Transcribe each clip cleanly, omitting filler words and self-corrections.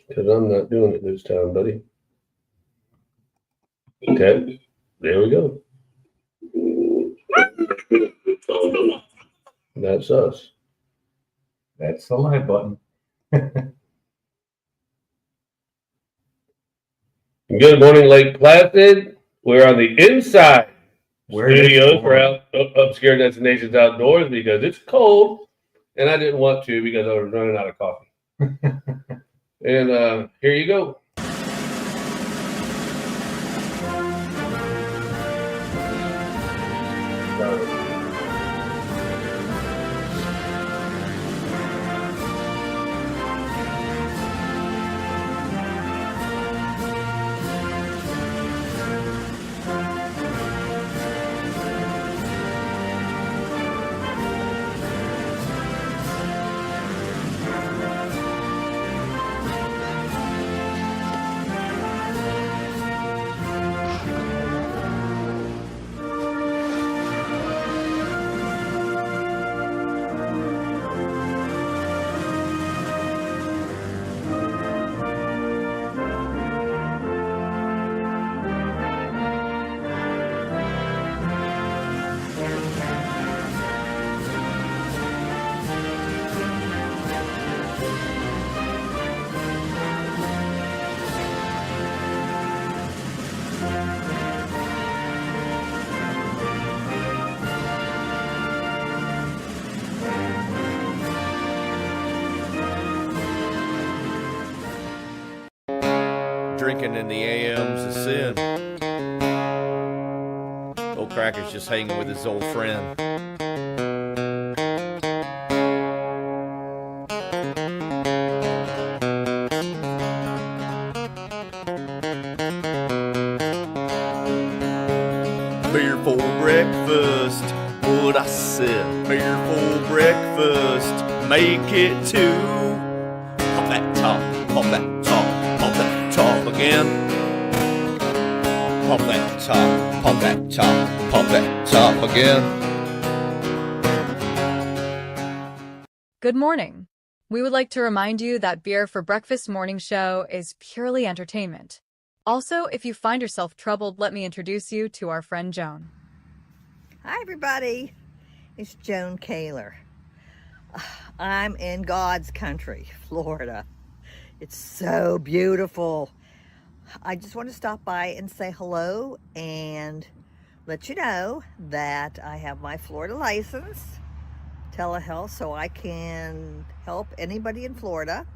Because I'm not doing it this time, buddy. Okay, there we go. That's us. That's the live button. Good morning, Lake Placid. We're on the inside studios for Obscure Destinations Outdoors because it's cold, and I didn't want to because I was running out of coffee. And here you go. Drinking in the AM's a sin. Old Cracker's just hanging with his old friend. Beer for breakfast, what I said. Beer for breakfast, make it two. Pop that top, pop that top, pop that top again. Pop that top, pop that top, pop that top again. Good morning. We would like to remind you that Beer for Breakfast morning show is purely entertainment. Also, if you find yourself troubled, let me introduce you to our friend Joan. Hi everybody, it's Joan Kaler. I'm in God's country, Florida. It's so beautiful. I just want to stop by and say hello and let you know that I have my Florida license, telehealth, so I can help anybody in Florida.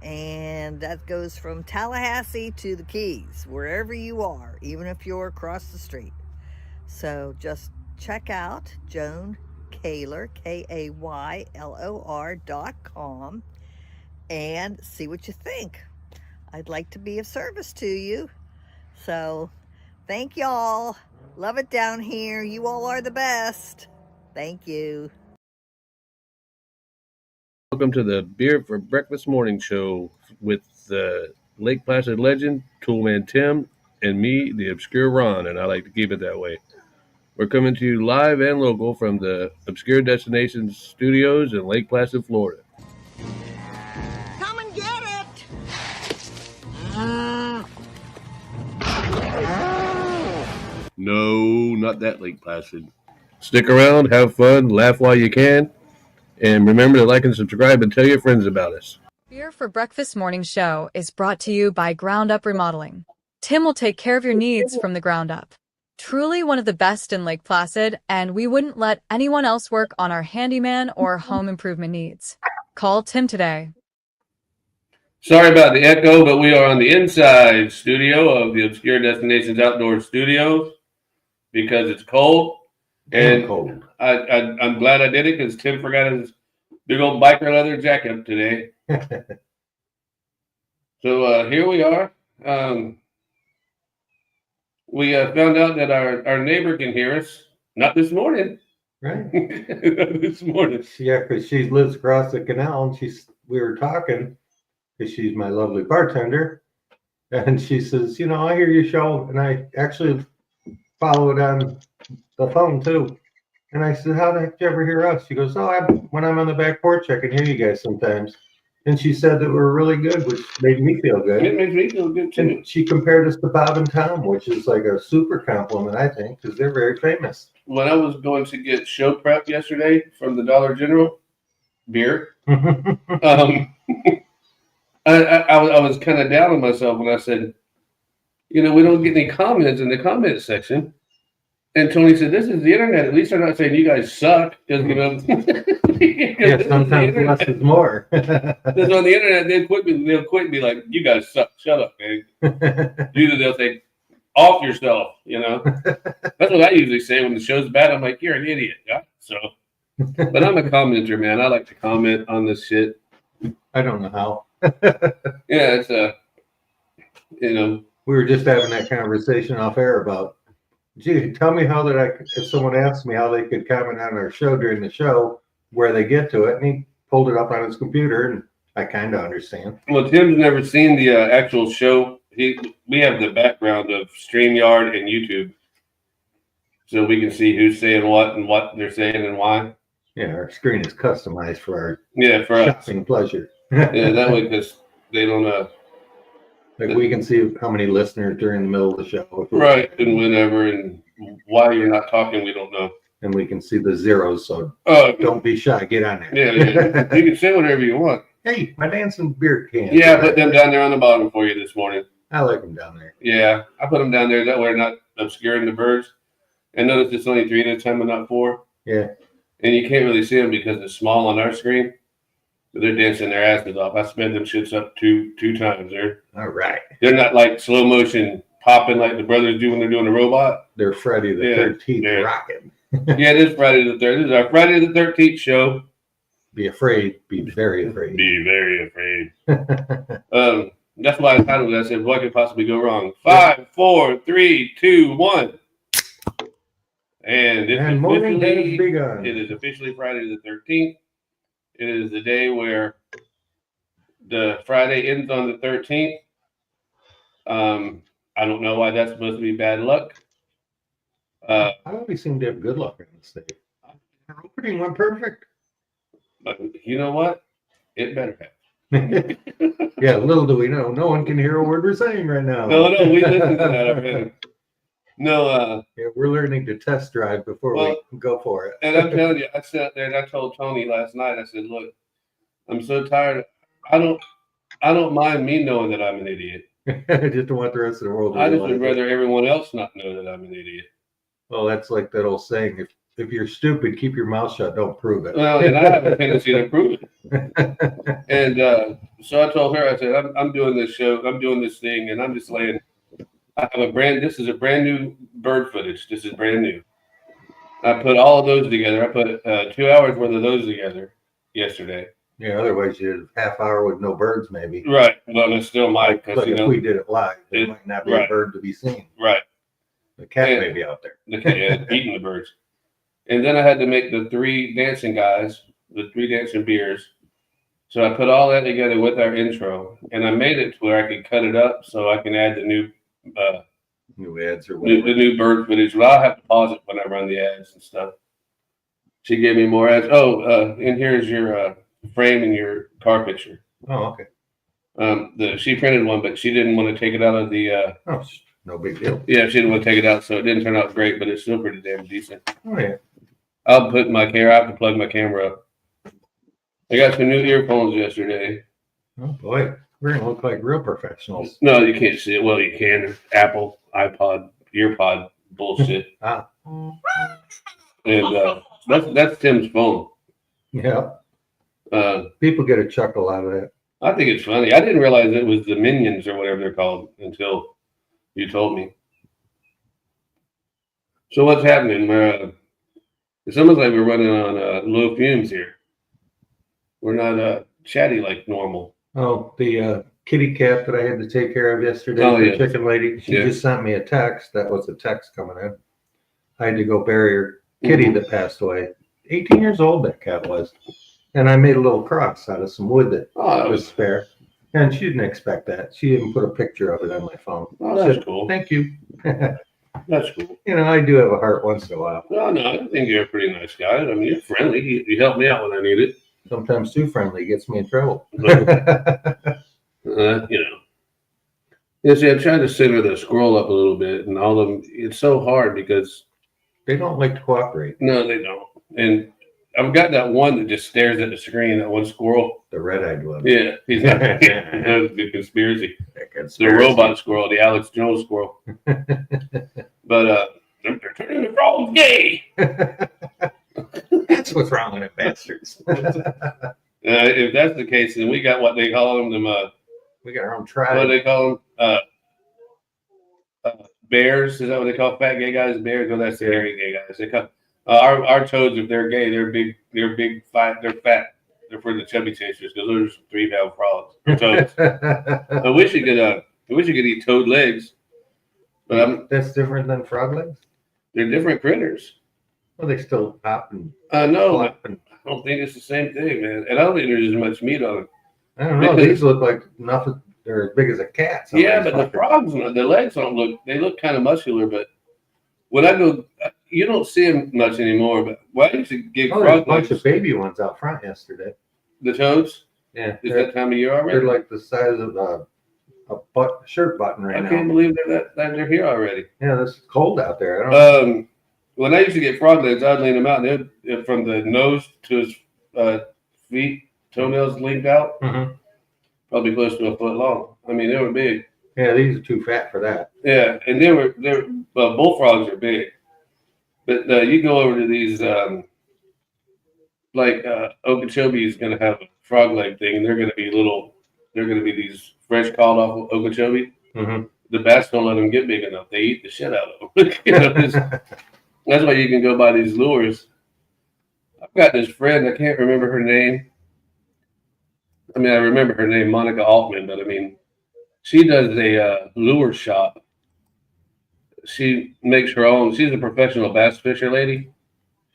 And that goes from Tallahassee to the Keys, wherever you are, even if you're across the street. So just check out Joan Kaylor, KAYLOR.com, and see what you think. I'd like to be of service to you. So thank y'all. Love it down here. You all are the best. Thank you. Welcome to the Beer for Breakfast morning show with the Lake Placid legend, Toolman Tim, and me, the Obscure Ron, and I like to keep it that way. We're coming to you live and local from the Obscure Destinations studios in Lake Placid, Florida. Come and get it! No, not that Lake Placid. Stick around, have fun, laugh while you can, and remember to like and subscribe and tell your friends about us. Beer for Breakfast morning show is brought to you by Ground Up Remodeling. Tim will take care of your needs from the ground up. Truly one of the best in Lake Placid, and we wouldn't let anyone else work on our handyman or home improvement needs. Call Tim today. Sorry about the echo, but we are on the inside studio of the Obscure Destinations Outdoor Studios because it's cold. And cold. I'm glad I did it because Tim forgot his big old biker leather jacket today. So here we are. We found out that our neighbor can hear us. Not this morning. Right. Not this morning. Yeah, because she lives across the canal, and we were talking because she's my lovely bartender, and she says, I hear your show, and I actually follow it on the phone too. And I said, how the heck did you ever hear us? She goes, when I'm on the back porch, I can hear you guys sometimes. And she said that we're really good, which made me feel good. It makes me feel good too. And she compared us to Bob and Tom, which is like a super compliment, I think, because they're very famous. When I was going to get show prep yesterday from the Dollar General, beer, I was kind of down on myself when I said, we don't get any comments in the comment section. And Tony said, this is the internet. At least they're not saying you guys suck. Because, yeah, sometimes less is more. Because on the internet, they'll quit and be like, you guys suck. Shut up, man. Usually they'll say, off yourself, That's what I usually say when the show's bad. I'm like, you're an idiot. Yeah. So, but I'm a commenter, man. I like to comment on this shit. I don't know how. Yeah, it's we were just having that conversation off air about, gee, tell me how if someone asked me how they could comment on our show during the show, where they get to it, and he pulled it up on his computer, and I kind of understand. Well, Tim's never seen the actual show. We have the background of StreamYard and YouTube, so we can see who's saying what and what they're saying and why. Yeah, our screen is customized for our shopping pleasure. Yeah, that way, because they don't like we can see how many listeners during the middle of the show. Right, and whenever, and why you're not talking, we don't know. And we can see the zeros, so don't be shy. Get on there. Yeah. You can say whatever you want. Hey, my dancing beer can. Yeah, I put them down there on the bottom for you this morning. I like them down there. Yeah, I put them down there. That way they're not obscuring the birds. And notice it's only 3 at a time and not 4. Yeah. And you can't really see them because it's small on our screen. But they're dancing their asses off. I sped them shits up two times there. All right. They're not like slow motion popping like the brothers do when they're doing a robot. They're Friday the 13th rocking. Yeah, it is Friday the 13th. This is our Friday the 13th show. Be afraid. Be very afraid. Be very afraid. That's why I titled it. I said, what could possibly go wrong? 5, 4, 3, 2, 1. And morning has begun. It is officially Friday the 13th. It is the day where the Friday ends on the 13th. I don't know why that's supposed to be bad luck. I always seem to have good luck in this day. Our opening went perfect. But you know what? It better have. Yeah, little do we know, no one can hear a word we're saying right now. No, we listen to that already. No, yeah, we're learning to test drive before we go for it. And I'm telling you, I sat there and I told Toni last night, I said, look, I'm so tired. I don't mind me knowing that I'm an idiot. I just don't want the rest of the world to I just would rather everyone else not know that I'm an idiot. Well, that's like that old saying, if you're stupid, keep your mouth shut, don't prove it. Well, and I have a tendency to prove it. And so I told her, I said, I'm doing this show, I'm doing this thing, and I'm just laying. This is a brand new bird footage. This is brand new. I put all of those together. I put 2 hours worth of those together yesterday. Yeah, otherwise you had a half hour with no birds, maybe. Right. Well, it still might. But if we did it live, there might not be a bird to be seen. Right. The cat may be out there. The cat eating the birds. And then I had to make the 3 dancing guys, the 3 dancing beers. So I put all that together with our intro, and I made it to where I could cut it up so I can add the new ads or whatever. The new bird footage. Well, I'll have to pause it when I run the ads and stuff. She gave me more ads. And here's your frame and your car picture. Oh, okay. She printed one, but she didn't want to take it out of the. No big deal. Yeah, she didn't want to take it out, so it didn't turn out great, but it's still pretty damn decent. Oh yeah. I'll put my camera. I have to plug my camera up. I got some new earphones yesterday. Oh boy, we're gonna look like real professionals. No, you can't see it. Well, you can. Apple, iPod, EarPod bullshit. And that's Tim's phone. Yeah. People get a chuckle out of that. I think it's funny. I didn't realize it was the Minions or whatever they're called until you told me. So what's happening? It's almost like we're running on low fumes here. We're not chatty like normal. Oh, the kitty cat that I had to take care of yesterday, the chicken lady, she just sent me a text. That was a text coming in. I had to go bury her kitty that passed away. 18 years old that cat was. And I made a little cross out of some wood that was spare. And she didn't expect that. She even put a picture of it on my phone. Oh, that's cool. Thank you. That's cool. You know, I do have a heart once in a while. No, I think you're a pretty nice guy. I mean, you're friendly. You help me out when I need it. Sometimes too friendly gets me in trouble. You know. Yeah, see, I tried to center the scroll up a little bit, and all of them. It's so hard because they don't like to cooperate. No, they don't. And I've got that one that just stares at the screen. That one squirrel, the red-eyed one. Yeah, he's like the conspiracy. The robot squirrel, the Alex Jones squirrel. But they're turning the frogs gay. That's what's wrong with it, bastards. If that's the case, then we got what they call them. We got our own tribe. What do they call them? Bears. Is that what they call fat gay guys? Bears. No, that's the hairy gay guys. They call our toads. If they're gay, they're big. They're big. Fat. They're fat. They're for the chubby chasers because those are 3-pound frogs. Toads. I wish you could. I wish you could eat toad legs. But that's different than frog legs. They're different critters. Well, they still hop and. No, I don't think it's the same thing, man. And I don't think there's as much meat on them. I don't know. These look like nothing. They're as big as a cat. Yeah, but the frogs, the legs don't look. They look kind of muscular, but when I go, you don't see them much anymore. But why used to get frog a bunch of baby ones out front yesterday. The toads. Yeah, is that time of year already? They're like the size of a shirt button right now. I can't believe they're here already. Yeah, it's cold out there. I don't when I used to get frog legs, I'd lean them out, and they'd, from the nose to his feet, toenails linked out. Mm-hmm. Probably close to a foot long. I mean, they were big. Yeah, these are too fat for that. Yeah, and bullfrogs are big. But you go over to these, Okeechobee is going to have a frog leg thing, and they're going to be these fresh caught off Okeechobee. Mm-hmm. The bats don't let them get big enough. They eat the shit out of them. That's why you can go buy these lures. I've got this friend, I can't remember her name. I mean, I remember her name, Monica Altman, but I mean, she does a lure shop. She makes her own. She's a professional bass fisher lady.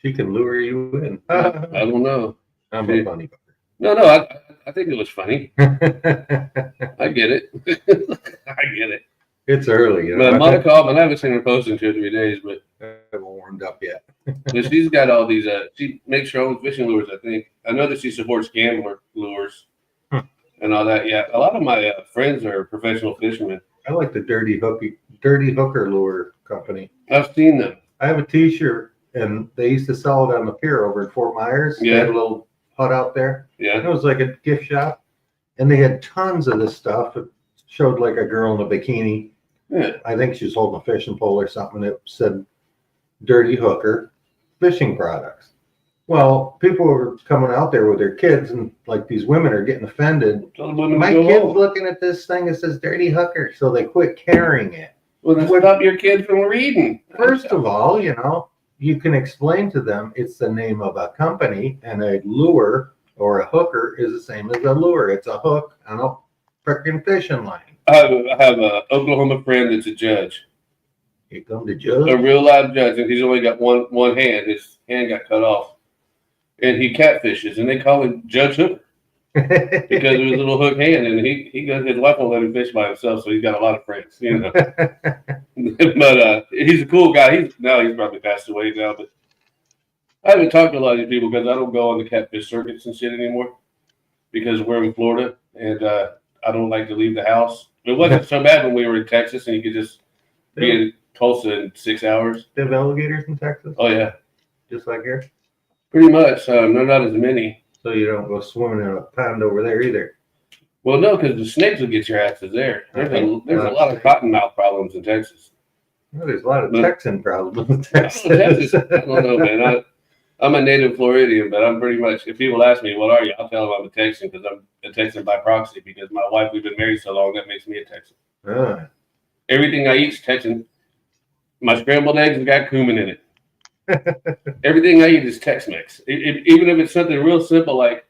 She can lure you in. I don't know. I'm a funny fucker. No, I think it was funny. I get it. I get it. It's early. You know? But Monica Altman, I haven't seen her post in 2 or 3 days, but I haven't warmed up yet. But she's got all these. She makes her own fishing lures. I think. I know that she supports gambler lures and all that. Yeah, a lot of my friends are professional fishermen. I like the Dirty Hooker Lure Company. I've seen them. I have a T-shirt, and they used to sell it on the pier over in Fort Myers. Yeah, they had a little hut out there. Yeah, and it was like a gift shop, and they had tons of this stuff. It showed like a girl in a bikini. Yeah, I think she was holding a fishing pole or something. It said Dirty Hooker fishing products. Well, people were coming out there with their kids, and like these women are getting offended. My kid's looking at this thing that says Dirty Hooker, so they quit carrying it. Well, then stop your kid from reading. First of all, you can explain to them it's the name of a company, and a lure or a hooker is the same as a lure. It's a hook on a freaking fishing line. I have an Oklahoma friend that's a judge. Here comes the judge. A real live judge, and he's only got one hand. His hand got cut off. And he catfishes, and they call him Judge Hooker because of his little hook hand. And he goes, his wife won't let him fish by himself, so he's got a lot of friends, But he's a cool guy. He's probably passed away now, but I haven't talked to a lot of these people because I don't go on the catfish circuits and shit anymore because we're in Florida, and I don't like to leave the house. It wasn't so bad when we were in Texas, and you could just be in Tulsa in 6 hours. They have alligators in Texas? Oh, yeah. Just like here? Pretty much. They're not as many. So you don't go swimming in a pond over there either? Well, no, because the snakes will get your asses there. There's a lot of cottonmouth problems in Texas. Well, there's a lot of Texan problems in Texas. I don't know, man. I'm a native Floridian, but I'm pretty much, if people ask me, what are you? I'll tell them I'm a Texan because I'm a Texan by proxy because my wife, we've been married so long, that makes me a Texan. Everything I eat is Texan. My scrambled eggs have got cumin in it. Everything I eat is Tex-Mex. Even if it's something real simple like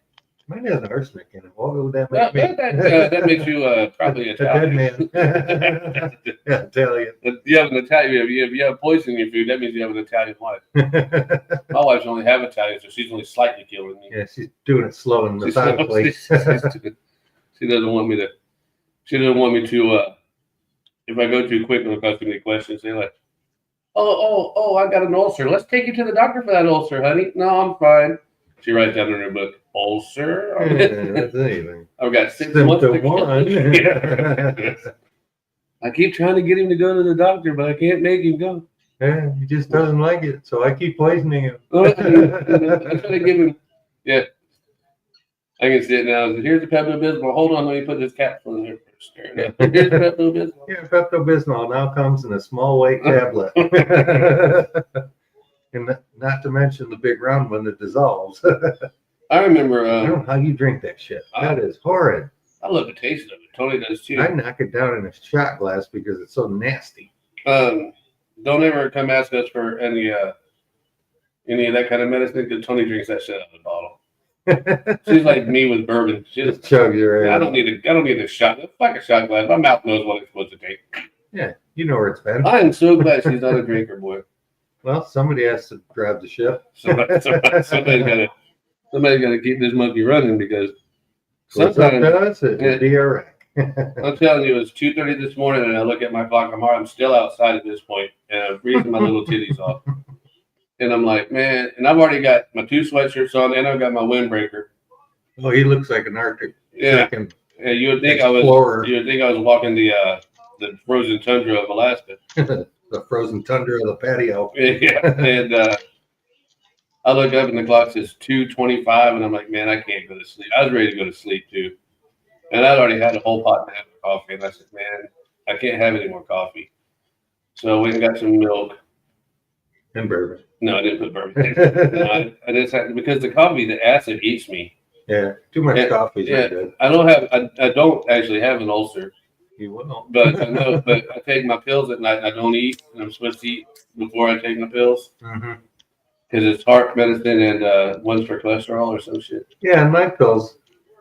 mine has arsenic in it. What would that make me? That makes you probably Italian. A dead man. Yeah, Italian. You have an Italian. If you have poison in your food, that means you have an Italian wife. My wife's only half Italian, so she's only slightly killing me. Yeah, she's doing it slow and methodically. She doesn't want me to. She doesn't want me to. If I go too quick, it'll cause too many questions. They're like, Oh, I got an ulcer. Let's take you to the doctor for that ulcer, honey. No, I'm fine. She writes down in her book, ulcer. That's anything. I've got 6 months to Symptom one. Yeah. I keep trying to get him to go to the doctor, but I can't make him go. Yeah, he just doesn't like it, so I keep poisoning him. I try to give him. Yeah, I can see it now. Here's the Pepto-Bismol. Hold on, let me put this capsule in there first. Here's Pepto-Bismol. Yeah, Pepto-Bismol now comes in a small white tablet. And not to mention the big round one that dissolves. I remember. I don't know how you drink that shit. That is horrid. I love the taste of it. Toni does too. I knock it down in a shot glass because it's so nasty. Don't ever come ask us for any of that kind of medicine because Toni drinks that shit out of the bottle. She's like me with bourbon. She just chugs your ass. I don't need a shot. Fuck a shot glass. My mouth knows what it's supposed to take. Yeah, you know where it's been. I am so glad she's not a drinker, boy. Well, somebody has to drive the ship. Somebody's got to keep this monkey running because sometimes it'd be a wreck. I'm telling you, it's 2:30 this morning, and I look at my clock. I'm still outside at this point, and I'm freezing my little titties off. And I'm like, man, and I've already got my 2 sweatshirts on, and I've got my windbreaker. Well, he looks like an Arctic. Yeah, and you would think I was walking the frozen tundra of Alaska. The frozen tundra of the patio. Yeah, and I look up and the clock says 2:25, and I'm like, man, I can't go to sleep. I was ready to go to sleep too, and I'd already had a whole pot and a half of coffee, and I said, man, I can't have any more coffee. So I went and got some milk and bourbon. No, I didn't put bourbon in it. No, I just had, because the coffee, the acid eats me. Yeah, too much coffee is not good. I don't actually have an ulcer. You will. But I know, but I take my pills at night and I don't eat. And I'm supposed to eat before I take my pills. Because it's heart medicine and one's for cholesterol or some shit. Yeah, and my pills,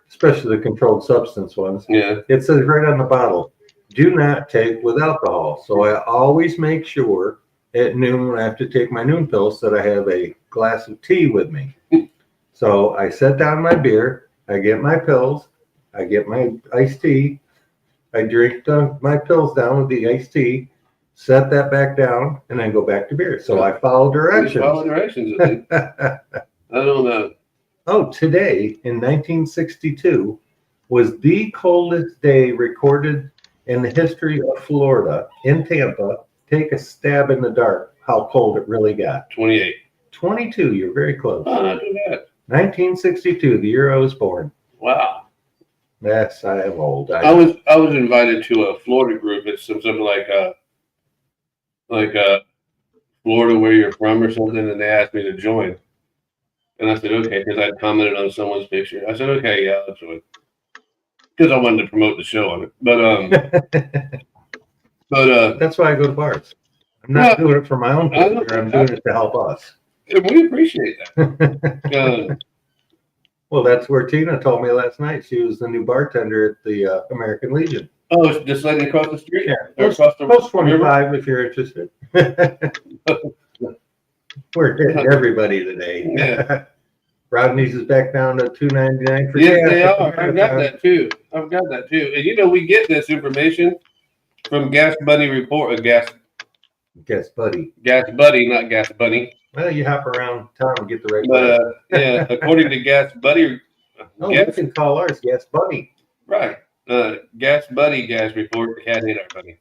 especially the controlled substance ones, it says right on the bottle, do not take with alcohol. So I always make sure at noon when I have to take my noon pills that I have a glass of tea with me. So I set down my beer, I get my pills, I get my iced tea, I drink my pills down with the iced tea, set that back down, and then go back to beer. So I follow directions. You follow directions. I don't know. Oh, today in 1962 was the coldest day recorded in the history of Florida, in Tampa. Take a stab in the dark how cold it really got. 28. 22, you're very close. Oh, not too bad. 1962, the year I was born. Wow. Yes, I am old. I was invited to a Florida group. It's something like Florida where you're from or something, and they asked me to join. And I said, okay, because I commented on someone's picture. I said, okay, yeah, I'll join. Because I wanted to promote the show on it. But that's why I go to bars. I'm not doing it for my own pleasure. I'm doing it to help us. We appreciate that. Well, that's where Tina told me last night. She was the new bartender at the American Legion. Oh, it's just letting across the street? Yeah. Post 25 if you're interested. We're getting everybody today. Yeah. Rodney's is back down to $2.99 for gas. Yes, they are. I've got that too. And we get this information from Gas Bunny Report. Gas Buddy, not Gas Bunny. Well, you hop around town and get the right. Yeah, according to Gas Buddy. You can call ours Gas Bunny. Right. Gas Buddy Gas Report. Cat ate our buddy.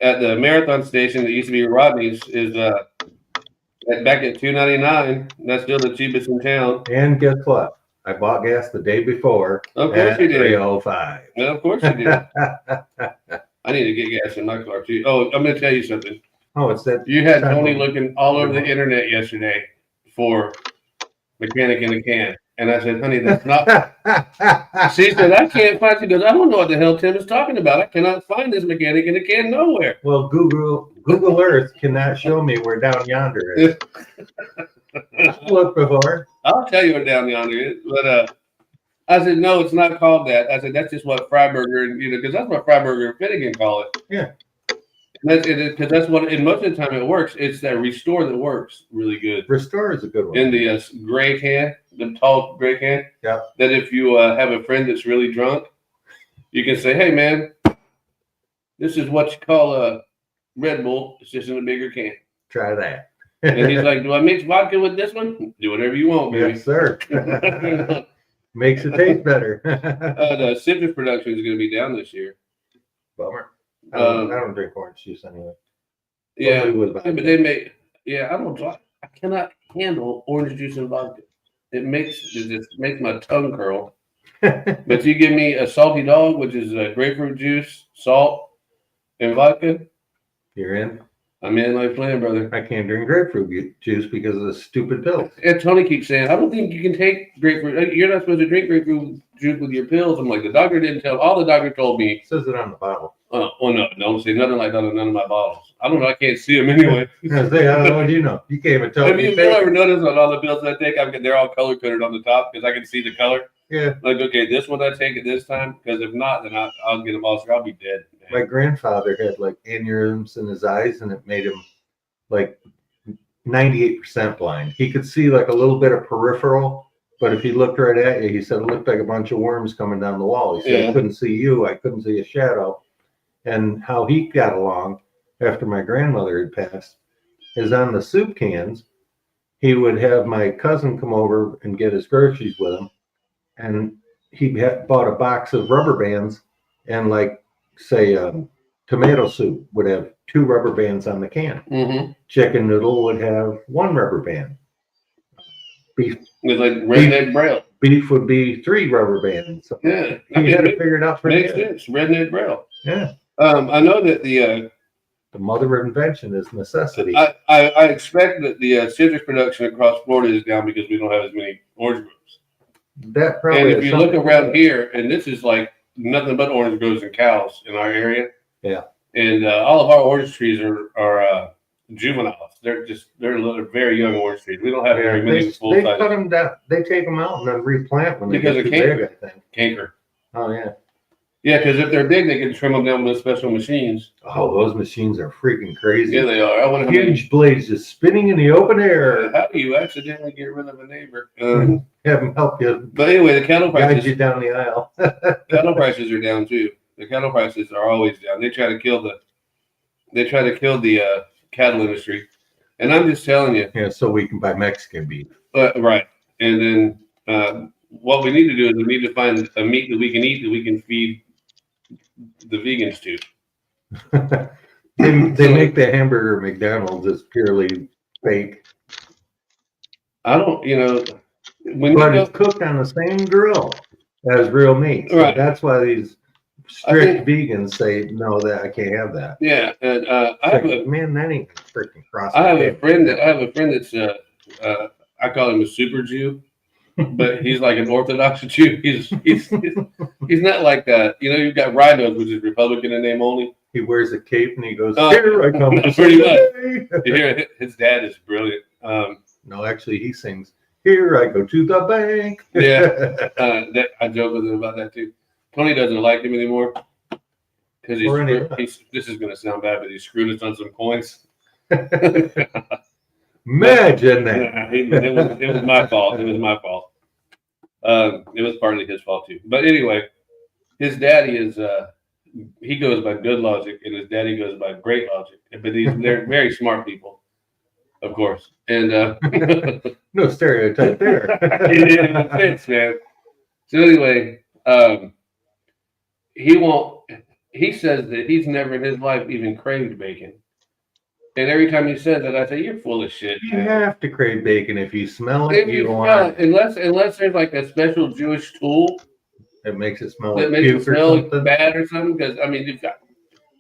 At the Marathon station that used to be Rodney's is back at $2.99. That's still the cheapest in town. And guess what? I bought gas the day before. Of course you did. $3.05. Yeah, of course you did. I need to get gas in my car too. Oh, I'm going to tell you something. Oh, it's that. You had Toni looking all over the internet yesterday for mechanic in a can. And I said, honey, that's not. She said, I can't find. She goes, I don't know what the hell Tim is talking about. I cannot find this mechanic in a can nowhere. Well, Google Earth cannot show me where down yonder is. I've looked before. I'll tell you where down yonder is. But I said, no, it's not called that. I said, that's just what Freiburger, because that's what Freiburger and Finnegan call it. Yeah. Because that's what, and most of the time it works. It's that Restore that works really good. Restore is a good one. In the gray can, the tall gray can. Yeah. That if you have a friend that's really drunk, you can say, hey, man, this is what you call a Red Bull. It's just in a bigger can. Try that. And he's like, do I mix vodka with this one? Do whatever you want, baby. Yes, sir. Makes it taste better. The citrus production is going to be down this year. Bummer. I don't drink orange juice anyway. Yeah, but they make. Yeah, I cannot handle orange juice and vodka. It just makes my tongue curl. But you give me a salty dog, which is grapefruit juice, salt, and vodka. You're in. I'm in like playing, brother. I can't drink grapefruit juice because of the stupid pills. And Toni keeps saying, I don't think you can take grapefruit. You're not supposed to drink grapefruit juice with your pills. I'm like, the doctor didn't tell. All the doctor told me. It says it on the bottle. Oh no, don't say nothing like that on none of my bottles. I don't know. I can't see them anyway. How do you know? You can't even tell. Have you ever noticed on all the pills I take, they're all color coded on the top because I can see the color? Yeah. Like, okay, this one I take at this time, because if not, then I'll get them all. So I'll be dead. My grandfather had like aneurysms in his eyes, and it made him like 98% blind. He could see like a little bit of peripheral, but if he looked right at you, he said it looked like a bunch of worms coming down the wall. He said, I couldn't see you. I couldn't see a shadow. And how he got along after my grandmother had passed is on the soup cans. He would have my cousin come over and get his groceries with him. And he bought a box of rubber bands, and like, say, tomato soup would have 2 rubber bands on the can. Mm-hmm. Chicken noodle would have 1 rubber band. Beef. It's like redneck braille. Beef would be 3 rubber bands. So yeah. He had it figured out pretty good. Makes sense. Redneck braille. Yeah. I know that the mother of invention is necessity. I expect that the citrus production across Florida is down because we don't have as many orange groves. That probably. And if you look around here, and this is like nothing but orange groves and cows in our area. Yeah. And all of our orange trees are juveniles. They're very young orange trees. We don't have very many full size. They cut them down. They take them out and then replant when they get too big, I think. Canker. Oh yeah. Yeah, because if they're big, they can trim them down with special machines. Oh, those machines are freaking crazy. Yeah, they are. I want huge blades just spinning in the open air. How do you accidentally get rid of a neighbor? Have them help you. But anyway, the cattle prices. Guide you down the aisle. Cattle prices are down too. The cattle prices are always down. They try to kill the cattle industry, and I'm just telling you. Yeah, so we can buy Mexican beef. Right, and then what we need to do is we need to find a meat that we can eat that we can feed the vegans to. they make the hamburger at McDonald's is purely fake. I don't, but it's cooked on the same grill as real meat. So right. That's why these strict vegans say no, that I can't have that. Yeah, and that ain't freaking cross. I have a friend that's I call him a super Jew. But he's like an Orthodox Jew. He's not like that. You've got Rhinos, which is Republican in name only. He wears a cape and he goes, "Here I come." Pretty much. You hear his dad is brilliant. No, actually, he sings, "Here I go to the bank." Yeah, I joke with him about that too. Toni doesn't like him anymore because this is going to sound bad, but he screwed us on some coins. Imagine that. It was my fault. It was my fault. It was partly his fault too. But anyway, his daddy is he goes by good logic, and his daddy goes by great logic. But they're very smart people, of course. And no stereotype there. It fits, man. So anyway, he says that he's never in his life even craved bacon. And every time he says that, I say, "You're full of shit." You have to crave bacon if you smell it. You want it. Unless there's like a special Jewish tool that makes it smell that like makes it smell bad or something. Because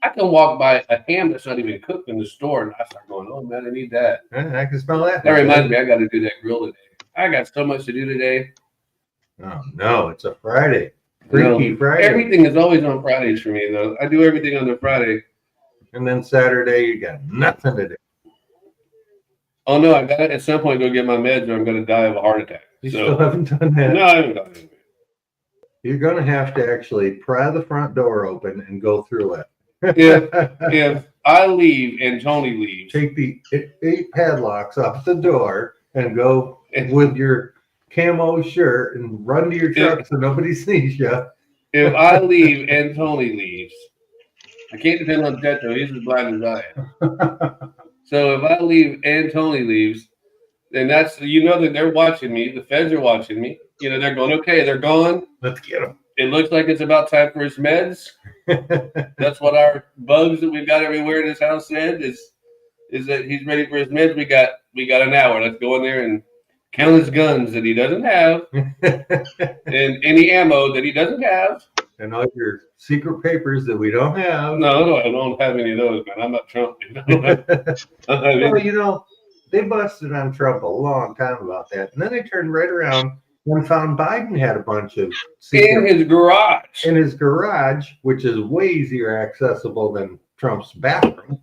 I can walk by a ham that's not even cooked in the store, and I start going, "Oh man, I need that." I can smell that. That reminds me, I got to do that grill today. I got so much to do today. Oh no, it's a Friday. Freaky Friday. Everything is always on Fridays for me, though. I do everything on the Friday. And then Saturday, you got nothing to do. Oh, no, I got to at some point go get my meds or I'm going to die of a heart attack. You still haven't done that? No, I haven't done it. You're going to have to actually pry the front door open and go through it. If I leave and Toni leaves. Take the 8 padlocks off the door and go with your camo shirt and run to your truck so nobody sees you. If I leave and Toni leaves, I can't depend on Teto. He's as blind as I am. So if I leave and Toni leaves, then that's, you know, that they're watching me. The feds are watching me. You know, they're going, okay, they're gone. Let's get them. It looks like it's about time for his meds. That's what our bugs that we've got everywhere in this house said is that he's ready for his meds. We got an hour. Let's go in there and count his guns that he doesn't have and any ammo that he doesn't have. And all your secret papers that we don't have. No, I don't have any of those, man. I'm not Trump. Well, you know, they busted on Trump a long time about that. And then they turned right around and found Biden had a bunch of in his garage. In his garage, which is way easier accessible than Trump's bathroom.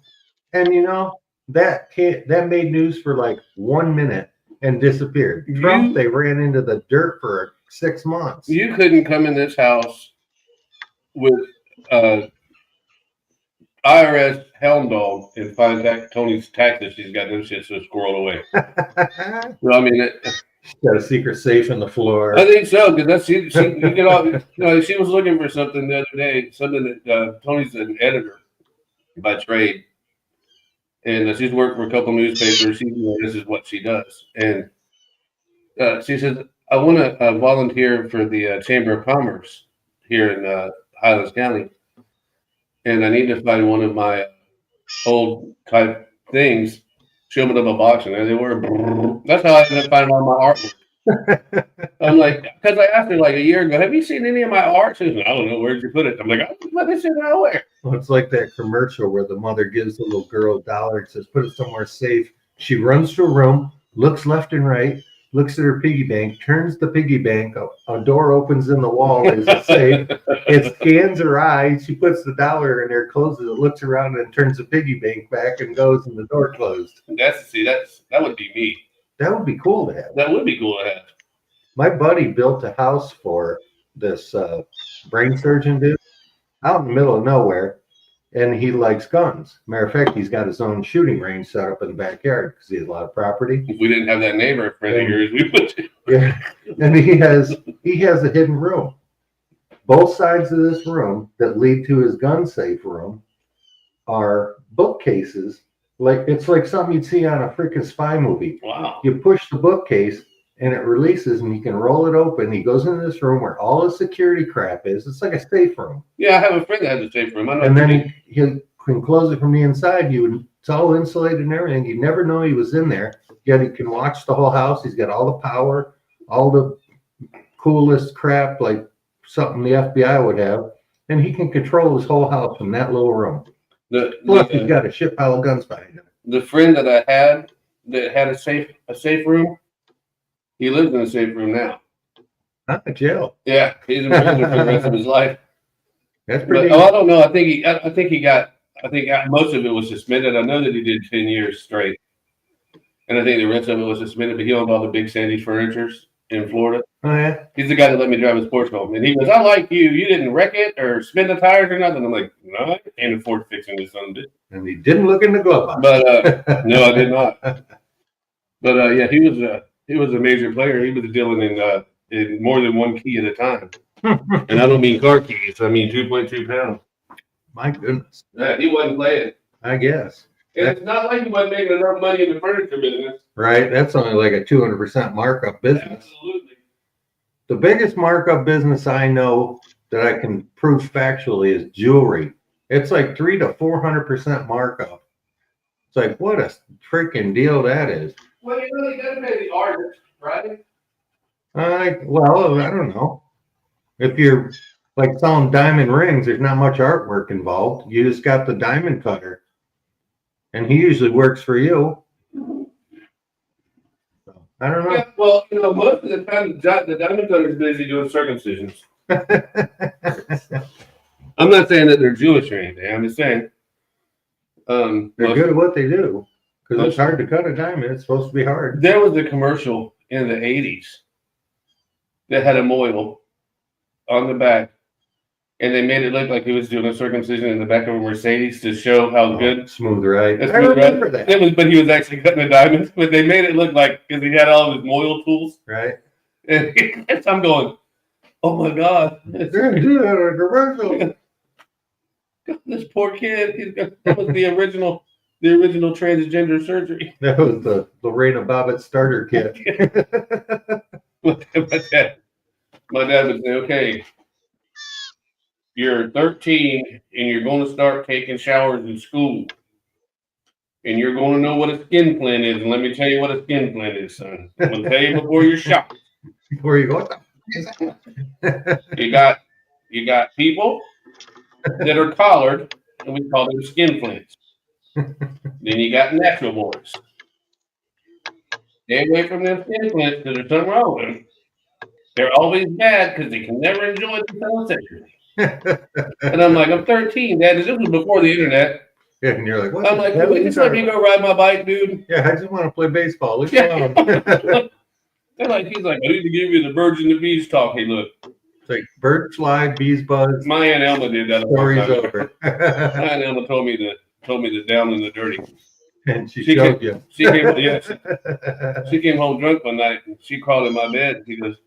And, you know, that made news for like 1 minute and disappeared. Trump, they ran into the dirt for 6 months. You couldn't come in this house with IRS hound dog and find Toni's taxes. She's got them shit so squirreled away. Well, I mean, she's got a secret safe in the floor. I think so, because that's she you get all, you know, she was looking for something the other day, something that Toni's an editor by trade, and she's worked for a couple newspapers. She, you know, this is what she does, and she says, I want to volunteer for the Chamber of Commerce here in Highlands County, and I need to find one of my old type things. She opened up a box and there they were. That's how I ended up finding all my artwork. I'm like, because I asked her like a year ago, have you seen any of my art? She said, I don't know, where'd you put it? I'm like, I put this shit nowhere. Well, it's like that commercial where the mother gives the little girl $1 and says, put it somewhere safe. She runs to a room, looks left and right, looks at her piggy bank, turns the piggy bank, a door opens in the wall, there's a safe, it scans her eye, she puts the $1 in there, closes it, looks around and turns the piggy bank back and goes and the door closed. That would be me. That would be cool to have. That would be cool to have. My buddy built a house for this brain surgeon dude out in the middle of nowhere, and he likes guns. Matter of fact, he's got his own shooting range set up in the backyard because he has a lot of property. If we didn't have that neighbor friend of yours, we would. Yeah, and he has a hidden room. Both sides of this room that lead to his gun safe room are bookcases. Like it's like something you'd see on a freaking spy movie. Wow. You push the bookcase and it releases and you can roll it open. He goes into this room where all his security crap is. It's like a safe room. Yeah, I have a friend that has a safe room. I know. And then he can close it from the inside. It's all insulated and everything. You never know he was in there. Yet he can watch the whole house. He's got all the power, all the coolest crap, like something the FBI would have. And he can control his whole house from that little room. Plus, he's got a shit pile of guns behind him. The friend that I had that had a safe room, he lives in a safe room now. Not in jail. Yeah, he's in prison for the rest of his life. That's pretty. But, I don't know. I think most of it was suspended. I know that he did 10 years straight, and I think the rest of it was suspended. But he owned all the big Sandy furnitures in Florida. Oh yeah. He's the guy that let me drive his Porsche home, and he goes, "I like you. You didn't wreck it or spin the tires or nothing." I'm like, "No, I can't afford fixing this son of a bitch." And he didn't look in the glove box. But no, I did not. But yeah, he was a major player. He was dealing in more than one key at a time, and I don't mean car keys. I mean 2.2 pounds. My goodness. Yeah, he wasn't playing. I guess. And it's not like he wasn't making enough money in the furniture business. Right. That's only like a 200% markup business. Absolutely. The biggest markup business I know that I can prove factually is jewelry. It's like 300 to 400% markup. It's like, what a freaking deal that is. Well, you really got to pay the artist, right? Well, I don't know. If you're like selling diamond rings, there's not much artwork involved. You just got the diamond cutter. And he usually works for you. So, I don't know. Yeah, well, most of the time, the diamond cutter's busy doing circumcisions. I'm not saying that they're Jewish or anything. I'm just saying. They're good at what they do. Because it's hard to cut a diamond. It's supposed to be hard. There was a commercial in the 80s that had a mohel on the back. And they made it look like he was doing a circumcision in the back of a Mercedes to show how good. Smooth ride. I remember that. But he was actually cutting the diamonds. But they made it look like, because he had all of his mohel tools. Right. And I'm going, oh my God. They're doing a commercial. This poor kid. That was the original The original transgender surgery. That was the Lorena Bobbitt starter kit. My dad would say, okay, you're 13 and you're going to start taking showers in school. And you're going to know what a skin flint is. And let me tell you what a skin flint is, son. I'm going to tell you before you're shocked. Before you go, You got people that are collared, and we call them skin flints. Then you got natural boys. Stay away from them skin flints because there's something wrong with them. They're always bad because they can never enjoy themselves sexually. And I'm like, I'm 13, Dad. This was before the internet. Yeah, and you're like, what? I'm like, can we just let me go ride my bike, dude? Yeah, I just want to play baseball. Leave me alone. He's like, I need to give you the birds and the bees talk. Hey, look. It's like birds fly, bees buzz. My Aunt Elma did that. Story's over. My Aunt Elma told me the down and the dirty. And she showed you. She came home drunk one night and she crawled in my bed and she goes,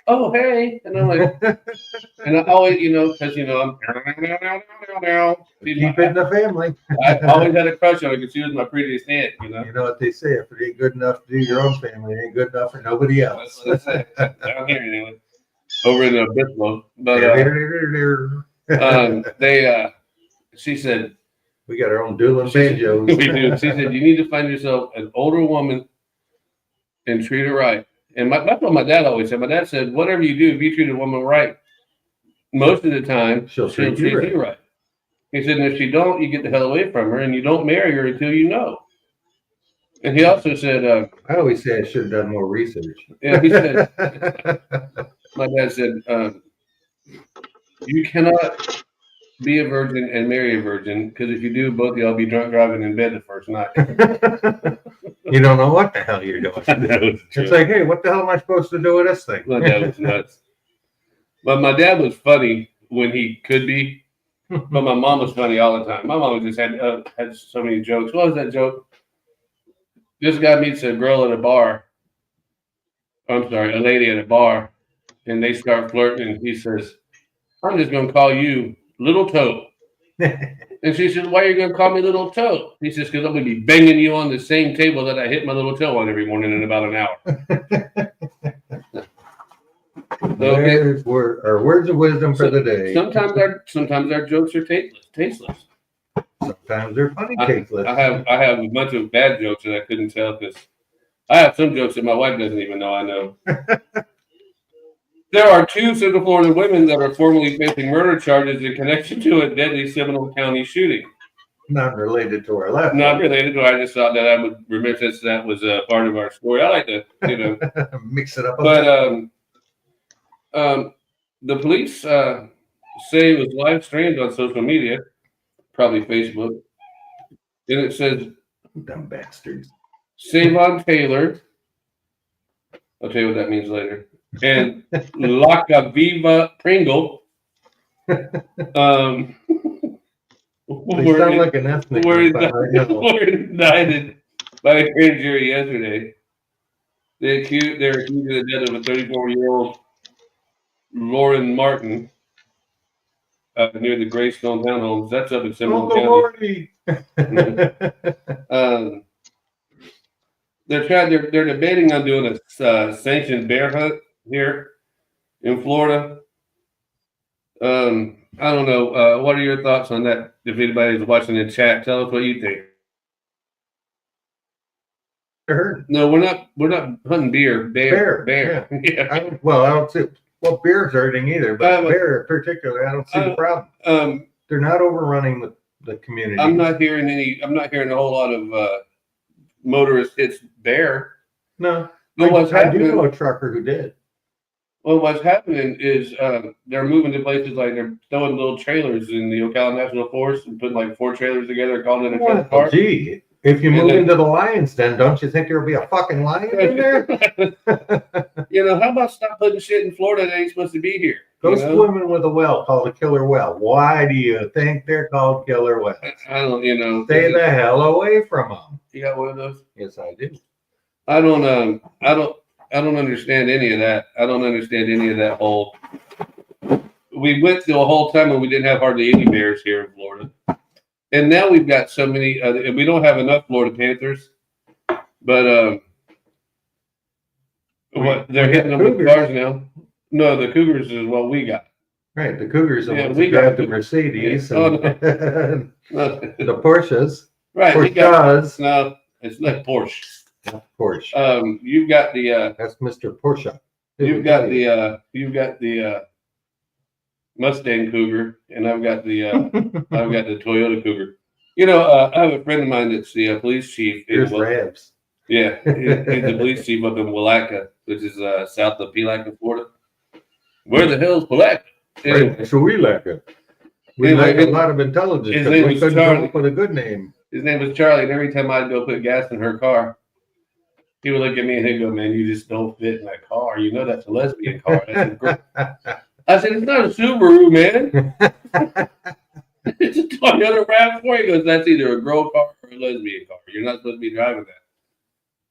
oh, hey. And I'm like, and I always, because, I'm keep it in the family. I always had a crush on her because she was my prettiest aunt, You know what they say, if it ain't good enough to do your own family, it ain't good enough for nobody else. That's what I say. Down here, anyway. Over in the Bispo. But she said, we got our own dueling banjos. We do. She said, you need to find yourself an older woman and treat her right. And that's what my dad always said. My dad said, whatever you do, if you treat a woman right, most of the time, she'll treat you right. He said, and if she don't, you get the hell away from her, and you don't marry her until you know. And he also said... I always say I should have done more research. Yeah, he said... my dad said, you cannot be a virgin and marry a virgin, because if you do, both of y'all be drunk driving in bed the first night. You don't know what the hell you're doing. It's like, hey, what the hell am I supposed to do with this thing? My dad was nuts. But my dad was funny when he could be, but my mom was funny all the time. My mom just had so many jokes. What was that joke? This guy meets a girl at a bar. I'm sorry, a lady at a bar, and they start flirting, and he says, I'm just going to call you Little Toe. And she said, why are you going to call me Little Toe? He says, because I'm going to be banging you on the same table that I hit my little toe on every morning in about an hour. There's our words of wisdom for the day. Sometimes our jokes are tasteless. Sometimes they're funny tasteless. I have a bunch of bad jokes that I couldn't tell because I have some jokes that my wife doesn't even know I know. There are 2 Central Florida women that are formally facing murder charges in connection to a deadly Seminole County shooting. Not related to our left. Not related to. I just thought that I would remember since that was a part of our story. I like to, mix it up. But the police say it was live streamed on social media, probably Facebook, and it says, "Dumb bastards." Savon Taylor. I'll tell you what that means later. And Laca Viva Pringle. They sound like an ethnic. Were indicted by a grand jury yesterday. They're accused of the death of a 34-year-old Lauren Martin near the Greystone Townhomes. That's up in Seminole County. They're debating on doing a sanctioned bear hunt here in Florida. I don't know. What are your thoughts on that? If anybody's watching in chat, tell us what you think. No, we're not hunting deer. Bear. Yeah. Yeah. I don't see. Well, bear's hurting either, but bear particularly, I don't see the problem. They're not overrunning the community. I'm not hearing a whole lot of motorists. It's bear. No. I do know a trucker who did. Well, what's happening is they're moving to places like they're throwing little trailers in the Ocala National Forest and putting like 4 trailers together, calling it a trailer park. Gee, if you move into the lion's den, don't you think there'll be a fucking lion in there? How about stop putting shit in Florida that ain't supposed to be here? Go swimming with a whale called a killer whale. Why do you think they're called killer whales? I don't, Stay the hell away from them. You got one of those? Yes, I do. I don't understand any of that. I don't understand any of that whole. We went through a whole time when we didn't have hardly any bears here in Florida. And now we've got so many, and we don't have enough Florida Panthers, but they're hitting them with cars now. No, the Cougars is what we got. Right, the Cougars are we got the Mercedes and the Porsches. Right, Porsches. No, it's not Porsche. Not Porsche. You've got the that's Mr. Porsche. You've got the Mustang Cougar, and I've got the Toyota Cougar. You know, I have a friend of mine that's the police chief. Here's Rabs. Yeah, he's the police chief up in Willaca, which is south of Palaca, Florida. Where the hell's Palaca? Anyway. Right, so we lack it. We lack a lot of intelligence. His name was Charlie. Come up with a good name. His name was Charlie, and every time I'd go put gas in her car, he would look at me and he'd go, "Man, you just don't fit in that car. You know that's a lesbian car." I said, "It's not a Subaru, man. It's a Toyota RAV4." He goes, "That's either a girl car or a lesbian car. You're not supposed to be driving that."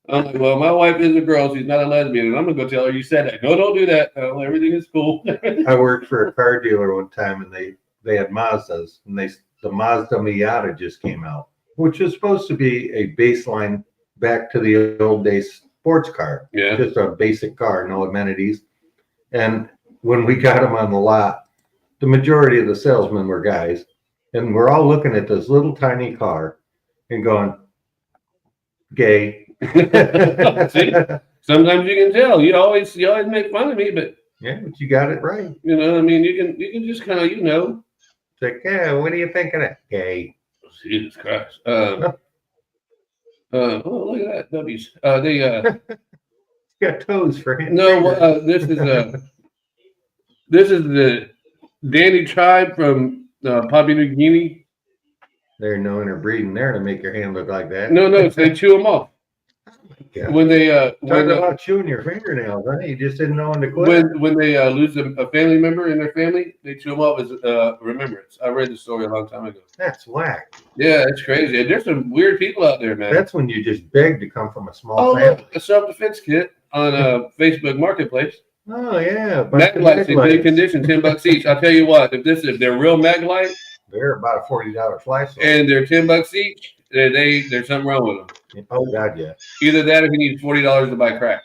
I'm like, "Well, my wife is a girl. She's not a lesbian, and I'm gonna go tell her you said that." "No, don't do that. Everything is cool." I worked for a car dealer one time, and they had Mazdas, and the Mazda Miata just came out, which is supposed to be a baseline back to the old days sports car. Yeah, just a basic car, no amenities. And when we got them on the lot, the majority of the salesmen were guys, and we're all looking at this little tiny car and going, "Gay." See, sometimes you can tell. You always make fun of me, but yeah, but you got it right. You know, I mean, you can just kind of, you know, it's like, yeah, what do you think of that? Gay. Jesus Christ. Oh, look at that, W's. They got toes for him. No, this is the Danny tribe from Papua New Guinea. They're known or breeding there to make your hand look like that. No, they chew them off. Yeah. When they talk about chewing your fingernails, huh? You just didn't know when to quit. When they lose a family member in their family, they chew them off as remembrance. I read the story a long time ago. That's whack. Yeah, it's crazy. And there's some weird people out there, man. That's when you just beg to come from a small family. Look, a self-defense kit on Facebook Marketplace. Oh yeah, Maglites in good condition, $10 each. I'll tell you what, if they're real Maglite, they're about a $40 flash. And they're $10 each. There's something wrong with them. Oh God, yeah. Either that, or you need $40 to buy crack.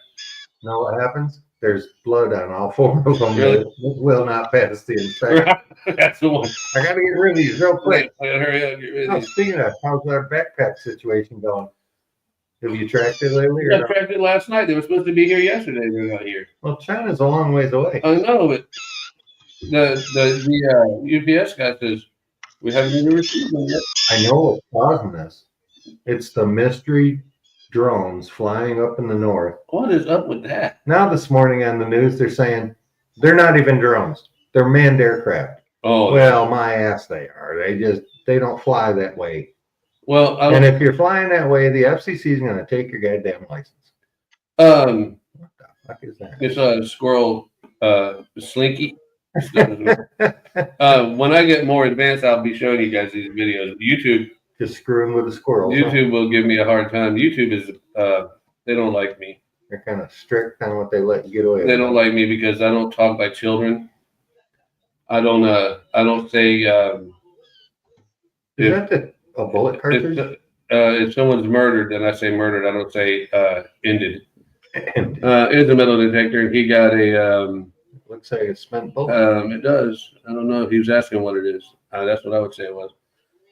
Know what happens? There's blood on all four of them. Really? That will not pass the inspection. That's the one. I got to get rid of these real quick. Hurry up, get rid of these. Speaking of, how's our backpack situation going? Have you tracked it lately? I tracked it last night. They were supposed to be here yesterday. They're not here. Well, China's a long ways away. I know, but the UPS guy says we haven't even received them yet. I know what's causing this. It's the mystery drones flying up in the north. What is up with that? Now this morning on the news, they're saying they're not even drones. They're manned aircraft. Oh, well, my ass, they are. They don't fly that way. Well, and if you're flying that way, the FCC is going to take your goddamn license. What the fuck is that? It's a squirrel slinky. When I get more advanced, I'll be showing you guys these videos. YouTube, just screwing with the squirrels. YouTube will give me a hard time. YouTube is they don't like me. They're kind of strict on what they let you get away with. They don't like me because I don't talk by children. I don't say. Is that a bullet cartridge? If someone's murdered, then I say murdered. I don't say ended. It's a metal detector, and he got a. Looks like a spent bullet. It does. I don't know if he was asking what it is. That's what I would say it was.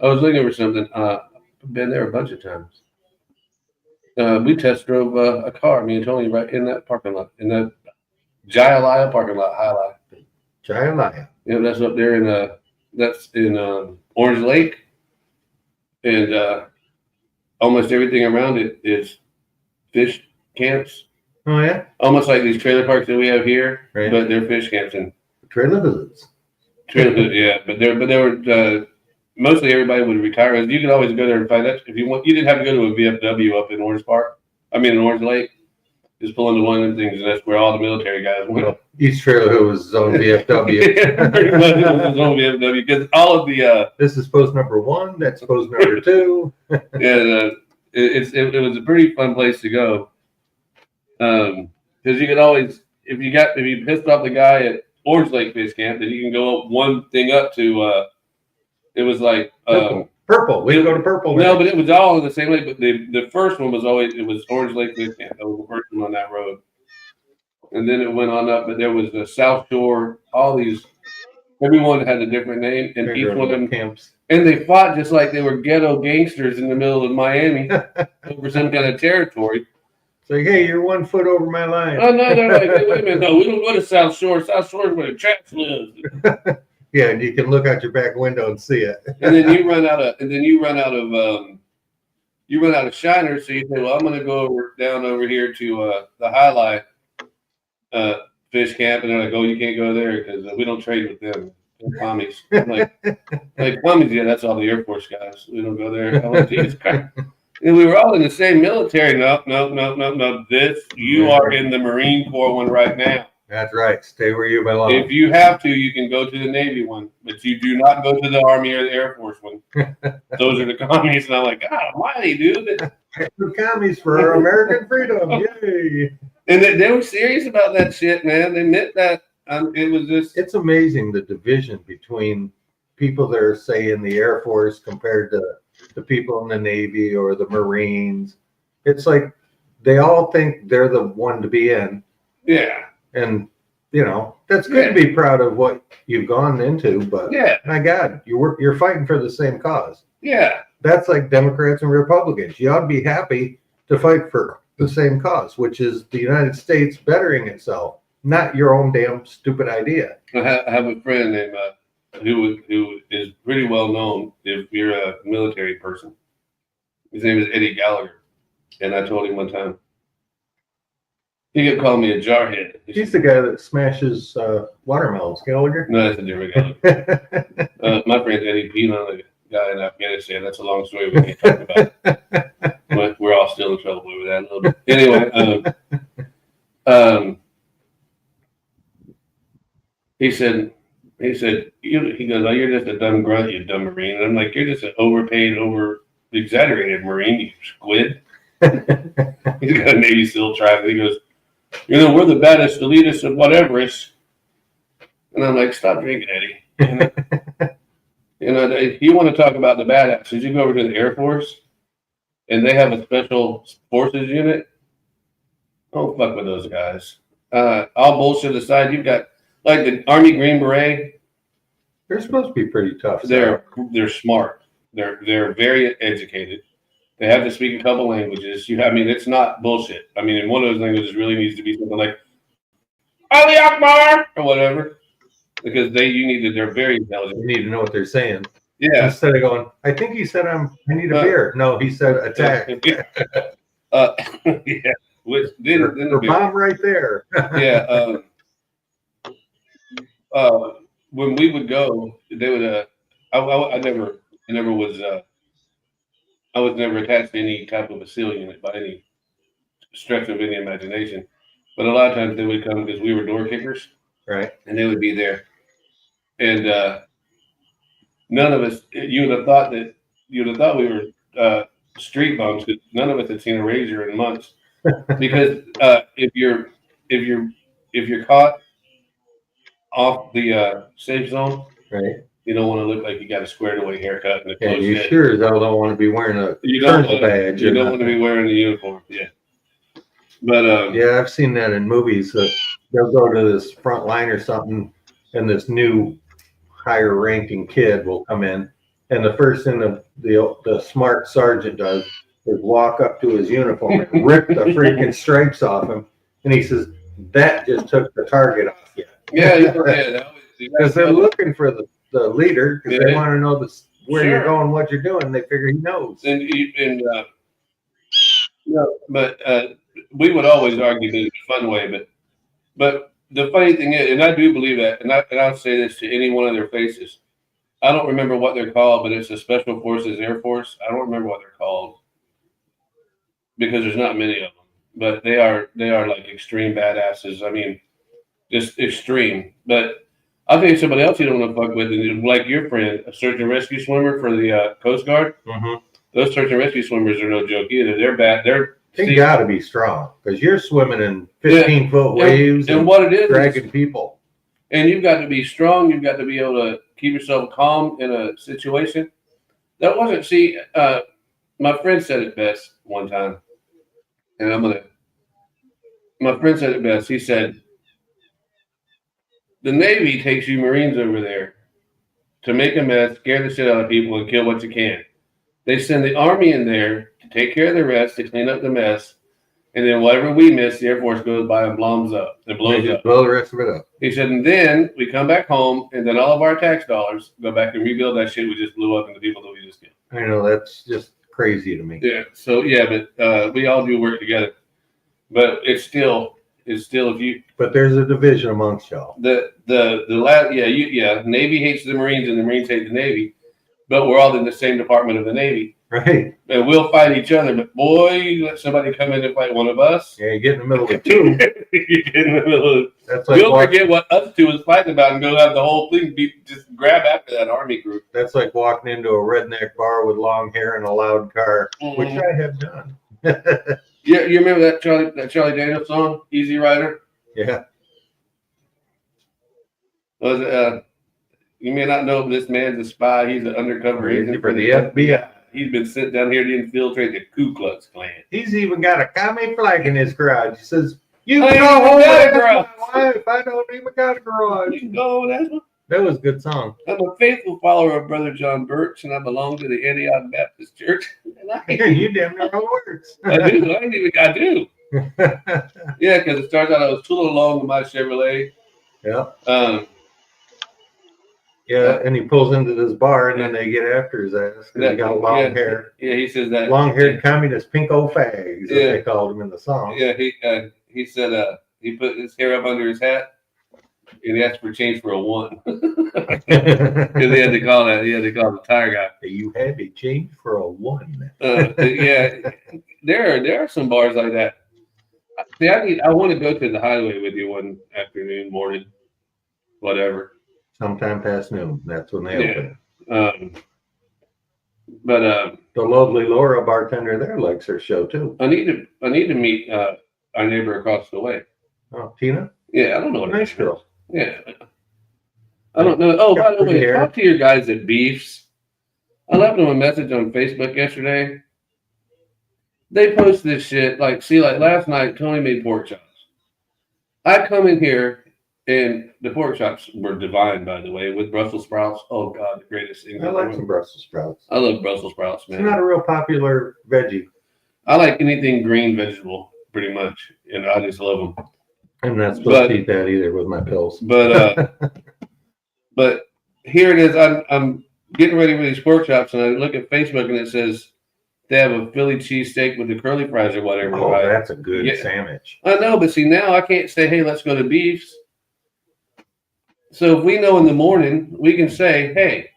I was looking for something. I've been there a bunch of times. We test drove a car, me and Toni, right in that parking lot, in that Jayalaya parking lot, Highlight. Jayalaya. Yeah, that's up there in Orange Lake, and almost everything around it is fish camps. Oh yeah, almost like these trailer parks that we have here, right. But they're fish camps and trailer visits. Yeah, but they were mostly everybody would retire. You could always go there and find that if you want. You didn't have to go to a VFW up in Orange Lake. Just pull into one of the things, and that's where all the military guys went. Well, each trailer was his own VFW. Yeah, pretty much it was his own VFW because all of the. This is post number 1. That's post number 2. Yeah, it was a pretty fun place to go. Because you could always, if you pissed off the guy at Orange Lake Fish Camp, then you can go up one thing up to. It was like Purple. We go to Purple. No, but it was all in the same lake. But the first one was always, it was Orange Lake Fish Camp. That was the first one on that road. And then it went on up, but there was the South Shore, all these, everyone had a different name, and each one of them camps. And they fought just like they were ghetto gangsters in the middle of Miami over some kind of territory. It's like, hey, you're 1 foot over my line. Oh no, they're like, hey, wait a minute, no, we don't go to South Shore. South Shore is where the traps live. Yeah, and you can look out your back window and see it. And then you run out of shiners, so you say, well, I'm going to go down over here to the Highlight fish camp, and they're like, oh, you can't go there because we don't trade with them. They're commies. I'm like commies, yeah, that's all the Air Force guys. We don't go there. I'm like, Jesus Christ. And we were all in the same military. No. You are in the Marine Corps one right now. That's right. Stay where you belong. If you have to, you can go to the Navy one, but you do not go to the Army or the Air Force one. Those are the commies. And I'm like, God almighty, dude. We're commies for our American freedom. Yay. And they were serious about that shit, man. They meant that. It was just. It's amazing the division between people that are, say, in the Air Force compared to the people in the Navy or the Marines. It's like they all think they're the one to be in. Yeah. And, you know, that's good to be proud of what you've gone into, but my God, you're fighting for the same cause. Yeah. That's like Democrats and Republicans. You ought to be happy to fight for the same cause, which is the United States bettering itself, not your own damn stupid idea. I have a friend named who is pretty well known if you're a military person. His name is Eddie Gallagher. And I told him one time, he could call me a jarhead. He's the guy that smashes watermelons, Gallagher. No, that's a different Gallagher. My friend Eddie Peelan, the guy in Afghanistan. That's a long story we can't talk about. But we're all still in trouble over that a little bit. Anyway, he said, he goes, oh, you're just a dumb grunt, you dumb Marine. And I'm like, you're just an overpaid, exaggerated Marine, you squid. He's got a Navy SEAL tribe. He goes, you know, we're the baddest, elitist, and whatever. And I'm like, stop drinking, Eddie. You know, if you want to talk about the badasses, you go over to the Air Force, and they have a special forces unit. Don't fuck with those guys. All bullshit aside, you've got like the Army Green Beret. They're supposed to be pretty tough. They're smart. They're very educated. They have to speak a couple languages. I mean, it's not bullshit. I mean, in one of those languages really needs to be something like Ali Akbar or whatever, because they're very intelligent. You need to know what they're saying. Yeah. Instead of going, I think he said I need a beer. No, he said attack. Yeah. Which then bomb right there. Yeah. When we would go, they would. I was never attached to any type of a SEAL unit by any stretch of any imagination. But a lot of times they would come because we were door kickers. Right. And they would be there. And none of us, you would have thought we were street bums, because none of us had seen a razor in months. Because if you're caught off the safe zone, right, you don't want to look like you got a squared away haircut and a and close you fit. sure as hell don't want to be wearing a colonel badge. You don't want to be wearing the uniform. Yeah. But yeah, I've seen that in movies. They'll go to this front line or something, and this new higher ranking kid will come in, and the first thing the smart sergeant does is walk up to his uniform and rip the freaking stripes off him, and he says, that just took the target off you. Yeah, because they're looking for the leader, because they want to know where Sure. you're going, what you're doing. They figure he knows. But we would always argue in a fun way. But the funny thing is, and I do believe that, and I'll say this to any one of their faces. I don't remember what they're called, but it's the Special Forces Air Force. I don't remember what they're called because there's not many of them. But they are like extreme badasses. I mean, just extreme. But I'll tell you somebody else you don't want to fuck with, and like your friend, a search and rescue swimmer for the Coast Guard. Mm-hmm. Those search and rescue swimmers are no joke either. They're bad. They got to be strong, because you're swimming in 15-foot waves and what it is, dragging people. And you've got to be strong. You've got to be able to keep yourself calm in a situation. That wasn't. See, my friend said it best one time, and my friend said it best. He said, the Navy takes you Marines over there to make a mess, scare the shit out of people, and kill what you can. They send the Army in there to take care of the rest, to clean up the mess, and then whatever we miss, the Air Force goes by and blows up. Blow the rest of it up. He said, and then we come back home, and then all of our tax dollars go back and rebuild that shit we just blew up and the people that we just killed. I know, that's just crazy to me. Yeah. So yeah, but we all do work together. But it's still if you. But there's a division amongst y'all. The last Navy hates the Marines and the Marines hate the Navy, but we're all in the same department of the Navy. Right. And we'll fight each other, but boy, you let somebody come in and fight one of us. Yeah, you get in the middle of the two. You get in the middle of That's like we'll forget what us two was fighting about and go have the whole thing just grab after that Army group. That's like walking into a redneck bar with long hair and a loud car, which I have done. Yeah, you remember that Charlie Daniels song, Easy Rider? Yeah. Was it, you may not know, but this man's a spy. He's an undercover agent for the FBI. He's been sent down here to infiltrate the Ku Klux Klan. He's even got a commie flag in his garage. He says, "You I can go ain't home got a with garage. my wife. I don't even got a garage." You know, That was a good song. I'm a faithful follower of Brother John Birch, and I belong to the Antioch Baptist Church. You damn near know words. I do. I do. Yeah, because it starts out, I was tooling along with my Chevrolet. Yeah. Yeah, and he pulls into this bar, and then they get after his ass because he got long hair. Yeah, he says that. Long-haired communist pinko fags, as they called him in the song. Yeah, he said he put his hair up under his hat, and he asked for change for a one. Because he had to call the tire guy. You had to change for a one. Yeah, there are some bars like that. See, I want to go to the highway with you one afternoon, morning, whatever. Sometime past noon. That's when they open. But the lovely Laura bartender there likes her show too. I need to meet our neighbor across the way. Oh, Tina? Yeah, I don't know. Nice girl. Yeah. I don't know. Oh, by the way, talk to your guys at Beefs. I left them a message on Facebook yesterday. They post this shit like last night, Toni made pork chops. I come in here and the pork chops were divine, by the way, with Brussels sprouts. Oh God, the greatest thing. I like some Brussels sprouts. I love Brussels sprouts, man. It's not a real popular veggie. I like anything green vegetable, pretty much, and I just love them. I'm not supposed to eat that either with my pills. But but here it is. I'm getting ready for these pork chops, and I look at Facebook, and it says they have a Philly cheesesteak with the curly fries or whatever. Oh, right? That's a good sandwich. I know, but see, now I can't say, hey, let's go to Beefs. So if we know in the morning, we can say, hey,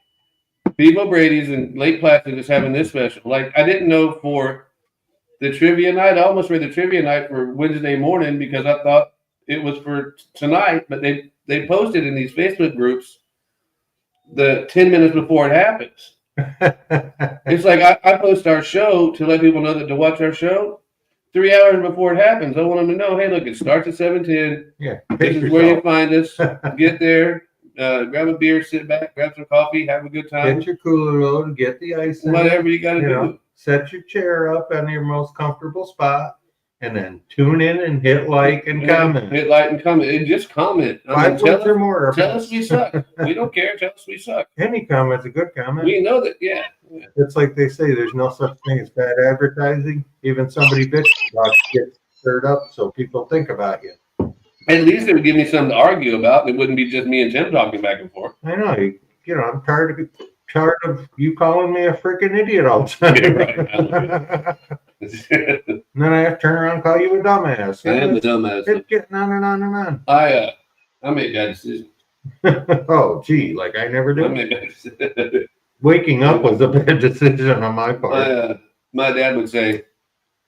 Beef O'Brady's and Lake Placid is having this special. Like, I didn't know for the trivia night. I almost read the trivia night for Wednesday morning because I thought it was for tonight, but they posted in these Facebook groups the 10 minutes before it happens. It's like I post our show to let people know that to watch our show 3 hours before it happens. I want them to know, hey, look, it starts at 7:10. Yeah, this is where you find us. Get there, grab a beer, sit back, grab some coffee, have a good time. Get your cooler load, get the ice in. Whatever you got to do. Set your chair up on your most comfortable spot, and then tune in and hit like and comment. Hit like and comment. And just comment. 5 words or more. Tell us we suck. We don't care. Tell us we suck. Any comment's a good comment. We know that, yeah. It's like they say, there's no such thing as bad advertising. Even somebody bitch about gets stirred up so people think about you. At least it would give me something to argue about. It wouldn't be just me and Tim talking back and forth. I know. You know, I'm tired of you calling me a freaking idiot all the time. Yeah, right. And then I have to turn around and call you a dumbass. I am a dumbass. It's getting on and on and on. I made that decision. Oh, gee, like I never did. I made that decision. Waking up was a bad decision on my part. My dad would say,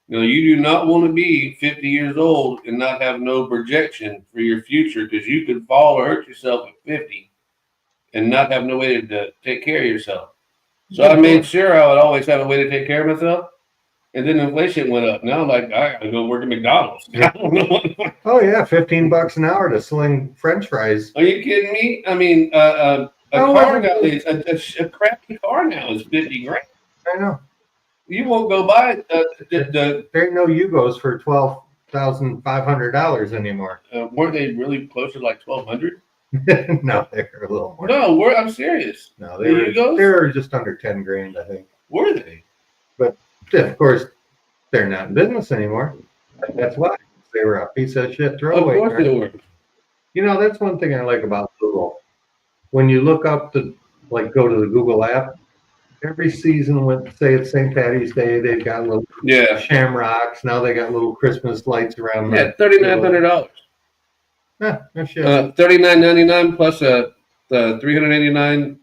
you do not want to be 50 years old and not have no projection for your future because you could fall or hurt yourself at 50 and not have no way to take care of yourself. So I made sure I would always have a way to take care of myself. And then inflation went up. Now, like, I gotta go work at McDonald's. I don't know Oh, yeah, $15 an hour to sling French fries. Are you kidding me? I mean, car nowadays, a crappy car now is $50,000. I know. You won't go buy there ain't no Yugos for $12,500 anymore. Weren't they really closer to like $1,200? No, they're a little more. No, I'm serious. No, they were just under $10,000, I think. Were they? But of course, they're not in business anymore. That's why they were a piece of shit throwaway. Of course they were. You know, that's one thing I like about Google. When you look up go to the Google app, every season, say it's St. Patty's Day, they've got little shamrocks. Now they got little Christmas lights around. Yeah, $3,900. No shit. $39.99 plus the $389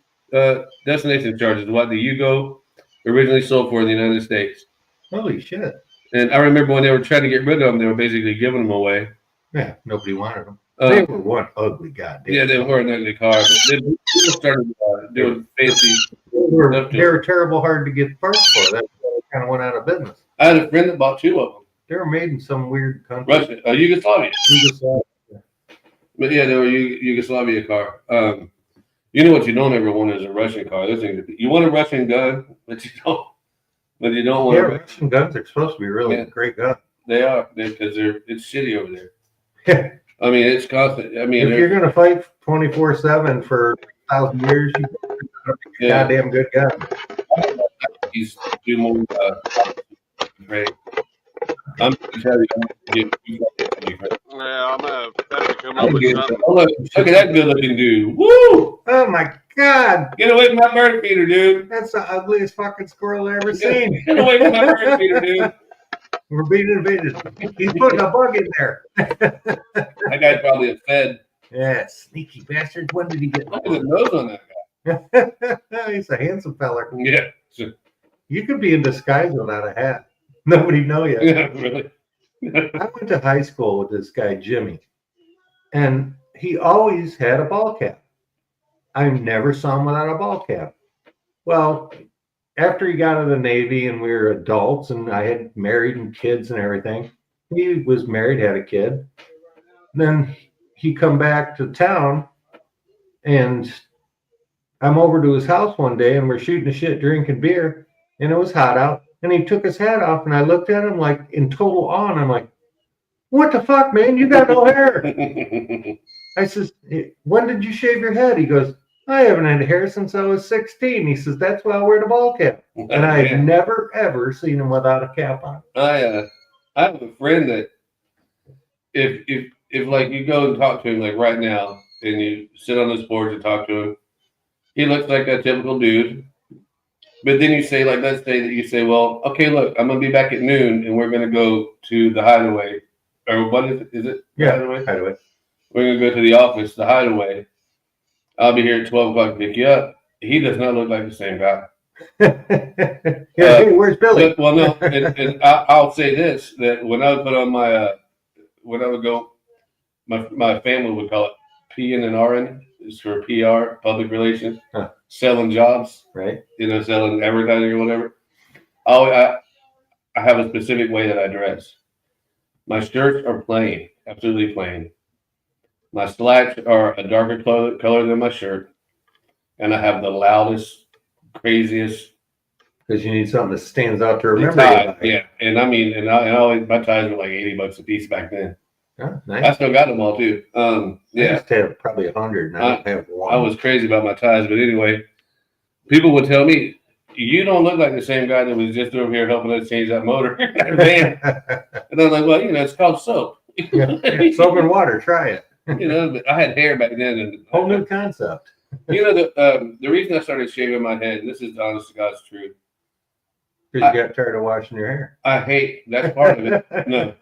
destination charges. What the Yugo originally sold for in the United States. Holy shit! And I remember when they were trying to get rid of them, they were basically giving them away. Yeah, nobody wanted them. They were one ugly goddamn. Yeah, they were an ugly car. But people started doing fancy. They were terrible, hard to get parts for. That's why they kind of went out of business. I had a friend that bought 2 of them. They were made in some weird country. Russia, Yugoslavia. But yeah, they were Yugoslavia car. You know what you don't ever want is a Russian car. You want a Russian gun, but you don't. But you don't want. Yeah, Russian guns are supposed to be really great guns. They are because it's shitty over there. I mean, it's constant. I mean, if you're gonna fight 24/7 for 1,000 years, you got a goddamn good gun. He's doing more. Great. I'm gonna tell you. Yeah, I'm gonna have to come up with something. Look at that good-looking dude. Woo! Oh my god! Get away from my bird feeder, dude. That's the ugliest fucking squirrel I've ever seen. Get away from my bird feeder, dude. We're being invaded. He's putting a bug in there. That guy's probably a Fed. Yeah, sneaky bastard. When did he get? Look at the nose on that guy. He's a handsome feller. Yeah. You could be in disguise without a hat. Nobody know you. Yeah, really. I went to high school with this guy, Jimmy, and he always had a ball cap. I never saw him without a ball cap. Well, after he got out of the Navy and we were adults and I had married and kids and everything, he was married, had a kid. Then he come back to town and I'm over to his house one day and we're shooting the shit, drinking beer, and it was hot out. And he took his hat off, and I looked at him like in total awe, and I'm like, "What the fuck, man? You got no hair." I says, "When did you shave your head?" He goes, "I haven't had hair since I was 16." He says, "That's why I wear the ball cap." And I've never ever seen him without a cap on. I have a friend that if like you go and talk to him like right now, and you sit on this porch and talk to him, he looks like a typical dude. But then you say, like, let's say that you say, well, okay, look, I'm going to be back at noon and we're going to go to the Hideaway. Or what is it? Is it? Yeah, Hideaway. We're going to go to the office, the Hideaway. I'll be here at 12 o'clock to pick you up. He does not look like the same guy. Hey, where's Billy? Well, no, and I'll say this, that when I would put on when I would go, my family would call it PN and RN. It's for PR, public relations, selling jobs, right? Selling advertising or whatever. I have a specific way that I dress. My shirts are plain, absolutely plain. My slacks are a darker color than my shirt, and I have the loudest, craziest. Because you need something that stands out to remember. Yeah, and I mean, and I always my ties were like $80 a piece back then. Oh, nice. I still got them all too. I used to have probably 100. And I don't have one. I was crazy about my ties, but anyway, people would tell me, "You don't look like the same guy that was just over here helping us change that motor in that van." And I'm like, "Well, it's called soap. Soap and water. Try it." But I had hair back then, and whole new concept. The reason I started shaving my head, and this is honest to God's truth. Because you got tired of washing your hair. I hate, that's part of it. No,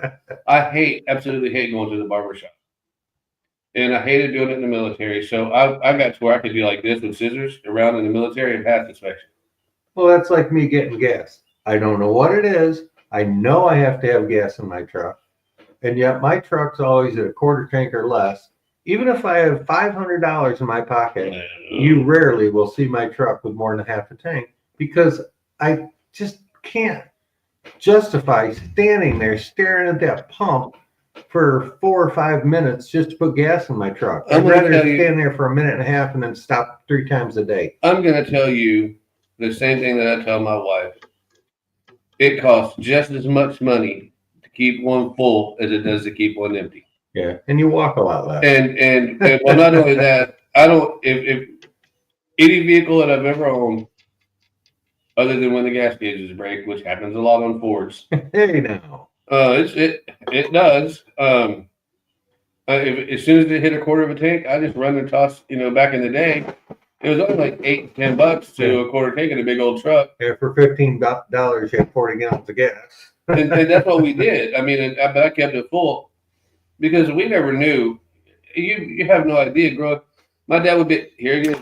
I absolutely hate going to the barbershop. And I hated doing it in the military. So I got to where I could do like this with scissors around in the military and pass inspection. Well, that's like me getting gas. I don't know what it is. I know I have to have gas in my truck. And yet my truck's always at a quarter tank or less. Even if I have $500 in my pocket, you rarely will see my truck with more than half a tank because I just can't justify standing there staring at that pump for 4 or 5 minutes just to put gas in my truck. I'm I'd gonna rather tell you- stand there for a minute and a half and then stop 3 times a day. I'm going to tell you the same thing that I tell my wife. It costs just as much money to keep one full as it does to keep one empty. Yeah, and you walk a lot less. And well, not only that, I don't. If any vehicle that I've ever owned, other than when the gas gauges break, which happens a lot on Fords, Hey now. it does. As soon as it hit a quarter of a tank, I just run and toss. Back in the day, it was only like $8-10 to a quarter tank in a big old truck. Yeah, for $15, you had 40 gallons of gas. and that's what we did. I mean, but I kept it full because we never knew. You have no idea, growing. My dad would be here again.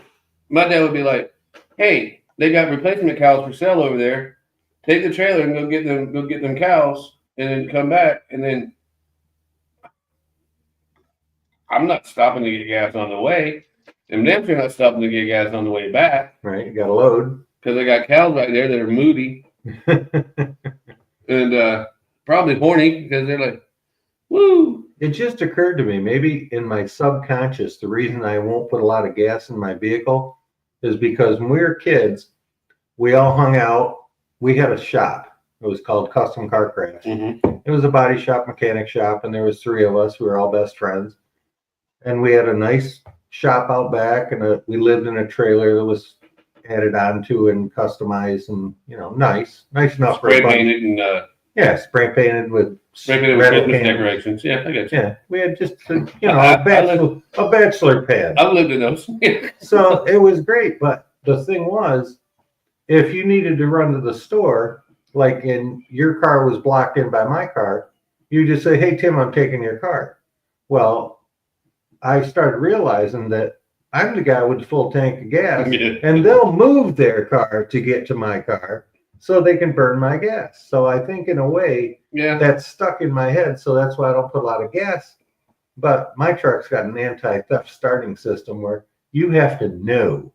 My dad would be like, "Hey, they got replacement cows for sale over there. Take the trailer and go get them cows, and then come back." And then I'm not stopping to get gas on the way, and them are not stopping to get gas on the way back. Right, you got a load. Because I got cows right there that are moody and probably horny because they're like, "Woo!" It just occurred to me, maybe in my subconscious, the reason I won't put a lot of gas in my vehicle is because when we were kids, we all hung out. We had a shop. It was called Custom Car Craft. Mm-hmm. It was a body shop, mechanic shop, and there was 3 of us. We were all best friends. And we had a nice shop out back, and we lived in a trailer that was added onto and customized and, nice enough for Spray a bunch. painted and Yeah, spray painted with Christmas can. decorations. Yeah, I got you. Yeah, we had just a bachelor pad. I've lived in those. So it was great, but the thing was, if you needed to run to the store, like your car was blocked in by my car, you just say, "Hey Tim, I'm taking your car." Well, I started realizing that I'm the guy with the full tank of gas, Yeah. and they'll move their car to get to my car so they can burn my gas. So I think in a way, Yeah. that's stuck in my head. So that's why I don't put a lot of gas. But my truck's got an anti-theft starting system where you have to know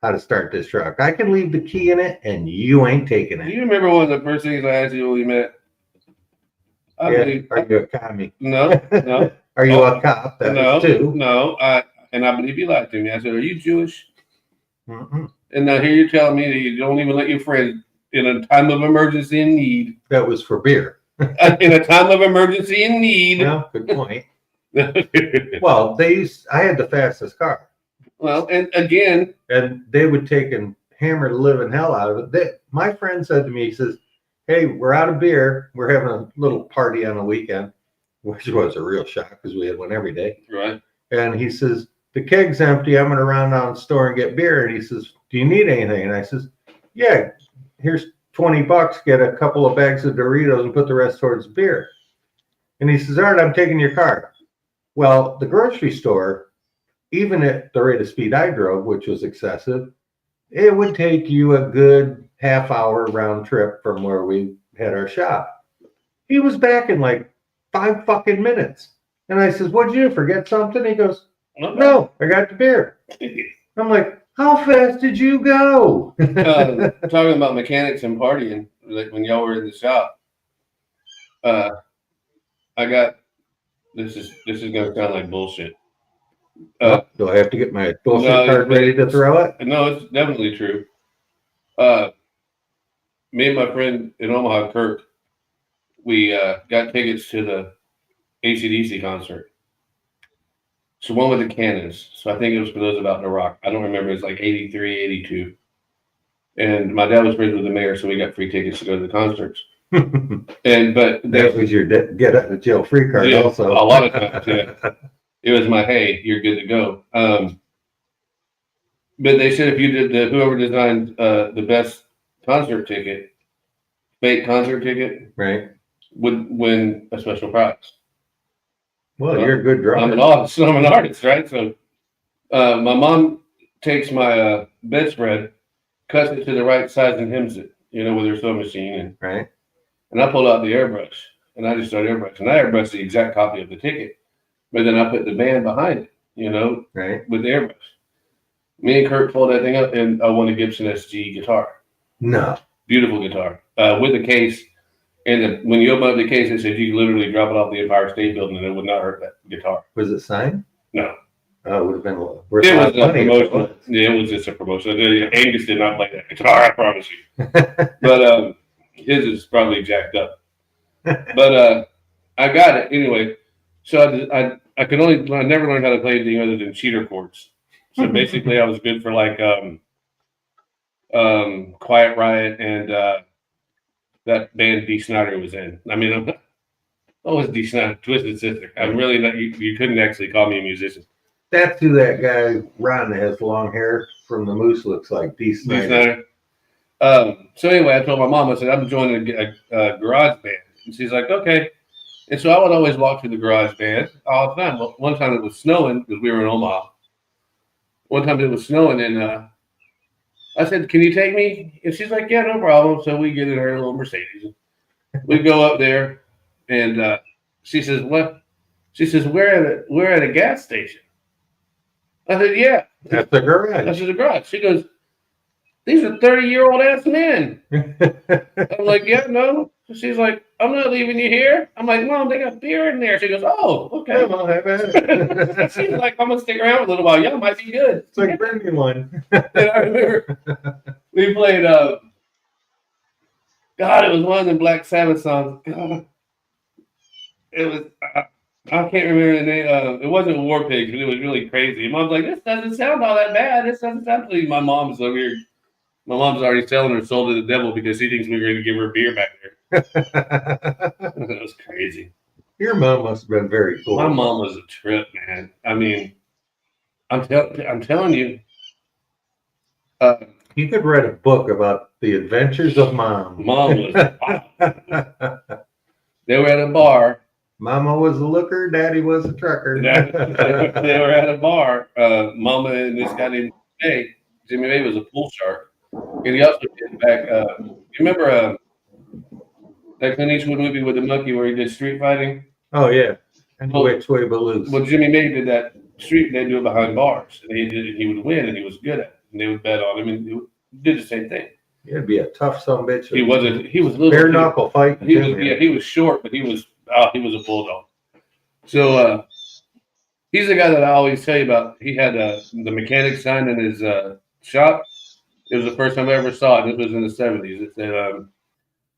how to start this truck. I can leave the key in it and you ain't taking Do it. you remember one of the first things I asked you when we met? Are you a commie? No. Are you a cop? That was 2. No. And I believe you lied to me. I said, "Are you Jewish?" Mm-mm. And now here you're telling me that you don't even let your friends in a time of emergency and need. That was for beer. In a time of emergency and need. Well, good point. Well, I had the fastest car. Well, and again, and they would take and hammer the living hell out of it. My friend said to me, he says, "Hey, we're out of beer. We're having a little party on the weekend," which was a real shock because we had one every day. right. And he says, "The keg's empty. I'm going to run down the store and get beer." And he says, "Do you need anything?" And I says, "Yeah, here's $20. Get a couple of bags of Doritos and put the rest towards beer." And he says, "All right, I'm taking your car." Well, the grocery store, even at the rate of speed I drove, which was excessive, it would take you a good half-hour round trip from where we had our shop. He was back in like 5 fucking minutes. And I says, "What'd you do? Forget something?" He goes, "No, I got the beer." I'm like, "How fast did you go?" Talking about mechanics and partying, like when y'all were in the shop, I got this is gonna sound like bullshit. Do I have to get my bullshit card ready to throw it? No, it's definitely true. Me and my friend in Omaha, Kirk, we got tickets to the AC/DC concert. So one with the Cannons. So I think it was for those about the rock. I don't remember. It's like 83, 82. And my dad was friends with the mayor, so we got free tickets to go to the concerts. But that was your get out of jail free card, also. A lot of times, yeah. It was my, "Hey, you're good to go." But they said if you did whoever designed the best concert ticket, fake concert ticket, right, would win a special prize. Well, you're a good drummer. I'm an artist, right? So my mom takes my bedspread, cuts it to the right size and hems it, with her sewing machine, and I pull out the airbrush and I just start airbrushing. I airbrush the exact copy of the ticket, but then I put the band behind it, with the airbrush. Me and Kurt pulled that thing up, and I won a Gibson SG guitar. No. Beautiful guitar with a case. And when you open up the case, it said you could literally drop it off the Empire State Building and it would not hurt that guitar. Was it signed? No. Oh, it would have been It worth a lot was of a money. promotional. Yeah, it was just a promotion. Angus did not play that guitar, I promise you. But his is probably jacked up. But I got it anyway. So I never learned how to play anything other than cheater chords. So basically, I was good for like Quiet Riot and that band D. Snyder was in. I mean, what was D. Snyder? Twisted Sister. I'm really not. You couldn't actually call me a musician. That's who that guy Ron that has long hair from the Moose looks like. D. Snyder. So anyway, I told my mom, I said, I'm joining a garage band. And she's like, okay. And so I would always walk to the garage band all the time. Well, one time it was snowing because we were in Omaha. One time it was snowing and I said, can you take me? And she's like, yeah, no problem. So we get in her little Mercedes. We go up there and she says, what? She says, we're at a gas station. I said, yeah. That's the garage. That's the garage. She goes, these are 30-year-old ass men. I'm like, yeah, no. She's like, I'm not leaving you here. I'm like, Mom, they got beer in there. She goes, oh, okay. Come on, have it. She's like, I'm going to stick around for a little while. Y'all might be good. It's like bring me one. And I remember we played, God, it was one of the Black Sabbath songs. God, it was, I can't remember the name. It wasn't War Pigs, but it was really crazy. And Mom's like, this doesn't sound all that bad. This doesn't sound like my mom's over here. My mom's already selling her soul to the devil because she thinks we were going to give her beer back there. That was crazy. Your mom must have been very cool. My mom was a trip, man. I mean, I'm telling you. You could write a book about the adventures of Mom. Mom was wow. They were at a bar. Mama was a looker, Daddy was a trucker. They were at a bar. Mama and this guy named May. Jimmy May was a pool shark. And he also did back. You remember that Clint Eastwood movie with the monkey where he did street fighting? Oh yeah, and which way but loose. Well, Jimmy May did that street. They do it behind bars, and he would win, and he was good at it. And they would bet on him, and he did the same thing. He'd be a tough son of a bitch. He was little. Bare knuckle fight. He was short, but he was a bulldog. So he's the guy that I always tell you about. He had the mechanic sign in his shop. It was the first time I ever saw it. This was in the 70s. It said,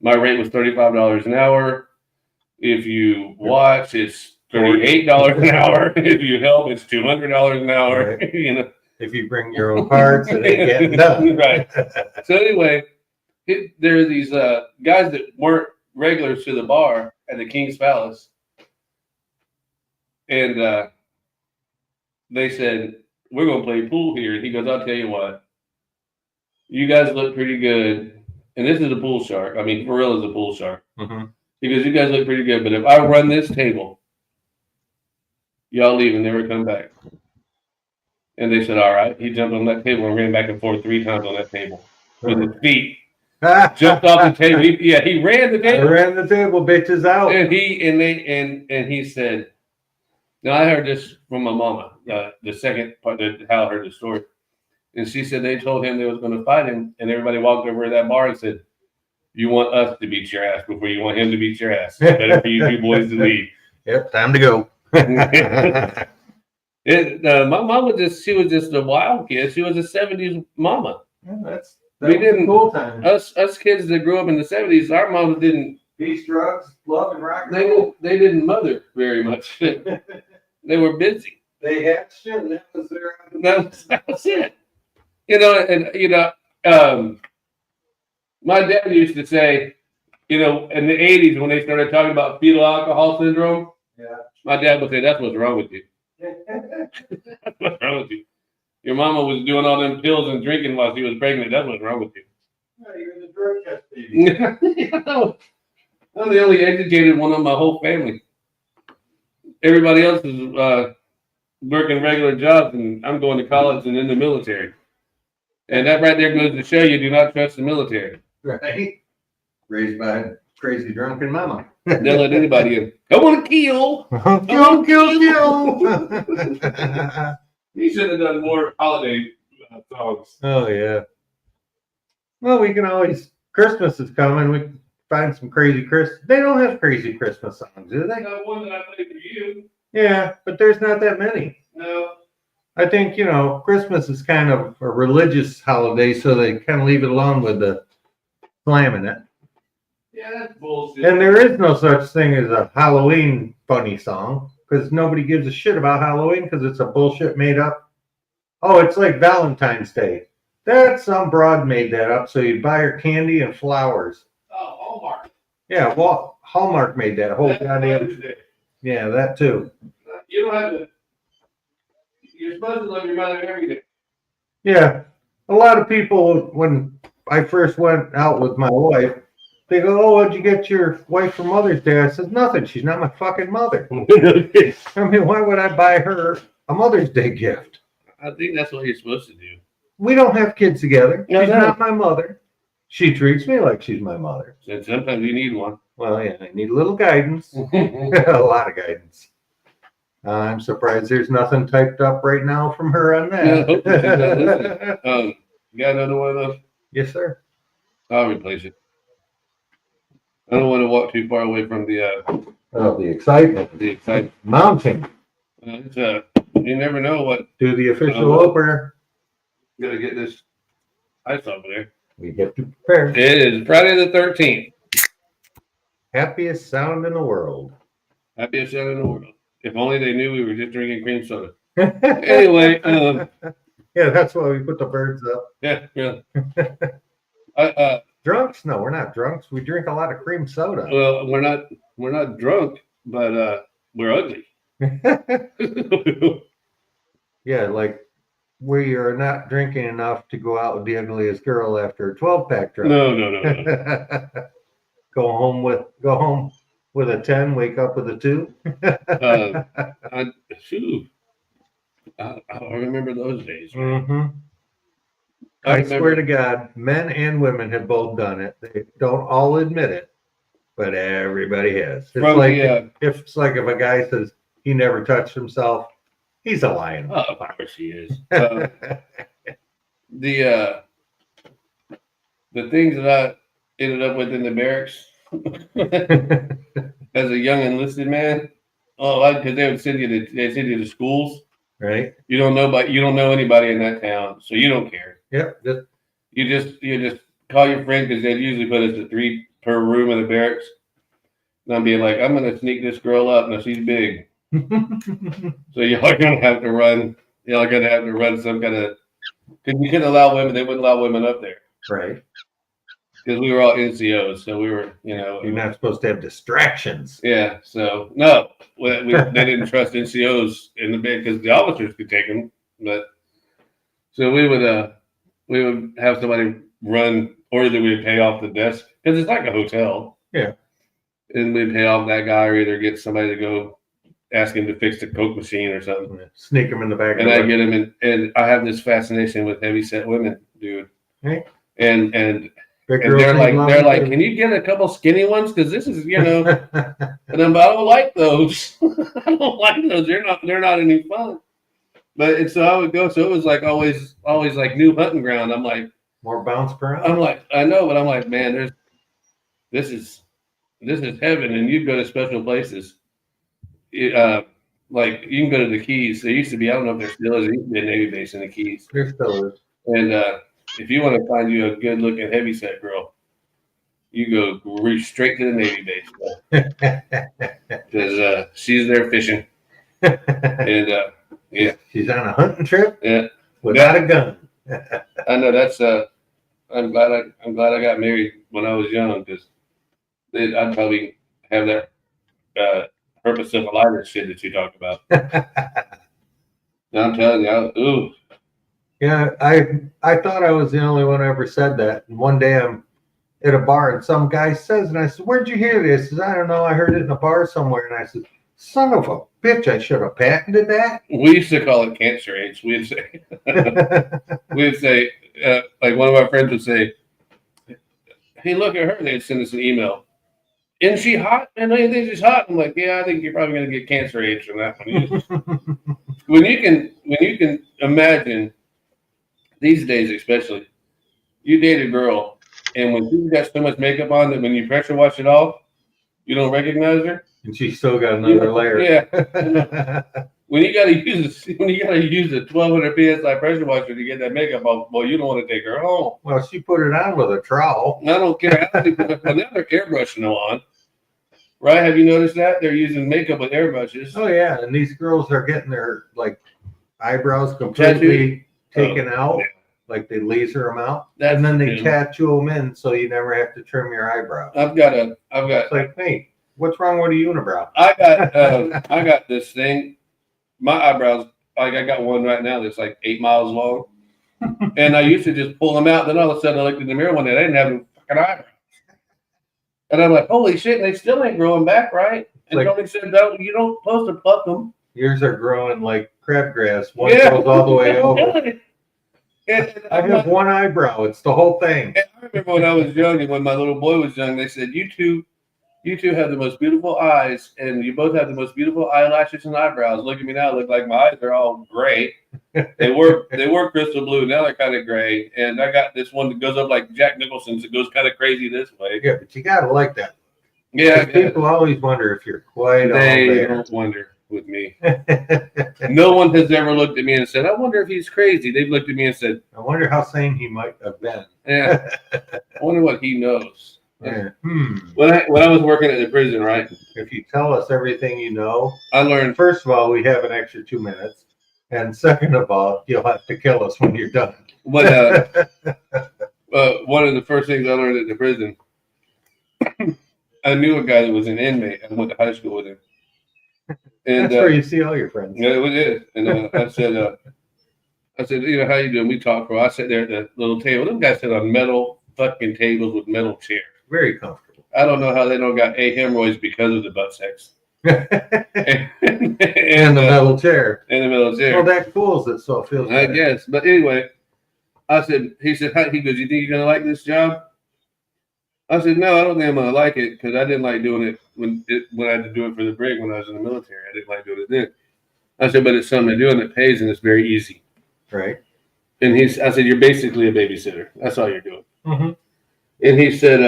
my rate was $35 an hour. If you watch, it's $38 an hour. If you help, it's $200 an hour. Right. You know, if you bring your own parts, it ain't getting done. Right. So anyway, there are these guys that weren't regulars to the bar at the King's Palace. And they said, we're going to play pool here. And he goes, I'll tell you what. You guys look pretty good. And this is a bull shark. I mean, for real is a bull shark. Mm-hmm. Because you guys look pretty good. But if I run this table, y'all leave and never come back. And they said, all right. He jumped on that table and ran back and forth 3 times on that table with his feet. Jumped off the table. He ran the table. I ran the table, bitches out. And he said, now I heard this from my mama, the second part that Hal heard the story. And she said they told him they was going to fight him, and everybody walked over to that bar and said, you want us to beat your ass before you want him to beat your ass. It's better for you two boys to leave. Yep, time to go. My mom was she was just a wild kid. She was a 70s mama. Yeah, that we didn't, cool time. Us kids that grew up in the 70s, our moms didn't. Peace, drugs, love, and rock and roll. They didn't mother very much. They were busy. They had shit, and that was their. That was it. My dad used to say, in the 80s when they started talking about fetal alcohol syndrome, my dad would say, that's what's wrong with you. That's what's wrong with you. Your mama was doing all them pills and drinking while she was pregnant. That's what's wrong with you. Yeah, you're the drug test baby. I'm the only educated one of my whole family. Everybody else is working regular jobs, and I'm going to college and in the military. And that right there goes to show you do not trust the military. Right. Raised by a crazy drunken mama. They'll let anybody in. I want to kill. Kill. You should have done more holiday songs. Oh, yeah. Well, we can always, Christmas is coming. find some crazy Christmas. They don't have crazy Christmas songs, do they? Got one that I played for you. Yeah, but there's not that many. No. I think, Christmas is kind of a religious holiday, so they kind of leave it alone with the slamming it. Yeah, that's bullshit. And there is no such thing as a Halloween funny song because nobody gives a shit about Halloween because it's a bullshit made up. Oh, it's like Valentine's Day. That some broad made that up so you'd buy her candy and flowers. Oh, Hallmark. Yeah, well, Hallmark made that whole That's goddamn. Mother's Day. Yeah, that too. You don't have to. You're supposed to love your mother every day. Yeah, a lot of people, when I first went out with my wife, they go, "Oh, what'd you get your wife for Mother's Day?" I said, "Nothing. She's not my fucking mother." I mean, why would I buy her a Mother's Day gift? I think that's what you're supposed to do. We don't have kids together. No, She's no. not my mother. She treats me like she's my mother. And sometimes you need one. Well, yeah, I need a little guidance, a lot of guidance. I'm surprised there's nothing typed up right now from her on Yeah, hopefully she's not that. listening. You got another one of those? Yes, sir. I'll replace it. I don't want to walk too far away from the Oh, the excitement. excitement. Mounting. It's, you never know what. Do the official opener. Gotta get this ice over there. We get to prepare. It is Friday the 13th. Happiest sound in the world. Happiest sound in the world. If only they knew we were just drinking cream soda. Anyway, yeah, that's why we put the birds up. yeah. Drunks? No, we're not drunks. We drink a lot of cream soda. Well, we're not drunk, but we're ugly. Yeah, like we are not drinking enough to go out with the ugliest girl after a 12-pack drunk. No. Go home with a 10, wake up with a 2. I remember those days. Mm-hmm. I swear to God, men and women have both done it. They don't all admit it, but everybody has. It's like if a guy says he never touched himself, he's a lion. Oh, of course he is. The things that I ended up with in the barracks as a young enlisted man. Oh, because they would send you to schools. Right. You don't know anybody in that town, so you don't care. Yep. You just call your friend because they'd usually put us at 3 per room in the barracks. And I'm being like, I'm gonna sneak this girl up. Now she's big, so y'all are gonna have to run. Y'all are gonna have to run some kind of. Because you couldn't allow women. They wouldn't allow women up there. Right. Because we were all NCOs, so we were, You're not supposed to have distractions. Yeah, so no, they didn't trust NCOs in the bed because the officers could take them. But so we would have somebody run, or either we'd pay off the desk because it's like a hotel. Yeah, and we'd pay off that guy, or either get somebody to go ask him to fix the Coke machine or something. Sneak him in the back. And I get him in, and I have this fascination with heavyset women, dude. Right. And they're like, can you get a couple skinny ones? Because this is, and I don't like those. I don't like those. They're not any fun. But so I would go. So it was like always like new hunting ground. I'm like, more bounce around. I'm like, I know, but I'm like, man, this is heaven. And you go to special places. Like you can go to the Keys. There used to be, I don't know if there still is, there used to be a Navy base in the Keys. There still is. And if you want to find you a good looking heavyset girl, you go straight to the Navy base because she's there fishing. And yeah, she's on a hunting trip. Yeah, without a gun. I know that's. I'm glad I got married when I was young because I'd probably have that herpetosyphilitis shit that you talked about. I'm telling you, ooh. Yeah, I thought I was the only one who ever said that. And one day I'm at a bar and some guy says, and I said, "Where'd you hear this?" He says, "I don't know. I heard it in a bar somewhere." And I said, "Son of a bitch! I should have patented that." We used to call it cancer age. We'd say, like one of our friends would say, "Hey, look at her." They'd send us an email. Isn't she hot? And I think she's hot. I'm like, yeah, I think you're probably going to get cancer age from that one. When you can imagine these days, especially, you date a girl And when she's got so much makeup on that when you pressure wash it off, you don't recognize her. And she's still got another layer. Yeah. When you gotta use a 1200 psi pressure washer to get that makeup off, well, you don't want to take her home. Well, she put it on with a trowel. I don't care. Now they're airbrushing them on. Right? Have you noticed that? They're using makeup with airbrushes. Oh yeah, and these girls are getting their like eyebrows completely taken out. Yeah. Like they laser them out. And then they tattoo them in so you never have to trim your eyebrow. It's like, hey, what's wrong with a unibrow? I got this thing. My eyebrows, like I got one right now that's like 8 miles long. And I used to just pull them out. Then all of a sudden I looked in the mirror one day, I didn't have any fucking eyebrows. And I'm like, holy shit, they still ain't growing back, right? And Toni said, no, you don't supposed to pluck them. Yours are growing like crabgrass. One goes all the way over. I have one eyebrow. It's the whole thing. And I remember when I was young and when my little boy was young, they said, you two have the most beautiful eyes, and you both have the most beautiful eyelashes and eyebrows. Look at me now; look like my eyes are all gray. They were crystal blue. Now they're kind of gray. And I got this one that goes up like Jack Nicholson's. It goes kind of crazy this way. Yeah, but you gotta like that. Yeah, people always wonder if you're quite. They don't wonder with me. No one has ever looked at me and said, "I wonder if he's crazy." They've looked at me and said, "I wonder how sane he might have been." Yeah, I wonder what he knows. Yeah. When I was working at the prison, right? If you tell us everything you know, I learned. First of all, we have an extra 2 minutes, and second of all, you'll have to kill us when you're done. But one of the first things I learned at the prison, I knew a guy that was an inmate. I went to high school with him. And that's where you see all your friends. Yeah, it is. And I said, you know, how you doing? We talked for a while. I sat there at the little table. Them guys sit on metal fucking tables with metal chairs. Very comfortable. I don't know how they don't got hemorrhoids because of the butt sex. and the metal chair. And the metal chair. Well, that cools it, so it feels I guess. But anyway, he said, he goes, you think you're going to like this job? I said, no, I don't think I'm going to like it because I didn't like doing it when I had to do it for the brig when I was in the military. I didn't like doing it then. I said, but it's something to do and it pays and it's very easy. Right. And I said, you're basically a babysitter. That's all you're doing. Mm-hmm. And he said,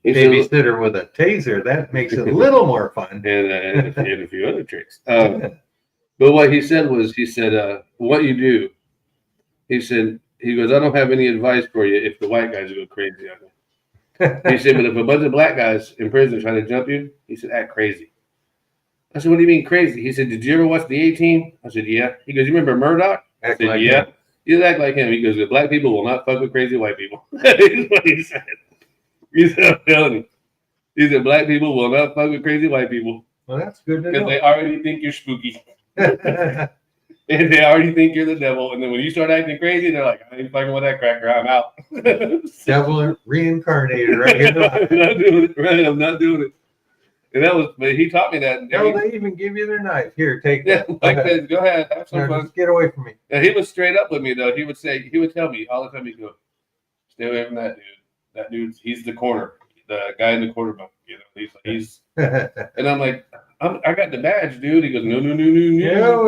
babysitter with a taser, that makes it a little more fun. And a few other tricks. But what he said was, what you do, he goes, I don't have any advice for you if the white guys go crazy on you. He said, but if a bunch of black guys in prison try to jump you, he said, act crazy. I said, what do you mean crazy? He said, did you ever watch the A-Team? I said, yeah. He goes, you remember Murdoch? I said, like yeah. Him. You act like him. He goes, the black people will not fuck with crazy white people. That is what he said. He said, I'm telling you. He said, black people will not fuck with crazy white people. Well, that's good to know. Because they already think you're spooky. And they already think you're the devil. And then when you start acting crazy, they're like, I ain't fucking with that cracker. I'm out. Devil reincarnated right here. I'm not doing it. Right? I'm not doing it. And but he taught me that. No, they even give you their knife. Here, take that. Go ahead. Have some fun. Just get away from me. And he was straight up with me, though. He would tell me all the time, he'd go, stay away from that dude. That dude, he's the corner. The guy in the corner bunk, you know, he's and I'm like, I got the badge, dude. He goes, no,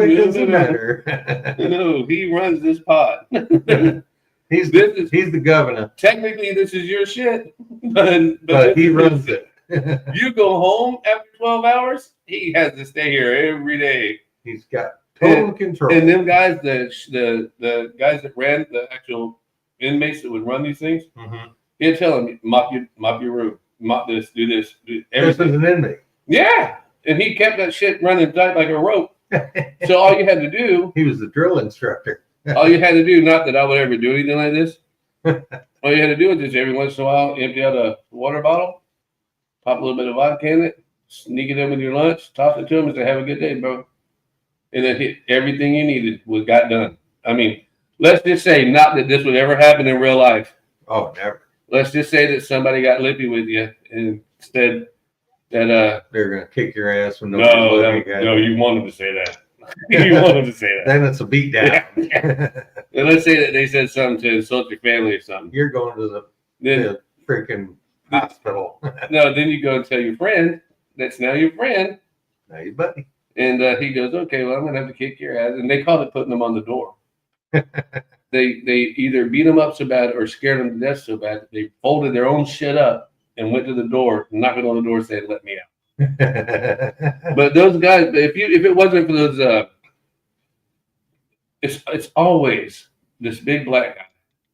it doesn't matter. No, he runs this pod. He's the governor. Technically, this is your shit, but he runs it. You go home after 12 hours, he has to stay here every day. He's got total control. And them guys, the guys that ran the actual inmates that would run these things, he'd tell them, mop your room, mop this, do this, do everything. This is an inmate. Yeah. And he kept that shit running tight like a rope. So all you had to do. He was the drill instructor. All you had to do, not that I would ever do anything like this. All you had to do is just every once in a while empty out a water bottle, pop a little bit of vodka in it, sneak it in with your lunch, toss it to him and say, have a good day, bro. And then everything you needed got done. I mean, let's just say not that this would ever happen in real life. Oh, never. Let's just say that somebody got lippy with you and instead that they're gonna kick your ass when no, you wanted to say that. You wanted to say that. Then it's a beat down. And let's say that they said something to insult your family or something. You're going to the freaking hospital. No, then you go and tell your friend that's now your friend. Now your buddy. And he goes, okay, well, I'm gonna have to kick your ass. And they called it putting them on the door. they either beat them up so bad or scared them to death so bad that they folded their own shit up and went to the door, knocking on the door, saying, "Let me out." But those guys, if it wasn't for those, it's always this big black guy,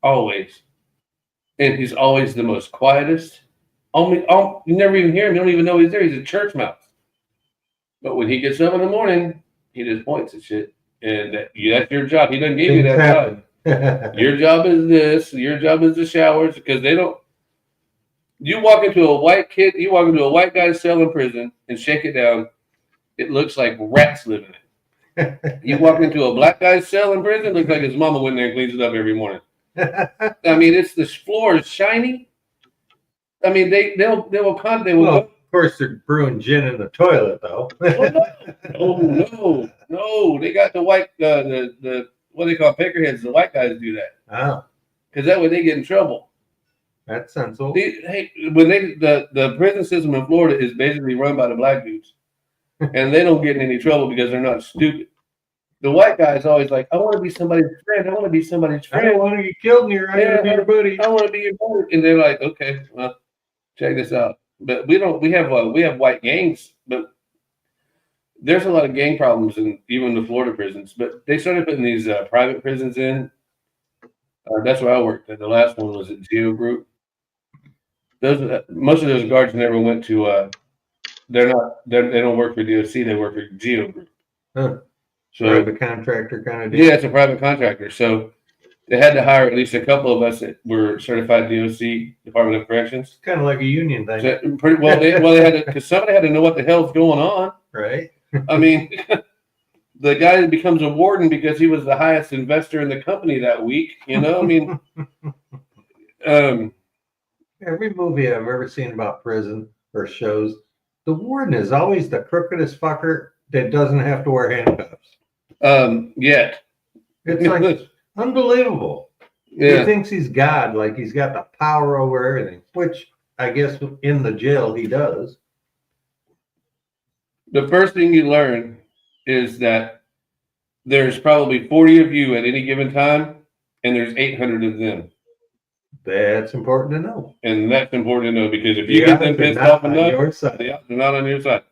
always, and he's always the most quietest. You never even hear him. You don't even know he's there. He's a church mouse. But when he gets up in the morning, he just points at shit, and that's your job. He doesn't give you that job. Your job is this. Your job is the showers, because they don't. You walk into a white guy's cell in prison and shake it down. It looks like rats live in it. You walk into a black guy's cell in prison, it looks like his mama went there and cleans it up every morning. I mean, the floor is shiny. I mean, they will. Of course, they're brewing gin in the toilet, though. No. They got the white, the what they call peckerheads. The white guys do that. Oh, because that way they get in trouble. That's sensible. The prison system in Florida is basically run by the black dudes, and they don't get in any trouble because they're not stupid. The white guy is always like, "I want to be somebody's friend. I want to be somebody's friend. I don't want to get killed near. I want to be your buddy. I want to be your buddy." And they're like, "Okay, well, check this out." But we don't. We have white gangs, but there's a lot of gang problems in even the Florida prisons. But they started putting these private prisons in. That's where I worked. The last one was at Geo Group. Most of those guards never went to. They don't work for DOC. They work for Geo Group. Huh. So private contractor kind of deal. Yeah, it's a private contractor. So they had to hire at least a couple of us that were certified DOC, Department of Corrections. Kind of like a union thing. So they had to, because somebody had to know what the hell's going on. Right. I mean, the guy that becomes a warden because he was the highest investor in the company that week. You know, I mean, every movie I've ever seen about prison or shows, the warden is always the crookedest fucker that doesn't have to wear handcuffs. Yet. It's like unbelievable. Yeah. He thinks he's God, like he's got the power over everything, which I guess in the jail he does. The first thing you learn is that there's probably 40 of you at any given time, and there's 800 of them. That's important to know. And that's important to know, because if you get them pissed off enough, they're not on your side.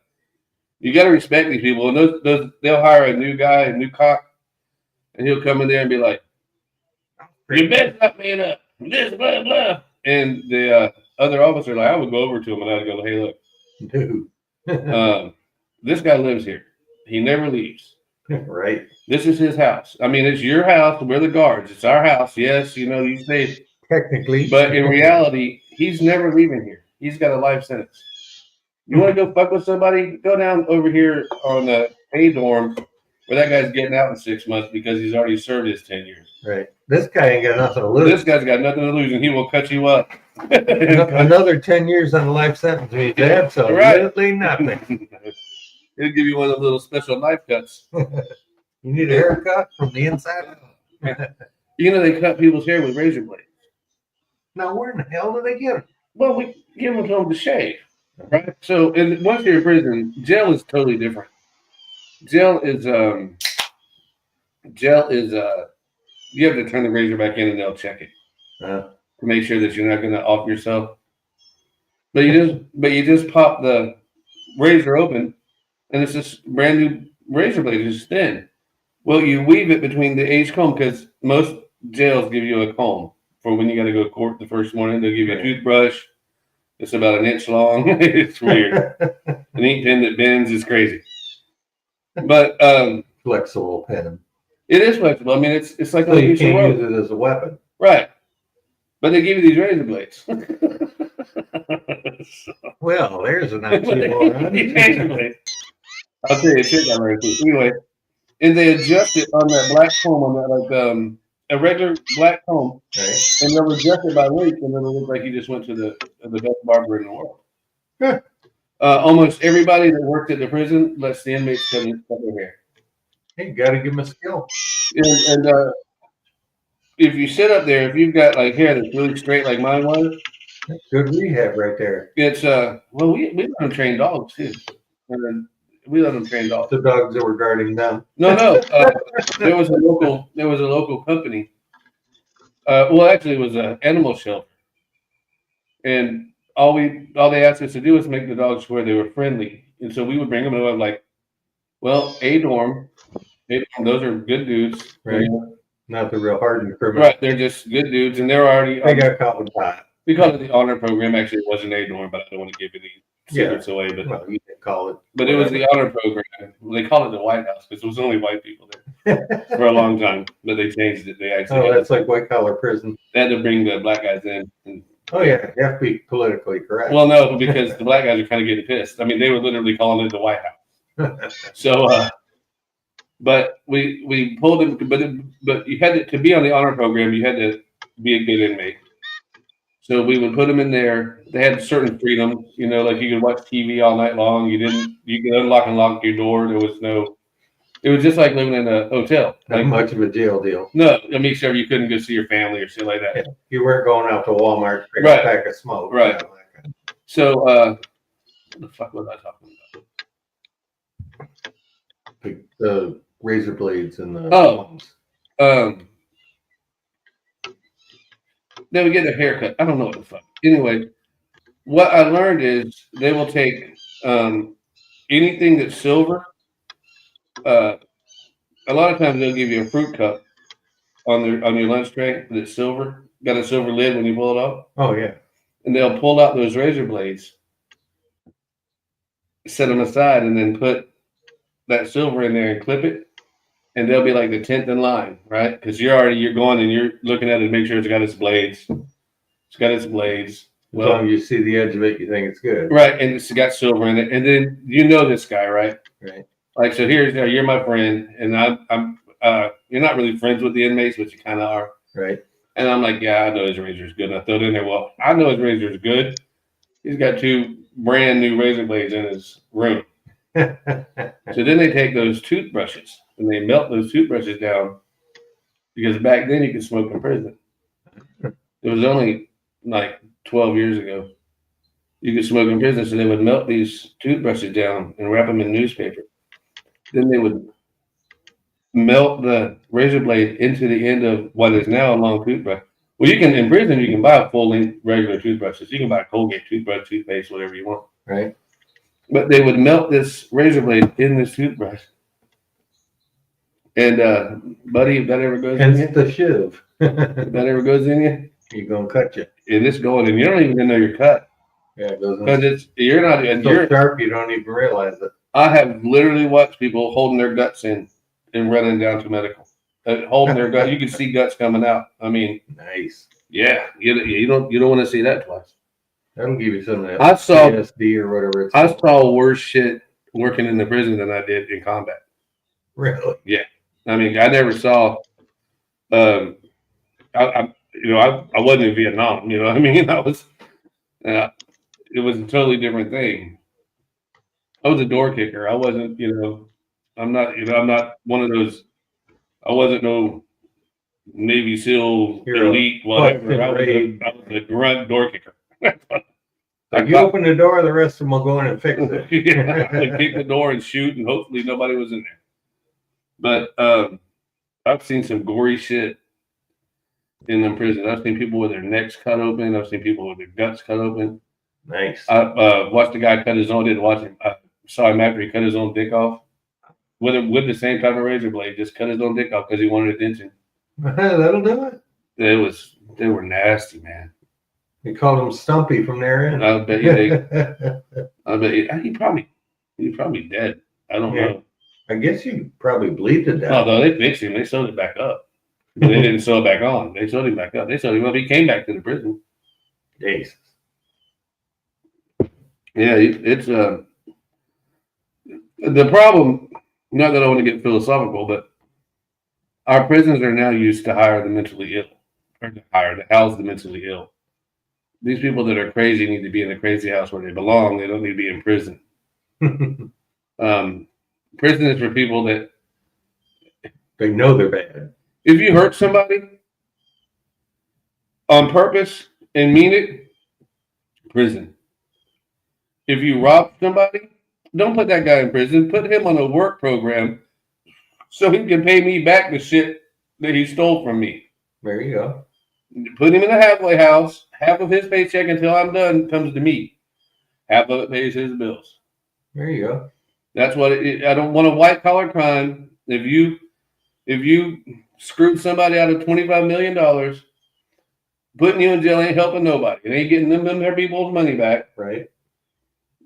You got to respect these people, and those they'll hire a new guy, a new cock, and he'll come in there and be like, "You best not man up, this blah blah." And the other officer, like, I would go over to him and I'd go, "Hey, look, dude, this guy lives here. He never leaves. Right? This is his house. I mean, it's your house. We're the guards. It's our house. Yes, you stay technically, but in reality, he's never leaving here. He's got a life sentence. You want to go fuck with somebody? Go down over here on the A dorm where that guy's getting out in 6 months because he's already served his 10 years. Right. This guy ain't got nothing to lose. This guy's got nothing to lose, and he will cut you up. Another 10 years on a life sentence means absolutely nothing. He'll give you one of those little special knife cuts. You need a haircut from the inside? They cut people's hair with razor blades. Now, where in the hell do they get them? Well, we give them to them to shave. Right. So, once you're in prison, jail is totally different. Jail is you have to turn the razor back in and they'll check it to make sure that you're not going to off yourself. But you just pop the razor open, and it's this brand new razor blade. It's thin. Well, you weave it between the H comb, because most jails give you a comb for when you got to go to court the first morning. They'll give you a toothbrush. It's about an inch long. It's weird. An ink pen that bends is crazy. But flexible pen. It is flexible. I mean, it's like so you can't use it as a weapon, right? But they give you these razor blades. Well, there's an oxymoron. I'll tell you a trick I learned too. Anyway, and they adjust it on that black comb, on that a regular black comb, right. And they'll adjust it by length, and it'll look like you just went to the best barber in the world. Huh. Almost everybody that worked at the prison lets the inmates cut their hair. Hey, you got to give them a skill. And if you sit up there, if you've got like hair that's really straight like mine was, that's good rehab right there. It's we let them train dogs too. We let them train dogs. The dogs that were guarding them. No. There was a local company Well, actually, it was an animal shelter, and all they asked us to do was make the dogs where they were friendly, and so we would bring them, and I was like, well, those are good dudes, Right. you know? Not the real hardened criminal. Right? They're just good dudes, and they're already. They got caught with pot. We call it the honor program. Actually, it wasn't a dorm, but I don't want to give any secrets away. But well, you can call it. But it was the honor program. They called it the White House because it was only white people there for a long time. But they changed it. They actually. That's like white collar prison. They had to bring the black guys in. Yeah, you have to be politically correct. Well, no, because the black guys are kind of getting pissed. I mean, they were literally calling it the White House. So, but we pulled them. But you had to be on the honor program. You had to be a good inmate. So we would put them in there. They had certain freedom, you know, like you could watch TV all night long. You could unlock and lock your door. It was just like living in a hotel. Not much of a jail deal. No, I mean, sure, you couldn't go see your family or shit like that. Yeah. You weren't going out to Walmart to pick a pack of smoke. Right. So, what the fuck was I talking about? The razor blades and the Then we get a haircut. I don't know what the fuck. Anyway, what I learned is they will take anything that's silver. A lot of times they'll give you a fruit cup on your lunch tray that's silver. Got a silver lid when you pull it off. Oh yeah. And they'll pull out those razor blades, set them aside, and then put that silver in there and clip it. And they'll be like the 10th in line, right? Because you're going and you're looking at it to make sure it's got its blades. It's got its blades. Well, as long as you see the edge of it, you think it's good. Right, and it's got silver in it. And then you know this guy, right? Right. Like, so you're my friend, and I'm you're not really friends with the inmates, but you kind of are. Right. And I'm like, yeah, I know his razor's good. And I throw it in there. Well, I know his razor's good. He's got 2 brand new razor blades in his room. So then they take those toothbrushes and they melt those toothbrushes down because back then you could smoke in prison. It was only like 12 years ago. You could smoke in prison, so they would melt these toothbrushes down and wrap them in newspaper. Then they would melt the razor blade into the end of what is now a long toothbrush. Well, in prison, you can buy full-length regular toothbrushes. You can buy Colgate toothbrush, toothpaste, whatever you want. Right. But they would melt this razor blade in this toothbrush. And, buddy, if that ever goes in you. Hence the shiv. If that ever goes in you. You're going to cut you. And it's going, and you don't even know you're cut. Yeah, it goes in. Because you're not, and so sharp, you don't even realize it. I have literally watched people holding their guts in and running down to medical. Holding their guts. You can see guts coming out. I mean. Nice. Yeah. You don't want to see that twice. That'll give you some of that PTSD or whatever it's called. Saw worse shit working in the prison than I did in combat. Really? Yeah. I mean, I never saw. I wasn't in Vietnam. You know what I mean? I was. It was a totally different thing. I was a door kicker. I wasn't. I'm not one of those. I wasn't no Navy SEAL elite whatever. I was a grunt door kicker. Like you open the door, the rest of them will go in and fix it. Yeah, I kick the door and shoot, and hopefully nobody was in there. But I've seen some gory shit in them prisons. I've seen people with their necks cut open. I've seen people with their guts cut open. Nice. I watched a guy cut his own. Didn't watch him. I saw him after he cut his own dick off with the same type of razor blade. Just cut his own dick off because he wanted attention. That'll do it. They were nasty, man. They called him Stumpy from there in. I bet you. He probably dead. I don't know. I guess you probably bleed to death. Although they fixed him, they sewed it back up. But they didn't sew it back on. They sewed him back up. They sewed him up. He came back to the prison. Jesus. Yeah, it's the problem. Not that I want to get philosophical, but our prisons are now used to hire the mentally ill, or to house the mentally ill. These people that are crazy need to be in a crazy house where they belong. They don't need to be in prison. Prison is for people that they know they're bad. If you hurt somebody on purpose and mean it, prison. If you rob somebody, don't put that guy in prison. Put him on a work program so he can pay me back the shit that he stole from me. There you go. Put him in a halfway house. Half of his paycheck until I'm done comes to me. Half of it pays his bills. There you go. That's what I don't want a white collar crime. If you screwed somebody out of $25 million, putting you in jail ain't helping nobody. It ain't getting them their people's money back. Right.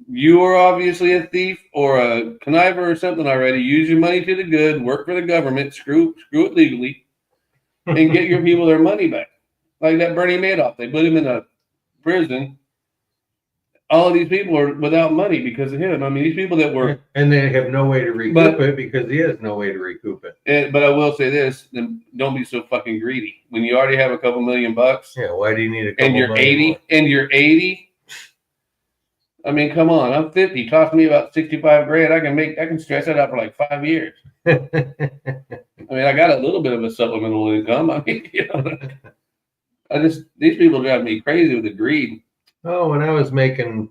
You are obviously a thief or a conniver or something already. Use your money to the good. Work for the government. Screw it legally, and get your people their money back. Like that Bernie Madoff, they put him in a prison. All of these people are without money because of him. I mean, these people that were... And they have no way to recoup it because he has no way to recoup it. But I will say this, don't be so fucking greedy. When you already have a couple $1 million... Yeah, why do you need a couple and you're million 80, more? and you're 80? I mean, come on. I'm 50. Toss me about 65 grand. I can stretch that out for like 5 years. I mean, I got a little bit of a supplemental income. I mean, these people drive me crazy with the greed. Oh, when I was making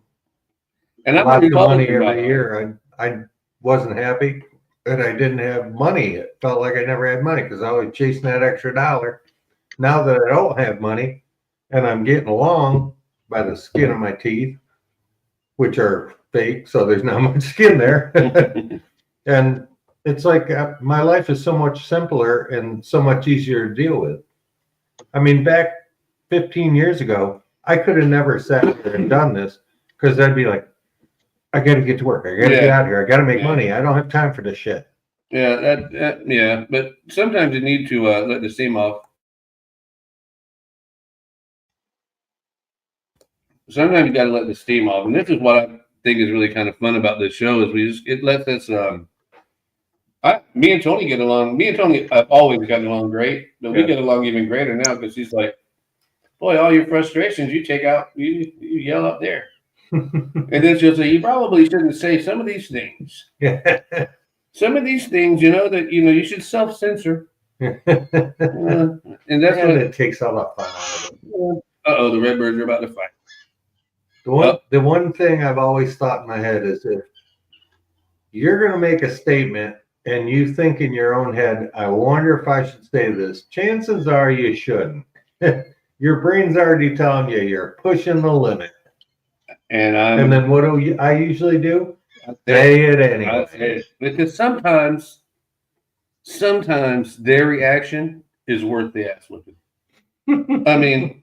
and lots of money every year, I wasn't happy and I didn't have money. It felt like I never had money because I was chasing that extra dollar. Now that I don't have money and I'm getting along by the skin of my teeth, which are fake, so there's not much skin there. And it's like my life is so much simpler and so much easier to deal with. I mean, back 15 years ago, I could have never sat there and done this because I'd be like, I got to get to work. I got to get out here. I got to make money. I don't have time for this shit. Yeah, but sometimes you need to let the steam off. Sometimes you got to let the steam off, and this is what I think is really kind of fun about this show is it lets us. Me and Toni get along. Me and Toni have always gotten along great, but we get along even greater now because she's like, boy, all your frustrations you take out, you yell up there. And then she'll say, you probably shouldn't say some of these things. Some of these things, that you should self-censor. And that's what it takes all that fun out of it. Uh-oh, the Redbirds are about to fight. The one thing I've always thought in my head is if you're going to make a statement and you think in your own head, I wonder if I should say this, chances are you shouldn't. Your brain's already telling you you're pushing the limit. And then what do I usually do? Say it anyway. Because sometimes their reaction is worth the ass whipping. I mean,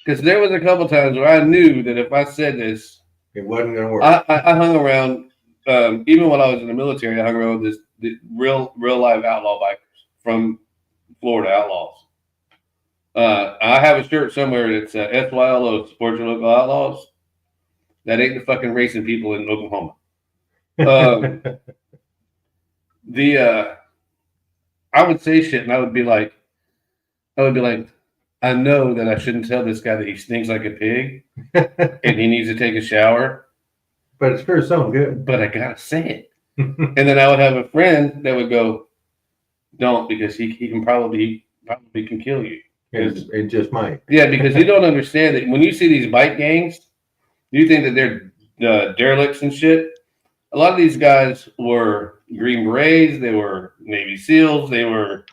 because there was a couple times where I knew that if I said this, it wasn't going to work. I hung around, even when I was in the military, I hung around with the real live outlaw bikers from Florida Outlaws. I have a shirt somewhere that's SYLO, Support Your Local Outlaws. That ain't the fucking racing people in Oklahoma. I would say shit and I would be like, I know that I shouldn't tell this guy that he stinks like a pig and he needs to take a shower. But it's for some good. But I gotta say it. And then I would have a friend that would go, don't, because he can probably can kill you. It just might. Yeah, because you don't understand that when you see these bike gangs, you think that they're derelicts and shit. A lot of these guys were Green Berets. They were Navy SEALs. They were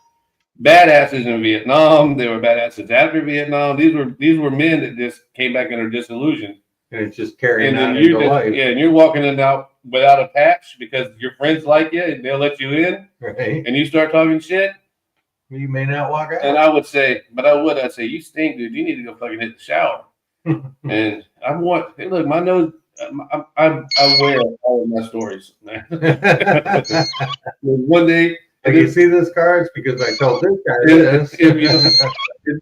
badasses in Vietnam. They were badasses after Vietnam. These were men that just came back and are disillusioned. And it's just carrying on into life. Yeah, and you're walking in out without a patch because your friends like you and they'll let you in. Right. And you start talking shit. You may not walk out. And I'd say, you stink, dude. You need to go fucking hit the shower. And hey, look, my nose, I wear all of my stories, man. One day, can you see this car? It's because I told this guy this. It's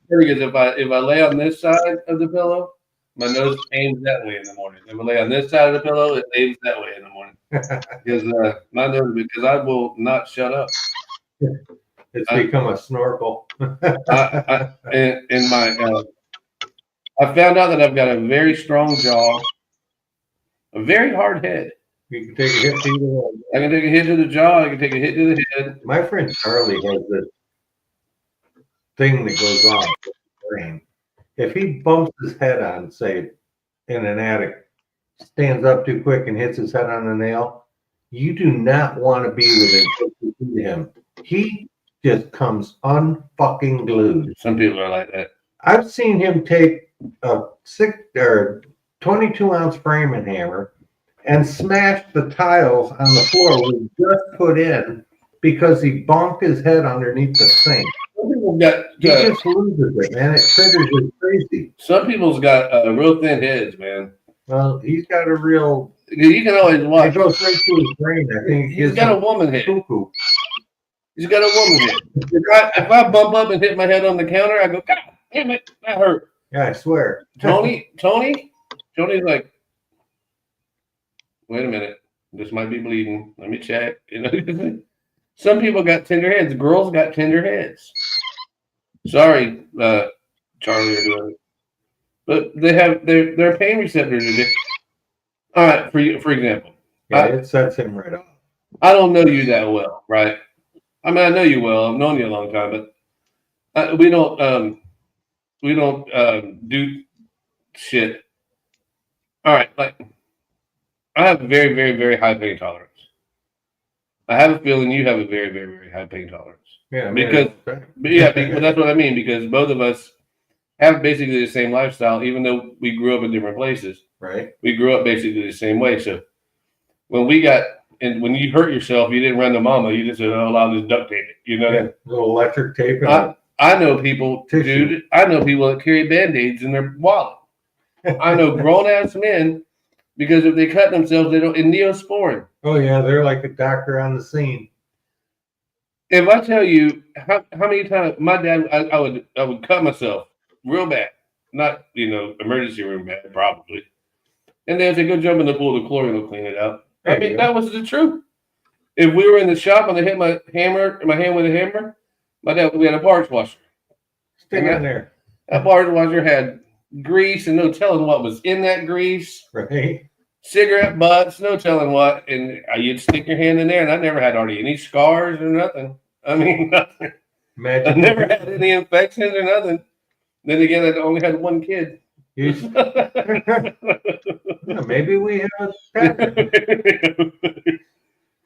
funny because if I lay on this side of the pillow, my nose aims that way in the morning. If I lay on this side of the pillow, it aims that way in the morning. Because I will not shut up. It's become a snorkel. I found out that I've got a very strong jaw, a very hard head. You can take a hit to the head. I can take a hit to the jaw. I can take a hit to the head. My friend Charlie has this thing that goes on in his brain. If he bumps his head on, say, in an attic, stands up too quick and hits his head on a nail, you do not want to be within 50 feet of him. He just comes unfucking glued. Some people are like that. I've seen him take a 22-ounce framing hammer and smash the tiles on the floor we just put in because he bonked his head underneath the sink. Some people got. He just loses it, man. It triggers it crazy. Some people's got real thin heads, man. Well, he's got a real. You can always watch. It goes right through his brain. I think he's got a woman head. Cuckoo. He's got a woman head. If I bump up and hit my head on the counter, I go, God damn it, that hurt. Yeah, I swear. Tony's like, wait a minute, this might be bleeding. Let me check. You know, some people got tender heads. Girls got tender heads. Sorry, Charlie or whoever, but they have their pain receptors are different. All right, for example, yeah, it sets him right off. I don't know you that well, right? I mean, I know you well. I've known you a long time, but we don't do shit. All right, like I have very, very, very high pain tolerance. I have a feeling you have a very, very, very high pain tolerance. Yeah, because that's what I mean. Because both of us have basically the same lifestyle, even though we grew up in different places. Right. We grew up basically the same way. So when you hurt yourself, you didn't run to mama. You just said, "Oh, I'll just duct tape it." You know, a little electric tape. I know people, dude. I know people that carry Band-Aids in their wallet. I know grown-ass men because if they cut themselves, they don't. In Neosporin. Oh yeah, they're like a doctor on the scene. If I tell you how many times my dad, I would cut myself real bad, not emergency room bad, probably. And they'd say, "Go jump in the pool. The chlorine will clean it out." I mean, that was the truth. If we were in the shop and I hit my hand with a hammer, we had a parts washer. Stick in there. That parts washer had grease and no telling what was in that grease. Right. Cigarette butts, no telling what. And you'd stick your hand in there, and I never had hardly any scars or nothing. I mean, nothing. I never had any infections or nothing. Then again, I only had one kid. Yeah, maybe we have a pattern.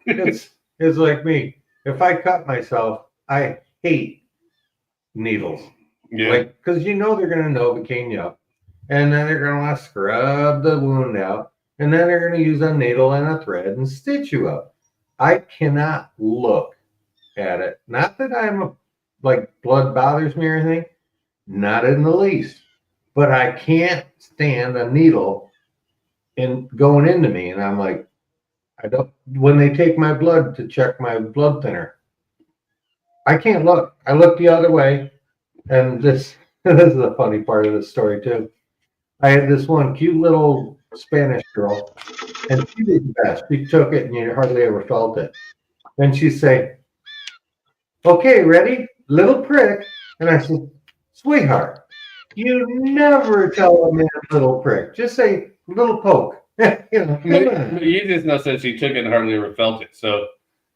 It's like me. If I cut myself, I hate needles. Yeah. Like, because they're going to Novocaine you up. And then they're going to want to scrub the wound out. And then they're going to use a needle and a thread and stitch you up. I cannot look at it. Not that I'm like blood bothers me or anything. Not in the least. But I can't stand a needle going into me. And I'm like, when they take my blood to check my blood thinner, I can't look. I look the other way. And this is a funny part of the story too. I had this one cute little Spanish girl, and she did the best. She took it and you hardly ever felt it. Then she'd say, "Okay, ready? Little prick." And I said, "Sweetheart, you never tell a man little prick. Just say little poke." You just know since she took it and hardly ever felt it. So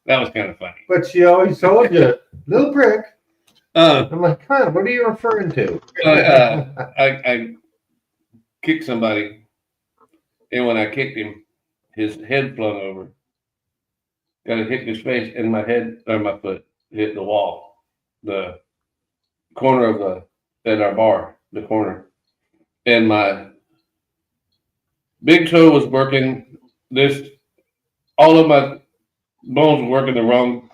that was kind of funny. But she always told you, little prick. I'm like, huh, what are you referring to? I kicked somebody, and when I kicked him, his head flung over. Got it hit in his face, and my head or my foot hit the wall, the corner of at our bar, the corner, and my big toe was working. All of my bones were working the wrong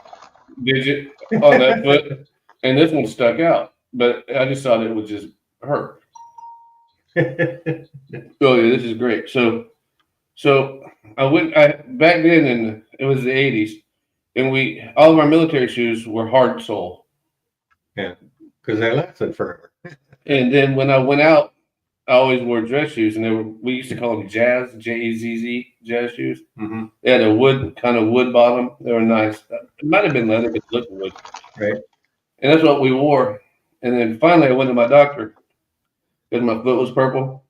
digit on that foot, and this one stuck out. But I just thought it would just hurt. Oh yeah, this is great. So I went back then, and it was the 80s, and all of our military shoes were hard sole. Yeah, because they lasted forever. And then when I went out, I always wore dress shoes, and we used to call them Jazz, Jazz, Jazz shoes. Mm-hmm. They had a wood bottom. They were nice. It might have been leather, but it looked wood. Right. And that's what we wore. And then finally, I went to my doctor because my foot was purple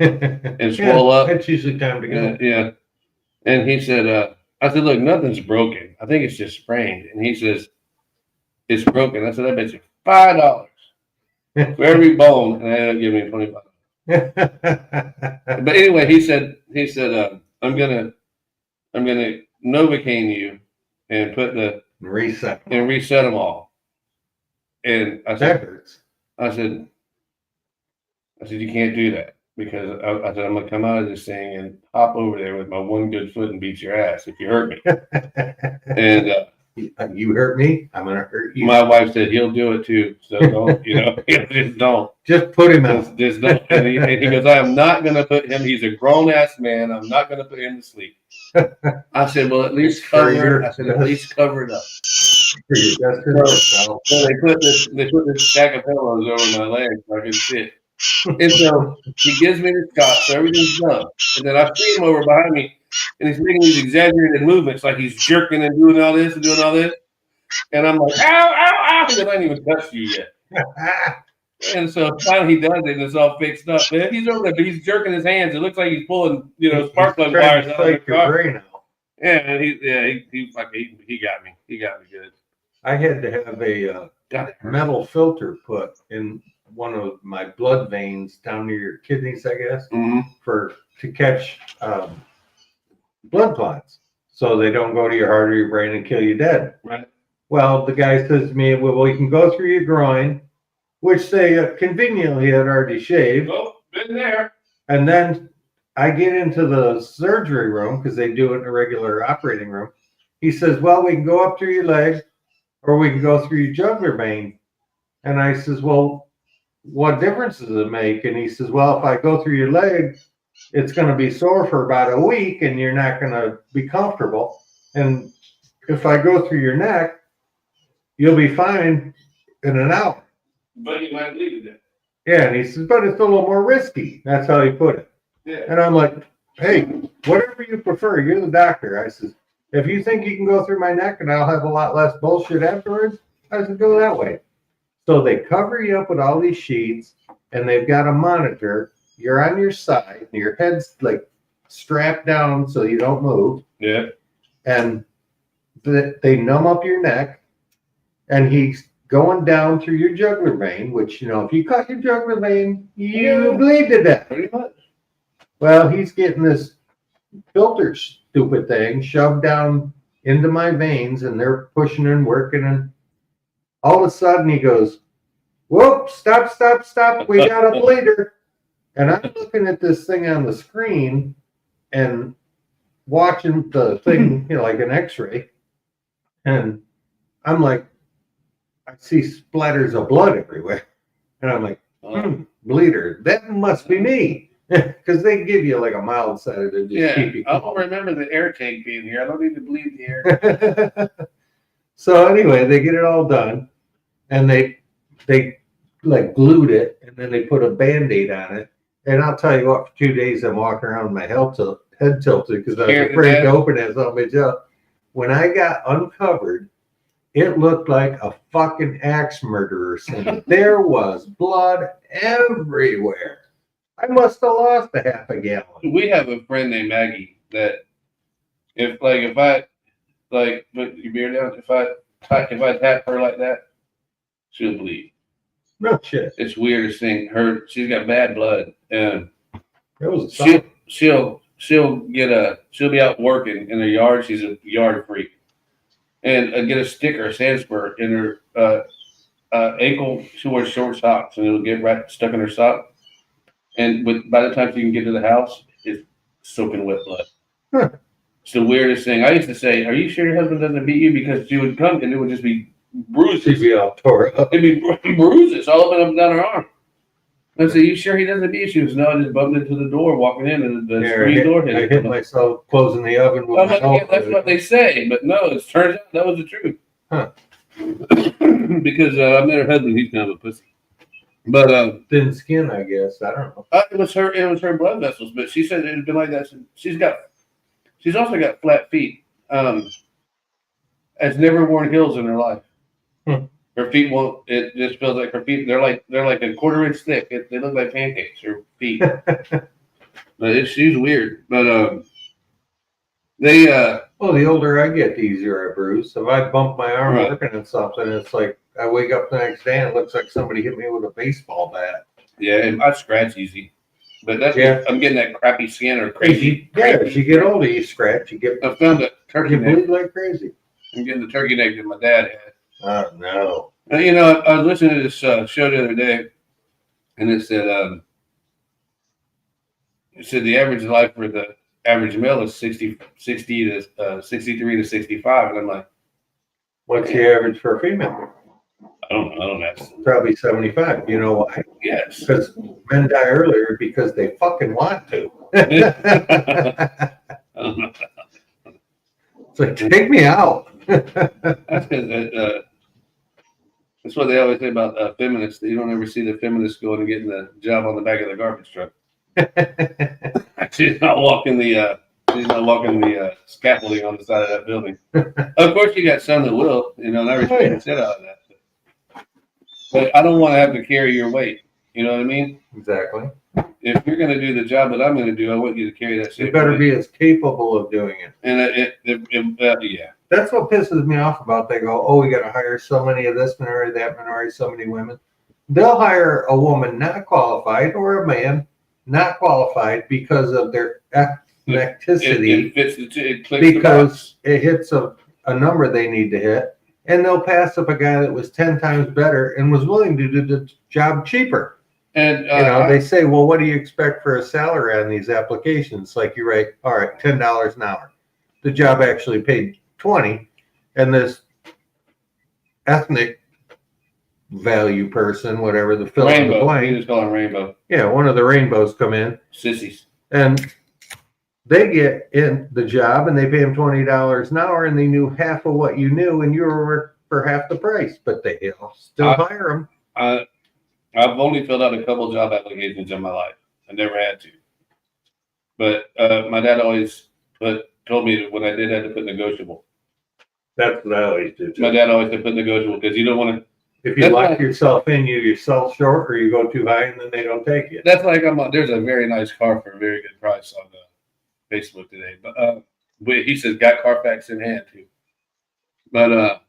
and swole up. That's usually time to go. Yeah. And he said, I said, look, nothing's broken. I think it's just sprained. And he says, it's broken. I said, I bet you $5 for every bone. And I ended up giving him 25. But anyway, he said, I'm gonna Novocaine you and put reset them all. And I That said, hurts. I said, you can't do that because I said, I'm going to come out of this thing and hop over there with my one good foot and beat your ass if you hurt me. And you hurt me, I'm going to hurt you. My wife said, he'll do it too. So don't, just don't. Just put him out. Just don't. And he goes, I am not going to put him, he's a grown ass man. I'm not going to put him to sleep. I said, well, at least cover it. I said, at least cover it up. So they put this stack of pillows over my legs so I could sit. And so he gives me the shot, so everything's done. And then I see him over behind me, and he's making these exaggerated movements, like he's jerking and doing all this and doing all this. And I'm like, ow, ow, ow, because I ain't even touched you yet. And so finally he does it, and it's all fixed up. Man, he's over there, but he's jerking his hands. It looks like he's pulling, spark plug wires out of the car. Yeah, and he got me. He got me good. I had to have a metal filter put in one of my blood veins down near your kidneys, I guess, to catch blood clots, so they don't go to your heart or your brain and kill you dead. Right. Well, the guy says to me, well, you can go through your groin, which they conveniently had already shaved. Oh, been there. And then I get into the surgery room because they do it in a regular operating room. He says, well, we can go up through your leg or we can go through your jugular vein. And I says, well, what difference does it make? And he says, well, if I go through your leg, it's going to be sore for about a week and you're not going to be comfortable. And if I go through your neck, you'll be fine in an hour. But you might leave it. Yeah, and he says, but it's a little more risky. That's how he put it. Yeah. And I'm like, hey, whatever you prefer, you're the doctor. I said, if you think you can go through my neck and I'll have a lot less bullshit afterwards, I said, go that way. So they cover you up with all these sheets and they've got a monitor. You're on your side, and your head's like strapped down so you don't move. Yeah. And they numb up your neck, and he's going down through your jugular vein, which, if you cut your jugular vein, you bleed to death. Pretty much. Well, he's getting this filter stupid thing shoved down into my veins, and they're pushing and working, and all of a sudden he goes, whoop, stop, we got a bleeder. And I'm looking at this thing on the screen and watching the thing, like an x-ray, and I'm like, I see splatters of blood everywhere. And I'm like, bleeder, that must be me. Because they give you like a mild sedative. Keep you calm. I don't remember the air tank being here. I don't need to bleed the air. So anyway, they get it all done, and they like glued it, and then they put a Band-Aid on it. And I'll tell you what, for 2 days I'm walking around with my head tilted because I was afraid to open that something up. When I got uncovered, it looked like a fucking axe murderer scene. There was blood everywhere. I must have lost a half a gallon. We have a friend named Maggie that if I put your beer down, if I tap her like that, she'll bleed. No shit. It's the weirdest thing. She's got bad blood, and she'll be out working in the yard. She's a yard freak, and get a stick or a sand spur in her ankle. She wears short socks, and it'll get right stuck in her sock. And by the time she can get to the house, it's soaking wet blood. Huh. It's the weirdest thing. I used to say, "Are you sure your husband doesn't beat you?" Because she would come and it would just be bruises. She'd be all tore up. It'd be bruises all up and down her arm. I said, "You sure he doesn't beat you?" She goes, "No, I just bumped into the door walking in, and the screen door hit. I hit myself closing the oven with my elbow. That's what they say, but no, it turns out that was the truth. Huh. Because I met her husband. He's kind of a pussy. But thin skin, I guess. I don't know. It was her blood vessels, but she said it had been like that. She's also got flat feet. Has never worn heels in her life. Her feet won't. It just feels like her feet. They're like a quarter-inch thick. They look like pancakes. Her feet. But she's weird. But well, the older I get, the easier I bruise. If I bump my arm working on something, it's like I wake up the next day and it looks like somebody hit me with a baseball bat. Yeah, and I scratch easy. But that's I'm getting that crappy skin or crazy. As you get older, you scratch. I found a turkey neck. You bleed like crazy. I'm getting the turkey neck that my dad had. No. You know, I was listening to this show the other day, and it said the average life for the average male is 60 to 63 to 65, and I'm like, what's the average for a female? I don't know. Probably 75. You know why? Yes. Because men die earlier because they fucking want to. I don't know. It's like, take me out. That's because that's what they always say about feminists. You don't ever see the feminists going and getting the job on the back of the garbage truck. She's not walking the scaffolding on the side of that building. Of course, you got some that will, you know, and I respect the shit out of that. But I don't want to have to carry your weight. You know what I mean? Exactly. If you're going to do the job that I'm going to do, I want you to carry that shit. You better be as capable of doing it. And yeah. That's what pisses me off about. They go, oh, we got to hire so many of this minority, that minority, so many women. They'll hire a woman not qualified or a man not qualified because of their ethnicity. Because it hits a number they need to hit. And they'll pass up a guy that was 10 times better and was willing to do the job cheaper. And you know, they say, well, what do you expect for a salary on these applications? Like you write, all right, $10 an hour. The job actually paid 20, and this ethnic value person, whatever the fill in the blank. You just call them rainbow. Yeah, one of the rainbows come in. Sissies. And they get in the job and they pay them $20 an hour, and they knew half of what you knew, and you were for half the price, but they still hire them. I've only filled out a couple job applications in my life. I never had to. But my dad always told me that when I did, I had to put negotiable. That's what I always do too. My dad always said put negotiable because you don't want to. If you lock yourself in, you yourself short, or you go too high, and then they don't take you. That's like there's a very nice car for a very good price on Facebook today, but he says got Carfax in hand too. But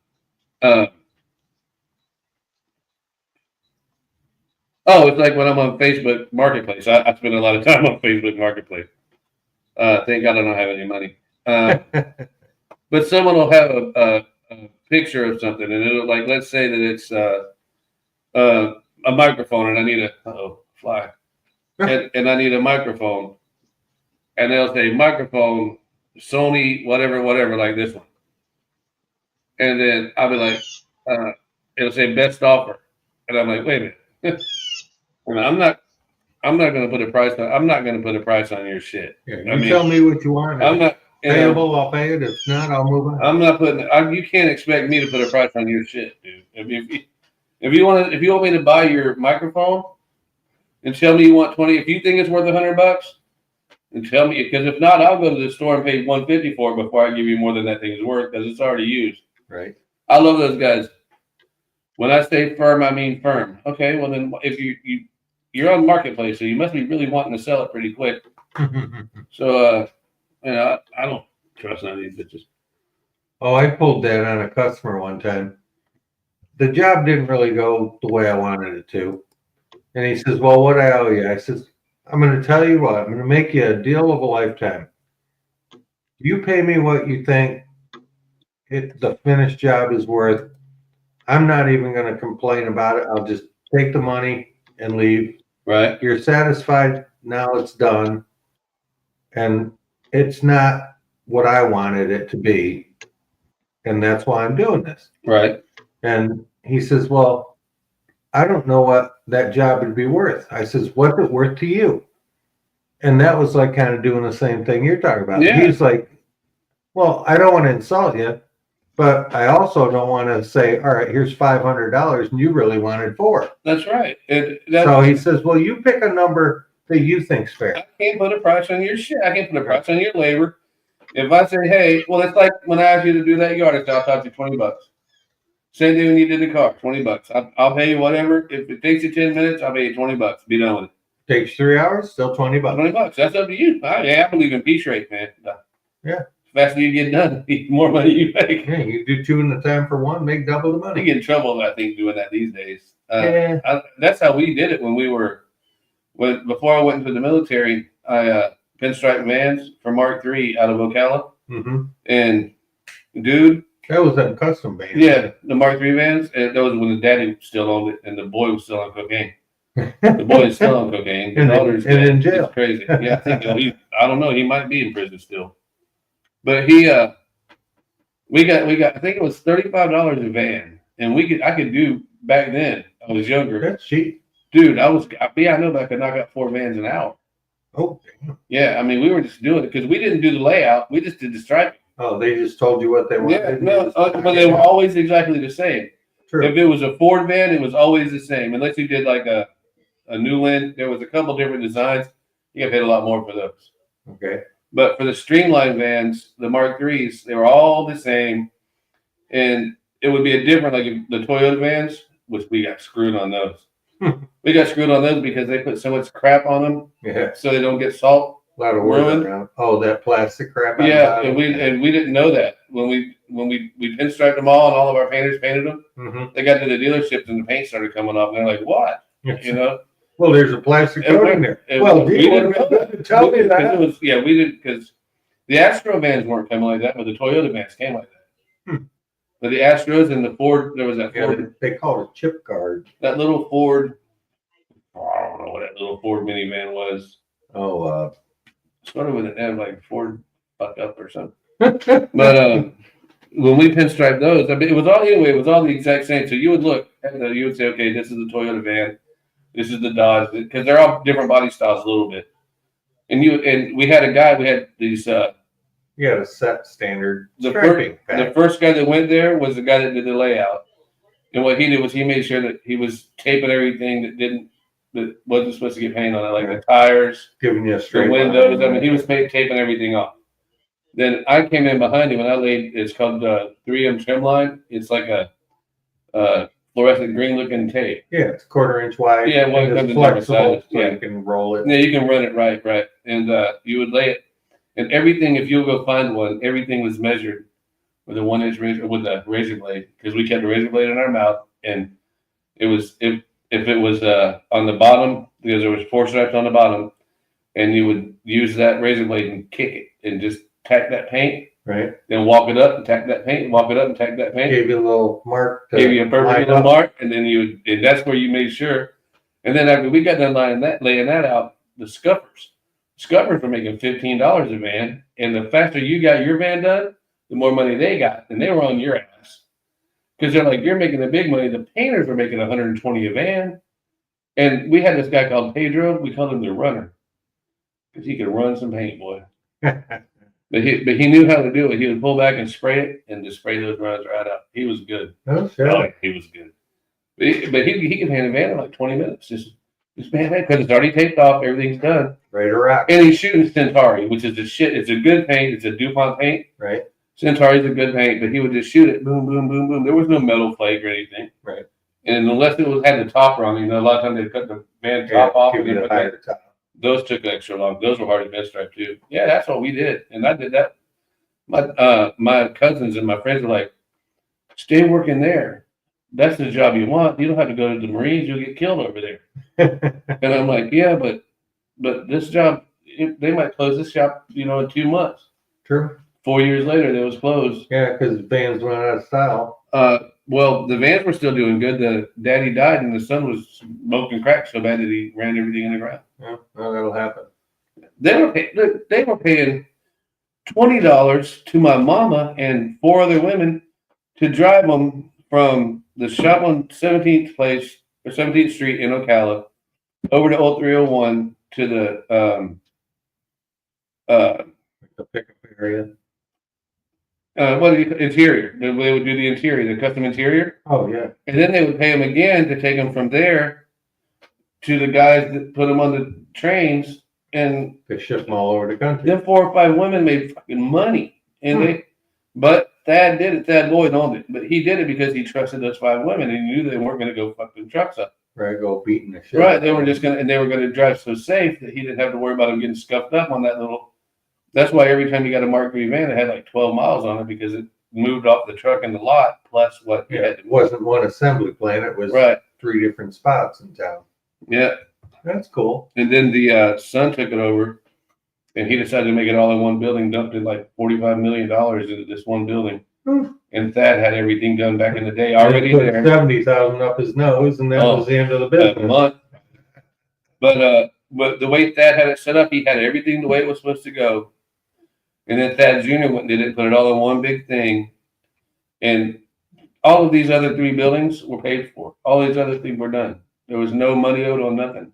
it's like when I'm on Facebook Marketplace. I spend a lot of time on Facebook Marketplace. Thank God I don't have any money. But someone will have a picture of something, and it'll like, let's say that it's a microphone, and I need and I need a microphone, and they'll say microphone, Sony, whatever, like this one, and then I'll be like, it'll say best offer, and I'm like, wait a minute. I'm not going to put a price on. I'm not going to put a price on your shit. Yeah, tell me what you want. I'm not payable. I'll pay it. If not, I'll move on. I'm not putting. You can't expect me to put a price on your shit, dude. If you want me to buy your microphone, and tell me you want 20. If you think it's worth $100, and tell me, because if not, I'll go to the store and pay $150 for it before I give you more than that thing is worth, because it's already used. Right. I love those guys. When I say firm, I mean firm. Okay, well then, if you're on Marketplace, so you must be really wanting to sell it pretty quick. So, I don't trust none of these bitches. Oh, I pulled that on a customer one time. The job didn't really go the way I wanted it to. And he says, well, what I owe you? I says, I'm going to tell you what, I'm going to make you a deal of a lifetime. You pay me what you think the finished job is worth. I'm not even going to complain about it. I'll just take the money and leave. Right. You're satisfied. Now it's done. And it's not what I wanted it to be. And that's why I'm doing this. Right. And he says, well, I don't know what that job would be worth. I says, what's it worth to you? And that was like kind of doing the same thing you're talking about. Yeah. He's like, well, I don't want to insult you, but I also don't want to say, all right, here's $500 and you really wanted $400. That's right. So he says, well, you pick a number that you think's fair. I can't put a price on your shit. I can't put a price on your labor. If I say, hey, well, it's like when I asked you to do that yard, I'll charge you $20. Same thing when you did the car, $20. I'll pay you whatever. If it takes you 10 minutes, I'll pay you $20. Be done with it. Takes 3 hours, still $20. $20. That's up to you. I believe in piece rate, man. Yeah. The faster you get done, the more money you make. Yeah, you do 2 in the time for 1, make double the money. You get in trouble, I think, doing that these days. Yeah. That's how we did it before I went into the military. I pinstripe vans for Mark III out of Ocala. Mm-hmm. And dude, That was in custom vans. Yeah, the Mark III vans. And that was when the daddy still owned it, and the boy was still on cocaine. The boy is still on cocaine. The daughter's in jail. It's crazy. Yeah, I think I don't know. He might be in prison still. But we got. I think it was $35 a van, and I could do back then. I was younger. That's cheap, dude. I know that I could knock out 4 vans an hour. Oh, damn. Yeah, I mean, we were just doing it because we didn't do the layout. We just did the striping. Oh, they just told you what they wanted. Yeah, no, but they were always exactly the same. True. If it was a Ford van, it was always the same. Unless you did like a Newland, there was a couple different designs. You got paid a lot more for those. Okay. But for the streamline vans, the Mark IIIs, they were all the same, and it would be a different, like the Toyota vans, which we got screwed on those. We got screwed on those because they put so much crap on them, Yeah. so they don't get salt. A lot of work around. Oh, that plastic crap. Yeah, and we didn't know that when we pinstriped them all and of our painters painted them. Mm-hmm. They got to the dealerships and the paint started coming off, and they're like, "What?" You know? Well, there's a plastic coating there. Well, we didn't know that. Tell me that. We didn't because the Astro vans weren't coming like that, but the Toyota vans came like that. But the Astros and the Ford, there was that Ford. They called it chip guard. That little Ford. I don't know what that little Ford minivan was. Oh, started with an M, like Ford fuck up or something. But when we pinstriped those, I mean, it was all the exact same. So you would look and you would say, okay, this is the Toyota van, this is the Dodge, because they're all different body styles a little bit. And we had these. You had a set standard. The first guy that went there was the guy that did the layout, and what he did was he made sure that he was taping everything that wasn't supposed to get paint on it, like the tires, giving you a straight the windows. I mean, he was taping everything off. Then I came in behind him and I laid. It's called 3M trim line. It's like a fluorescent green looking tape. Yeah, it's 1/4 inch wide. Yeah, well, it comes in different sizes. So you can roll it. Yeah, you can run it right, and you would lay it, and everything. If you'll go find one, everything was measured with a 1 inch razor with a razor blade because we kept a razor blade in our mouth, and it was if it was on the bottom, because there was 4 stripes on the bottom, and you would use that razor blade and kick it and just tack that paint. Right. Then walk it up and tack that paint, walk it up and tack that paint. Gave you a little mark. Gave you a perfect little mark, and then and that's where you made sure. And then after we got done laying that out, the scuffers were making $15 a van, and the faster you got your van done, the more money they got, and they were on your ass. Because they're like, you're making the big money. The painters were making $120 a van. And we had this guy called Pedro. We called him the runner. Because he could run some paint, boy. But he knew how to do it. He would pull back and spray it and just spray those runs right out. He was good. Oh, sure. Oh, he was good. But he can paint a van in like 20 minutes. Just paint it because it's already taped off. Everything's done. Ready to rock. And he's shooting Centauri, which is the shit. It's a good paint. It's a DuPont paint. Right. Centauri's a good paint, but he would just shoot it, boom, boom, boom, boom. There was no metal flake or anything. Right. And unless it had the top wrong, a lot of times they cut the van top off. And then put top. Those took extra long. Those were hard to pinstripe too. Yeah, that's what we did, and I did that. My cousins and my friends were like, "Stay working there. That's the job you want. You don't have to go to the Marines. You'll get killed over there." And I'm like, "Yeah, but this job, they might close this shop, in 2 months." True. 4 years later, they was closed. Yeah, because vans went out of style. Well, the vans were still doing good. The daddy died, and the son was smoking crack so bad that he ran everything in the ground. Yeah, well, that'll happen. They were paying $20 to my mama and 4 other women to drive them from the shop on 17th Street in Ocala over to Old 301 to the pickup area. Interior. They would do the interior, the custom interior. Oh, yeah. And then they would pay them again to take them from there to the guys that put them on the trains, and they ship them all over the country. Then 4 or 5 women made fucking money, and but Thad did it. Thad Lloyd owned it, but he did it because he trusted those 5 women, and he knew they weren't going to go fuck them trucks up. Right, go beating the shit. Right, they were going to drive so safe that he didn't have to worry about them getting scuffed up on that little. That's why every time you got a Mark III van, it had like 12 miles on it because it moved off the truck in the lot plus what you had to. It wasn't one assembly plant. It was 3 different spots in town. Yeah. That's cool. And then the son took it over, and he decided to make it all in one building, dumped in like $45 million into this one building. And Thad had everything done back in the day already Put there. 70,000 up his nose, and that was the end of the A business. month. But the way Thad had it set up, he had everything the way it was supposed to go. And then Thad Jr. went and did it, put it all in one big thing. And all of these other 3 buildings were paid for. All these other things were done. There was no money owed on nothing.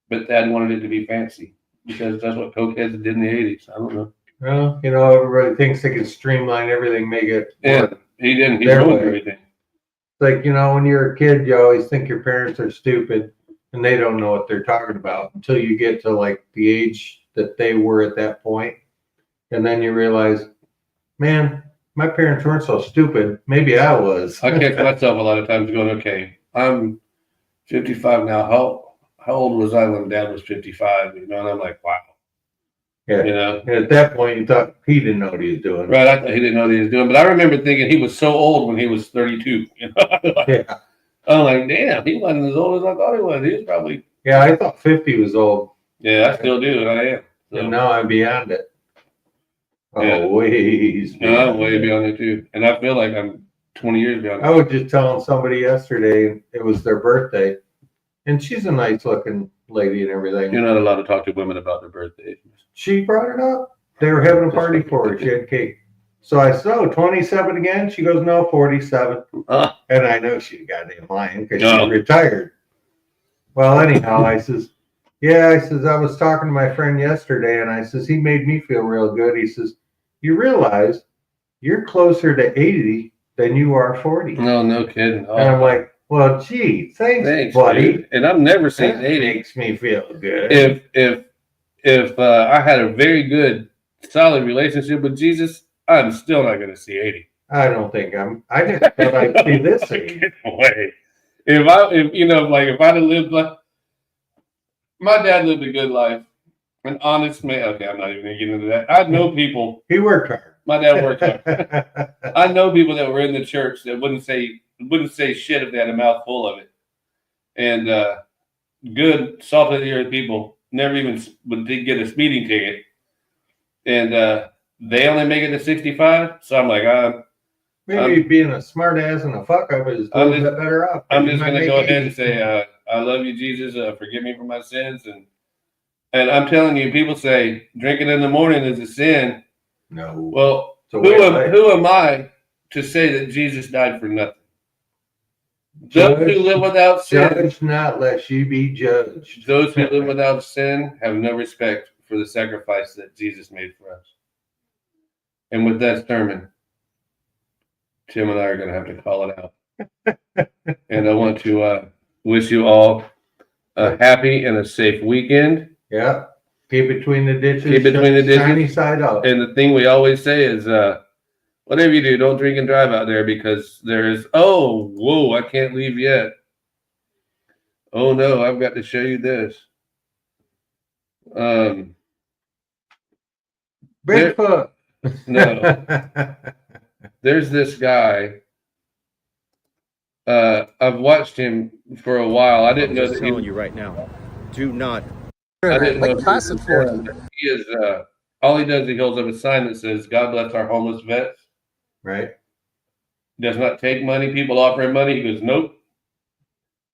But Thad wanted it to be fancy because that's what cokeheads did in the 80s. I don't know. Well, you know, everybody thinks they can streamline everything, make it work. He didn't. He Their ruined way. everything. It's like, you know, when you're a kid, you always think your parents are stupid and they don't know what they're talking about until you get to like the age that they were at that point. And then you realize, man, my parents weren't so stupid. Maybe I was. I catch myself a lot of times going, okay, I'm 55 now. How old was I when Dad was 55? You know, and I'm like, wow. Yeah. You know, And at that point, you thought he didn't know what he was doing. right? I thought he didn't know what he was doing, but I remember thinking he was so old when he was 32. You know, Yeah. I'm like, damn, he wasn't as old as I thought he was. He was probably. Yeah, I thought 50 was old. Yeah, I still do, and I am. So. And now I'm beyond it. Yeah. Ways. No, I'm way beyond it too, and I feel like I'm 20 years beyond I was just telling somebody yesterday, it was their birthday, and she's a nice looking lady and everything. You're not allowed to talk to women about their birthdays. She brought it up. They were having a party for her. She had cake. So I said, oh, 27 again? She goes, no, 47. And I know she goddamn lying because she's retired. Well, anyhow, I says, yeah, I was talking to my friend yesterday, and I says, he made me feel real good. He says, you realize you're closer to 80 than you are 40. No kidding. And I'm like, well, gee, thanks buddy. Dude. And I've never seen that 80. Makes me feel good. If I had a very good, solid relationship with Jesus, I'm still not going to see 80. I don't think I didn't thought I'd see this age. Way. If I'd have lived like my dad lived a good life, an honest man. Okay, I'm not even going to get into that. I know people. He worked hard. My dad worked hard. I know people that were in the church that wouldn't say shit if they had a mouthful of it. And good, salt of the earth people never even would get a speeding ticket. And they only make it to 65. So I'm like, maybe being a smart ass and a fuck up is a little bit better off. I'm just going to go ahead and say, I love you, Jesus. Forgive me for my sins. And I'm telling you, people say drinking in the morning is a sin. No. Well, who am I to say that Jesus died for nothing? Those who live without sin. Judge not, lest you be judged. Those who live without sin have no respect for the sacrifice that Jesus made for us. And with that sermon, Tim and I are going to have to call it out. And I want to wish you all a happy and a safe weekend. Yeah. Keep between the ditches. Keep between the ditches. Shiny side up. And the thing we always say is, whatever you do, don't drink and drive out there because there's, I can't leave yet. Oh no, I've got to show you this. Bigfoot. No. There's this guy. I've watched him for a while. I didn't know that he was you right now. Do not. I didn't know Placid, Florida. He is all he does, he holds up a sign that says, God bless our homeless vets. Right. Does not take money. People offer him money. He goes, nope.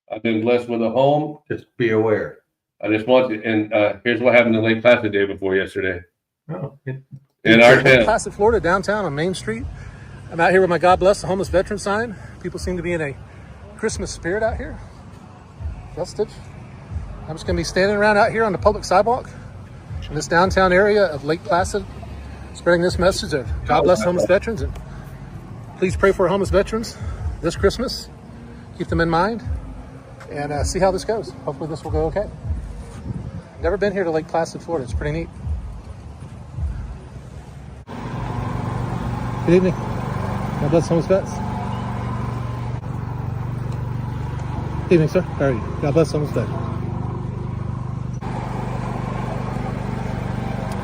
I've been blessed with a home. Just be aware. I just want to, and here's what happened in Lake Placid day before yesterday. Oh. In our town. Placid, Florida, downtown on Main Street. I'm out here with my God bless the homeless veteran sign. People seem to be in a Christmas spirit out here. Festive. I'm just going to be standing around out here on the public sidewalk in this downtown area of Lake Placid, spreading this message of God bless homeless veterans. And please pray for homeless veterans this Christmas. Keep them in mind and see how this goes. Hopefully this will go okay. Never been here to Lake Placid, Florida. It's pretty neat. Good evening. God bless homeless vets. Good evening, sir. How are you? God bless homeless vets.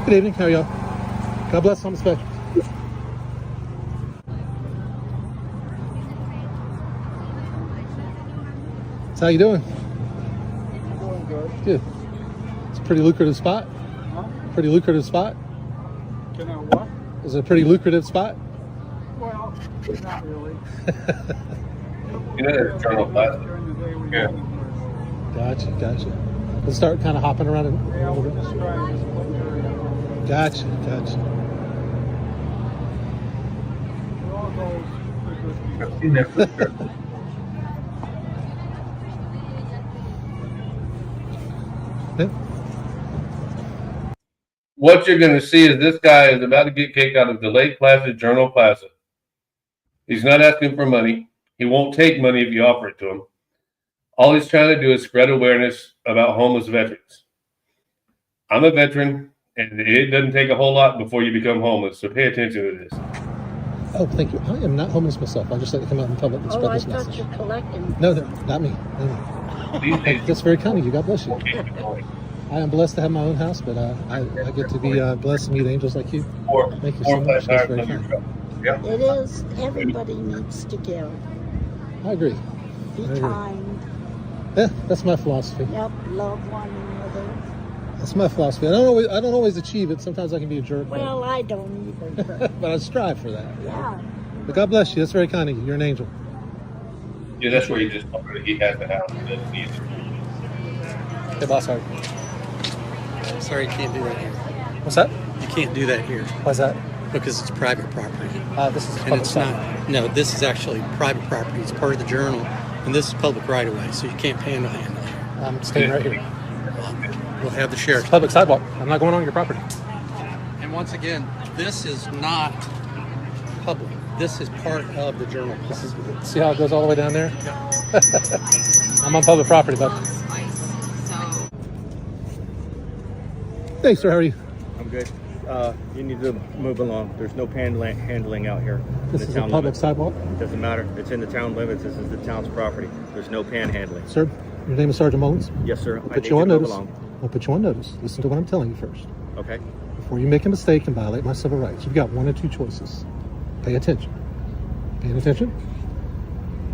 Good evening. How are y'all? God bless homeless veterans. So how you doing? Doing good. Good. It's a pretty lucrative spot. Huh? Pretty lucrative spot. Can I what? Is it a pretty lucrative spot? Well, Not really. You know, there's Journal Placid. During the day we Yeah. don't need Gotcha, gotcha. Let's start kind of hopping around a to. Yeah, little we'll bit. just try this one area. Gotcha, gotcha. It all goes pretty good. I've seen that picture. Yeah. What you're going to see is this guy is about to get kicked out of the Lake Placid Journal Plaza. He's not asking for money. He won't take money if you offer it to him. All he's trying to do is spread awareness about homeless veterans. I'm a veteran, and it doesn't take a whole lot before you become homeless, so pay attention to this. Oh, thank you. I am not homeless myself. I just like to come out in public and spread this message. You're collecting. No, not me. No. These days, That's very kind of you. God bless you. I am blessed to have my own house, but I get to be blessed to meet angels like you. Thank you so much. That's very kind. It is. Everybody needs to give. I agree. Be I agree. kind. Yeah, that's my philosophy. Yep. Love one another. That's my philosophy. I don't always achieve it. Sometimes I can be a jerk. Well, I don't either. But But I strive for that. yeah. But God bless you. That's very kind of you. You're an angel. Yeah, that's where he just told her he has the house. He doesn't need it. Hey, boss. Sorry. Sorry, you can't do that here. What's that? You can't do that here Why's that? because it's private property. This is And it's not, no, this is actually private property. It's part of the journal, and this is public right of way, so you can't panhandle here. I'm staying right here. We'll have the sheriff. Public sidewalk. I'm not going on your property. And once again, this is not public. This is part of the journal. See how it goes all the way down there? I'm on public property, but. Hey, sir, how are you? I'm good. You need to move along. There's no handling out here. This is a public sidewalk. Doesn't matter. It's in the town limits. This is the town's property. There's no panhandling. Sir, your name is Sergeant Mullins? Yes, sir. I'll put you on notice. I'll put you on notice. Listen to what I'm telling you first. Okay. Before you make a mistake and violate my civil rights, you've got one or two choices. Pay attention. Paying attention?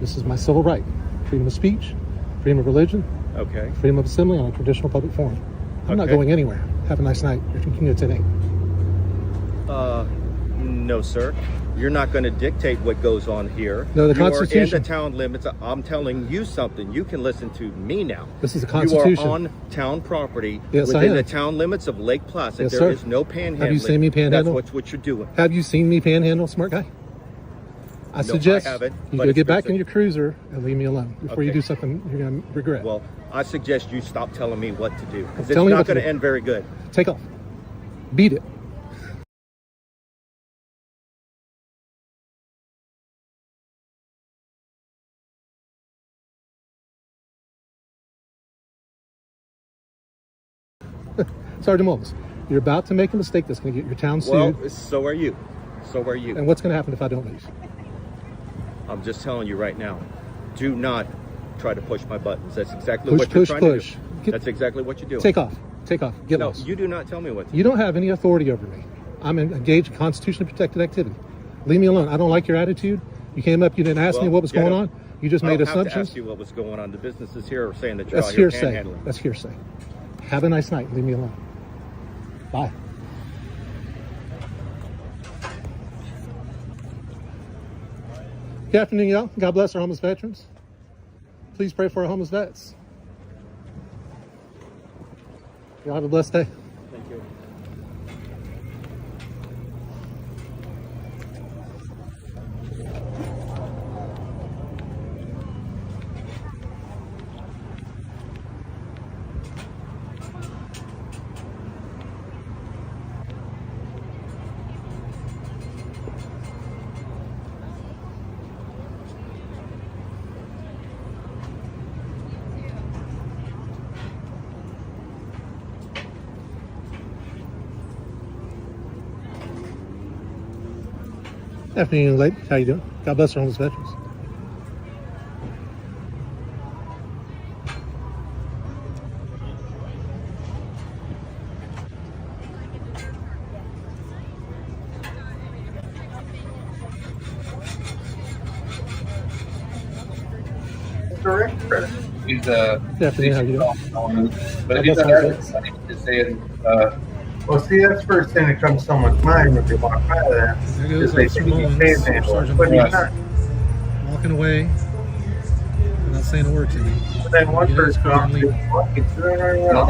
This is my civil right. Freedom of speech, freedom of religion, Okay. freedom of assembly on a traditional public forum. I'm not Okay. going anywhere. Have a nice night. You're thinking of today. No, sir. You're not going to dictate what goes on here. No, the You are Constitution. in the town limits. I'm telling you something. You can listen to me now. This is the Constitution. You are on town property Yes, I within am. the town limits of Lake Placid. Yes, There sir. is no panhandling. Have you seen me panhandle? That's what you're doing. Have you seen me panhandle, smart guy? I suggest haven't, you but go it's get back good in to- your cruiser and leave me alone before you Okay. do something you're going to regret. Well, I suggest you stop telling me what to do, because it's telling you not what to going to do. end very good. Take off. Beat it. Sergeant Mullins, you're about to make a mistake that's going to get your town sued. Well, so are you. So are you. And what's going to happen if I don't leave? I'm just telling you right now. Do not try to push my buttons. That's exactly Push, what you're push, trying push. to do. That's exactly what you're doing. Take off. Take off. Get No, lost. you do not tell me what to do. You don't have any authority over me. I'm engaged in constitutionally protected activity. Leave me alone. I don't like your attitude. You came up, you didn't ask me what was get going it. on. You just I made don't have to assumptions. ask you what was going on. The businesses here are saying that you're That's out here hearsay. panhandling. That's hearsay. Have a nice night. Leave me alone. Bye. Good afternoon, y'all. God bless our homeless veterans. Please pray for our homeless vets. Y'all have a blessed day. Thank you. Afternoon, young lady. How you doing? God bless our homeless veterans. He's Good afternoon. How you doing? but God he's bless not our homeless vets. just saying Well, see, that's the first thing that comes to someone's mind when they walk by that. There goes Is they Officer think he's Mullins, or panhandling, Sergeant but he's Mullins, not. walking away without saying a word to me. And then one Get in his person car and off leave. I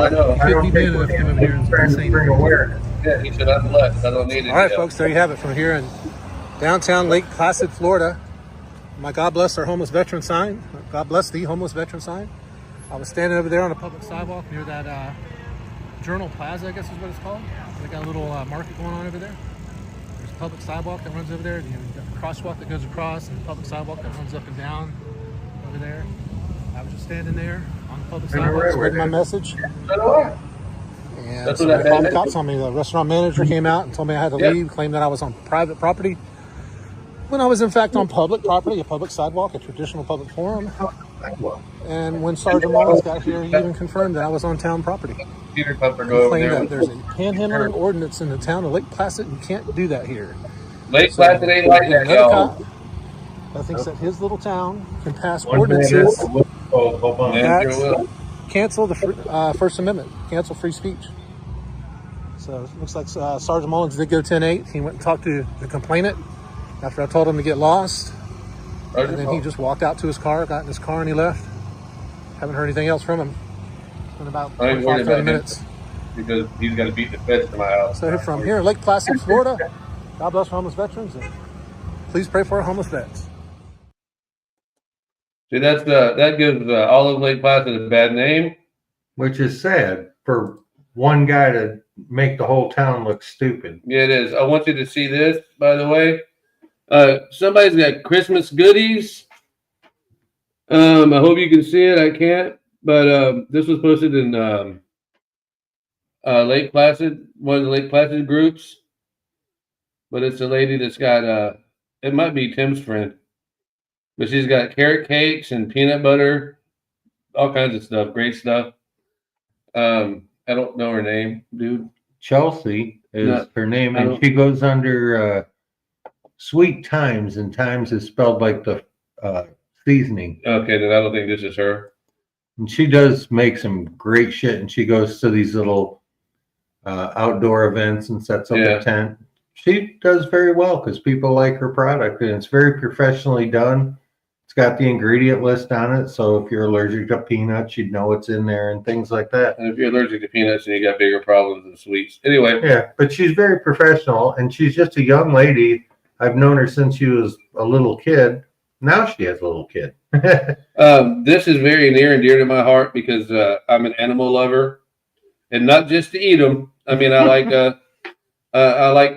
don't Couldn't be take man what enough to come over here and trying to say bring anything. awareness. Yeah, he said, I'm blessed. I don't need it. All right, folks, there you have it from here in downtown Lake Placid, Florida. My God bless our homeless veteran sign. God bless the homeless veteran sign. I was standing over there on a public sidewalk near that Journal Plaza, I guess is what it's called. They got a little market going on over there. There's a public sidewalk that runs over there. You've got the crosswalk that goes across and the public sidewalk that runs up and down over there. I was just standing there on the public sidewalk, spreading my message. And somebody called the cops on me. The restaurant manager came out and told me I had to leave, claimed that I was on private property, when I was in fact on public property, a public sidewalk, a traditional public forum. And when Sergeant Mullins got here, he even confirmed that I was on town property. He claimed that there's a panhandling ordinance in the town of Lake Placid. You can't do that here. Lake Placid ain't like that, another cop that thinks that his little town can pass ordinances that cancel the First Amendment, cancel free speech. So it looks like Sergeant Mullins did go 10-8. He went and talked to the complainant after I told him to get lost. And then he just walked out to his car, got in his car, and he left. Haven't heard anything else from him. It's been about 25, 30 minutes. Because he's got to beat the fence to my house. So from here in Lake Placid, Florida, God bless our homeless veterans, and please pray for our homeless vets. See, that gives all of Lake Placid a bad name. Which is sad for one guy to make the whole town look stupid. Yeah, it is. I want you to see this, by the way. Somebody's got Christmas goodies. I hope you can see it. I can't. But this was posted in Lake Placid, one of the Lake Placid groups. But it's a lady that's got, it might be Tim's friend. But she's got carrot cakes and peanut butter, all kinds of stuff. Great stuff. I don't know her name, dude. Chelsea is her name, and she goes under Sweet Times, and Times is spelled like the seasoning. Okay, then I don't think this is her. And she does make some great shit, and she goes to these little outdoor events and sets up a tent. She does very well because people like her product, and it's very professionally done. It's got the ingredient list on it, so if you're allergic to peanuts, you'd know what's in there and things like that. And if you're allergic to peanuts, then you got bigger problems than sweets. Anyway. Yeah, but she's very professional, and she's just a young lady. I've known her since she was a little kid. Now she has a little kid. This is very near and dear to my heart because I'm an animal lover, and not just to eat them. I mean, I like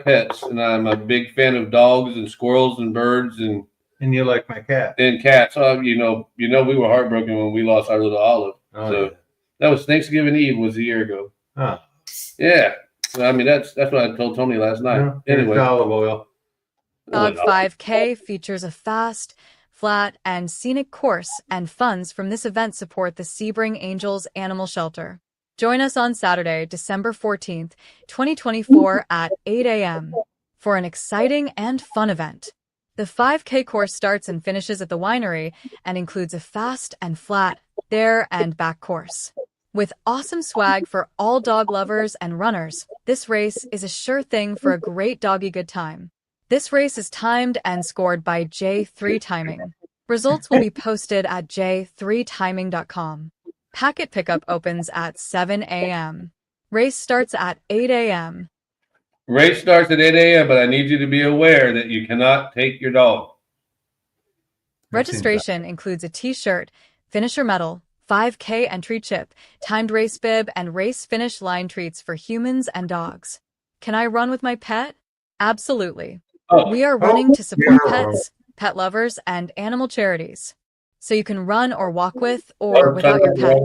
pets, and I'm a big fan of dogs and squirrels and birds and. And you like my cat. And cats. You know, we were heartbroken when we lost our little Olive. That was Thanksgiving Eve, was a year ago. Oh. Yeah. So, I mean, that's what I told Tony last night. Anyway. Olive oil. Dog 5K features a fast, flat, and scenic course, and funds from this event support the Sebring Angels Animal Shelter. Join us on Saturday, December 14th, 2024 at 8 a.m. for an exciting and fun event. The 5K course starts and finishes at the winery and includes a fast and flat, there and back course. With awesome swag for all dog lovers and runners, this race is a sure thing for a great doggy good time. This race is timed and scored by J3 Timing. Results will be posted at j3timing.com. Packet pickup opens at 7 a.m. Race starts at 8 a.m. Race starts at 8 a.m., but I need you to be aware that you cannot take your dog. Registration includes a t-shirt, finisher medal, 5K entry chip, timed race bib, and race finish line treats for humans and dogs. Can I run with my pet? Absolutely. We are running to support pets, pet lovers, and animal charities. So you can run or walk with or without your pet.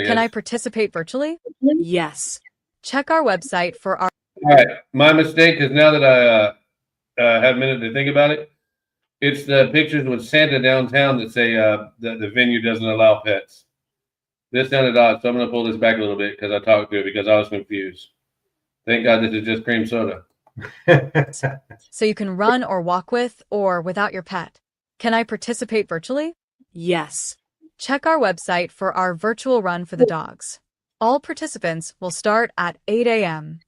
Can I participate virtually? Yes. Check our website for our... All right, my mistake is now that I have a minute to think about it, it's the pictures with Santa downtown that say that the venue doesn't allow pets. This sounded odd, so I'm going to pull this back a little bit because I talked to it because I was confused. Thank God this is just cream soda. So you can run or walk with or without your pet. Can I participate virtually? Yes. Check our website for our virtual run for the dogs. All participants will start at 8 a.m.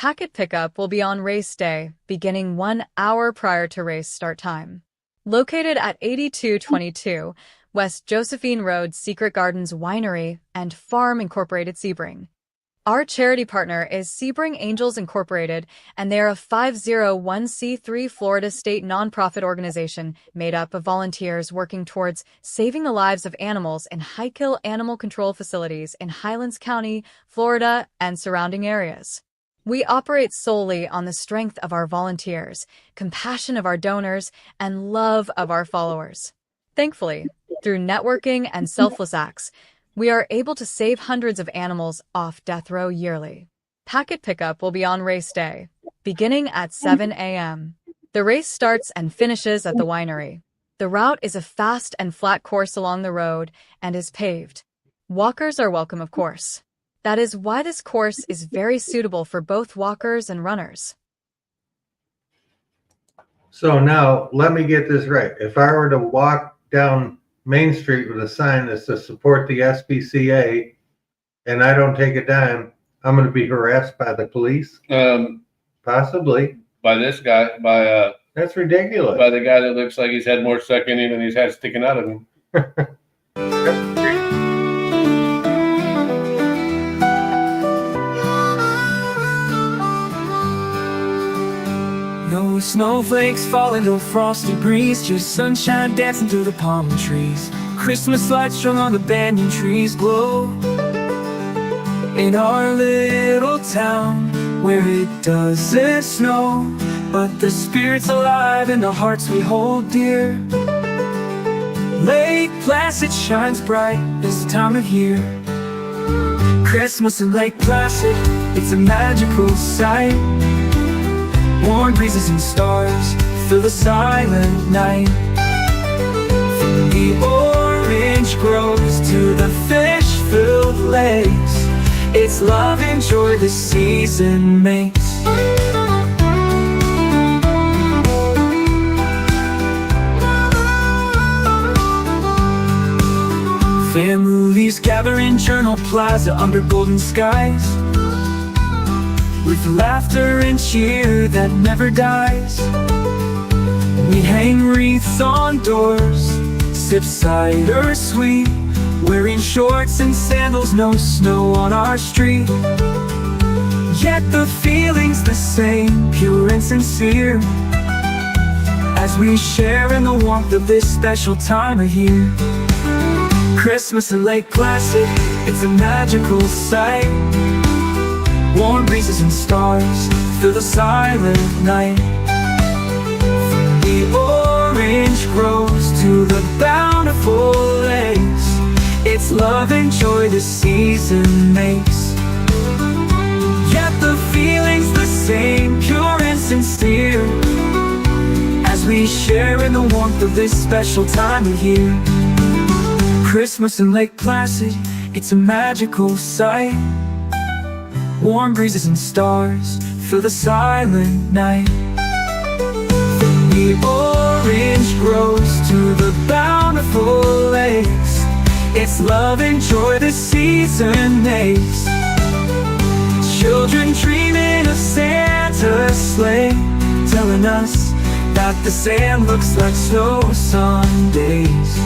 Packet pickup will be on race day, beginning 1 hour prior to race start time. Located at 8222 West Josephine Road, Secret Gardens Winery and Farm Incorporated, Sebring. Our charity partner is Sebring Angels Incorporated, and they are a 501c3 Florida state nonprofit organization made up of volunteers working towards saving the lives of animals in high-kill animal control facilities in Highlands County, Florida, and surrounding areas. We operate solely on the strength of our volunteers, compassion of our donors, and love of our followers. Thankfully, through networking and selfless acts, we are able to save hundreds of animals off death row yearly. Packet pickup will be on race day, beginning at 7 a.m. The race starts and finishes at the winery. The route is a fast and flat course along the road and is paved. Walkers are welcome, of course. That is why this course is very suitable for both walkers and runners. So now, let me get this right. If I were to walk down Main Street with a sign that says support the SPCA and I don't take a dime, I'm going to be harassed by the police? Possibly. By this guy, that's ridiculous. By the guy that looks like he's had more stuck in him than he's had sticking out of him. No snowflakes falling, no frosty breeze, just sunshine dancing through the palm trees. Christmas lights strung on the banyan trees glow in our little town where it doesn't snow, but the spirit's alive in the hearts we hold dear. Lake Placid shines bright this time of year. Christmas in Lake Placid, it's a magical sight. Warm breezes and stars fill the silent night. From the orange groves to the fish-filled lakes, it's love and joy this season makes. Families gather in Journal Plaza under golden skies, with laughter and cheer that never dies. We hang wreaths on doors, sip cider sweet, wearing shorts and sandals, no snow on our street. Yet the feeling's the same, pure and sincere, as we share in the warmth of this special time of year. Christmas in Lake Placid, it's a magical sight. Warm breezes and stars fill the silent night. From the orange groves to the bountiful lakes, it's love and joy this season makes. Yet the feeling's the same, pure and sincere, as we share in the warmth of this special time of year. Christmas in Lake Placid, it's a magical sight. Warm breezes and stars fill the silent night. From the orange groves to the bountiful lakes, it's love and joy this season makes. Children dreaming of Santa's sleigh, telling us that the sand looks like snow some days.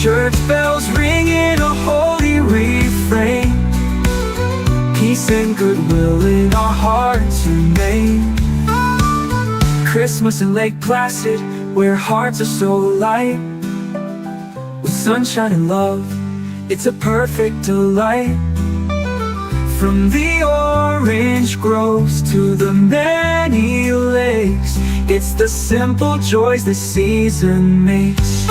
Church bells ringing a holy refrain, peace and goodwill in our hearts remain. Christmas in Lake Placid, where hearts are so light, with sunshine and love, it's a perfect delight. From the orange groves to the many lakes, it's the simple joys this season makes.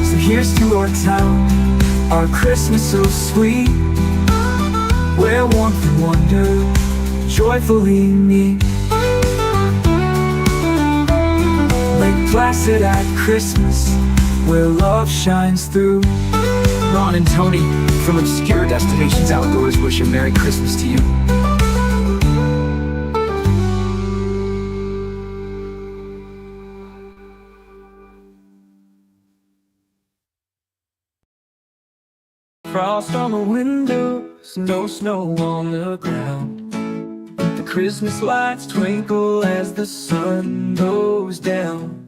So here's to our town, our Christmas so sweet, where warmth and wonder joyfully meet. Lake Placid at Christmas, where love shines through. Ron and Toni from Obscure Destinations Outdoors wish a Merry Christmas to you. Frost on the window, no snow on the ground. The Christmas lights twinkle as the sun goes down.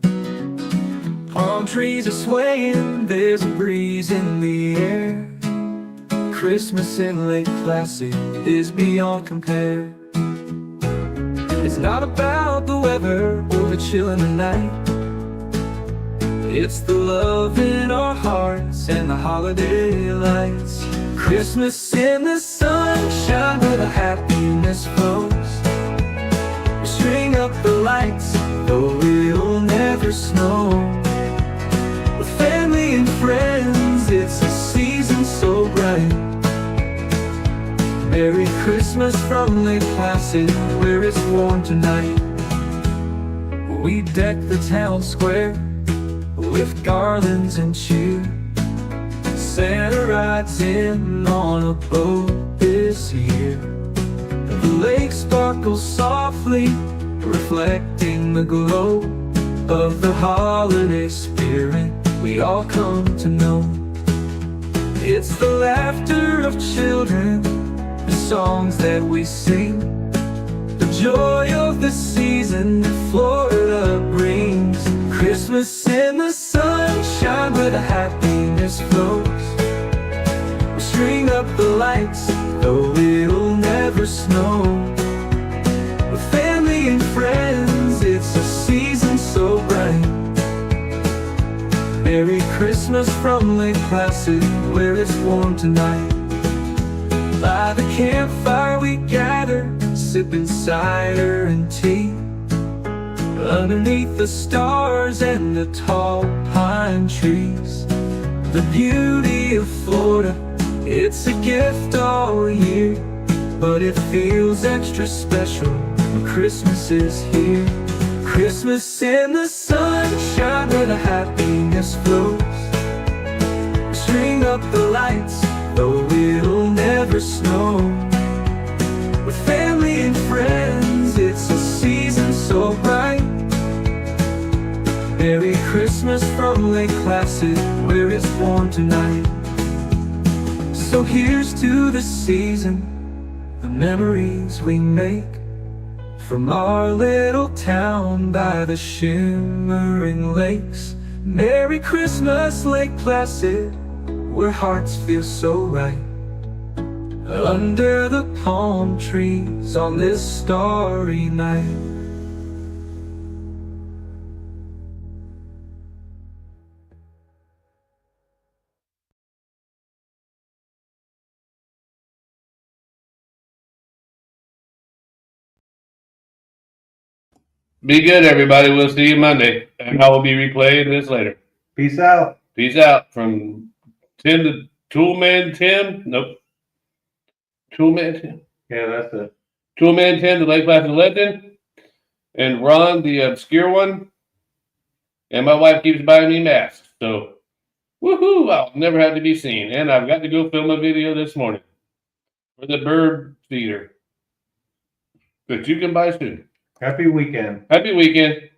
Palm trees are swaying, there's a breeze in the air. Christmas in Lake Placid is beyond compare. It's not about the weather or the chill in the night. It's the love in our hearts and the holiday lights. Christmas in the sunshine where the happiness flows. We string up the lights, though it'll never snow. With family and friends, it's a season so bright. Merry Christmas from Lake Placid, where it's warm tonight. We deck the town square with garlands and cheer. Santa rides in on a boat this year. The lake sparkles softly, reflecting the glow of the holiday spirit we all come to know. It's the laughter of children, the songs that we sing, the joy of the season that Florida brings. Christmas in the sunshine where the happiness flows. We string up the lights, though it'll never snow. With family and friends, it's a season so bright. Merry Christmas from Lake Placid, where it's warm tonight. By the campfire we gather, sipping cider and tea. Underneath the stars and the tall pine trees. The beauty of Florida, it's a gift all year. But it feels extra special when Christmas is here. Christmas in the sunshine where the happiness flows. We string up the lights, though it'll never snow. With family and friends, it's a season so bright. Merry Christmas from Lake Placid, where it's warm tonight. So here's to the season, the memories we make, from our little town by the shimmering lakes. Merry Christmas, Lake Placid, where hearts feel so right. Under the palm trees on this starry night. Be good, everybody. We'll see you Monday, and I will be replaying this later. Peace out. Peace out from Tim the Toolman Tim. Nope. Toolman Tim. Yeah, that's it. Toolman Tim, the Lake Placid Legend, and Ron, the obscure one. And my wife keeps buying me masks, so woohoo! I'll never have to be seen. And I've got to go film a video this morning for the bird feeder that you can buy soon. Happy weekend. Happy weekend.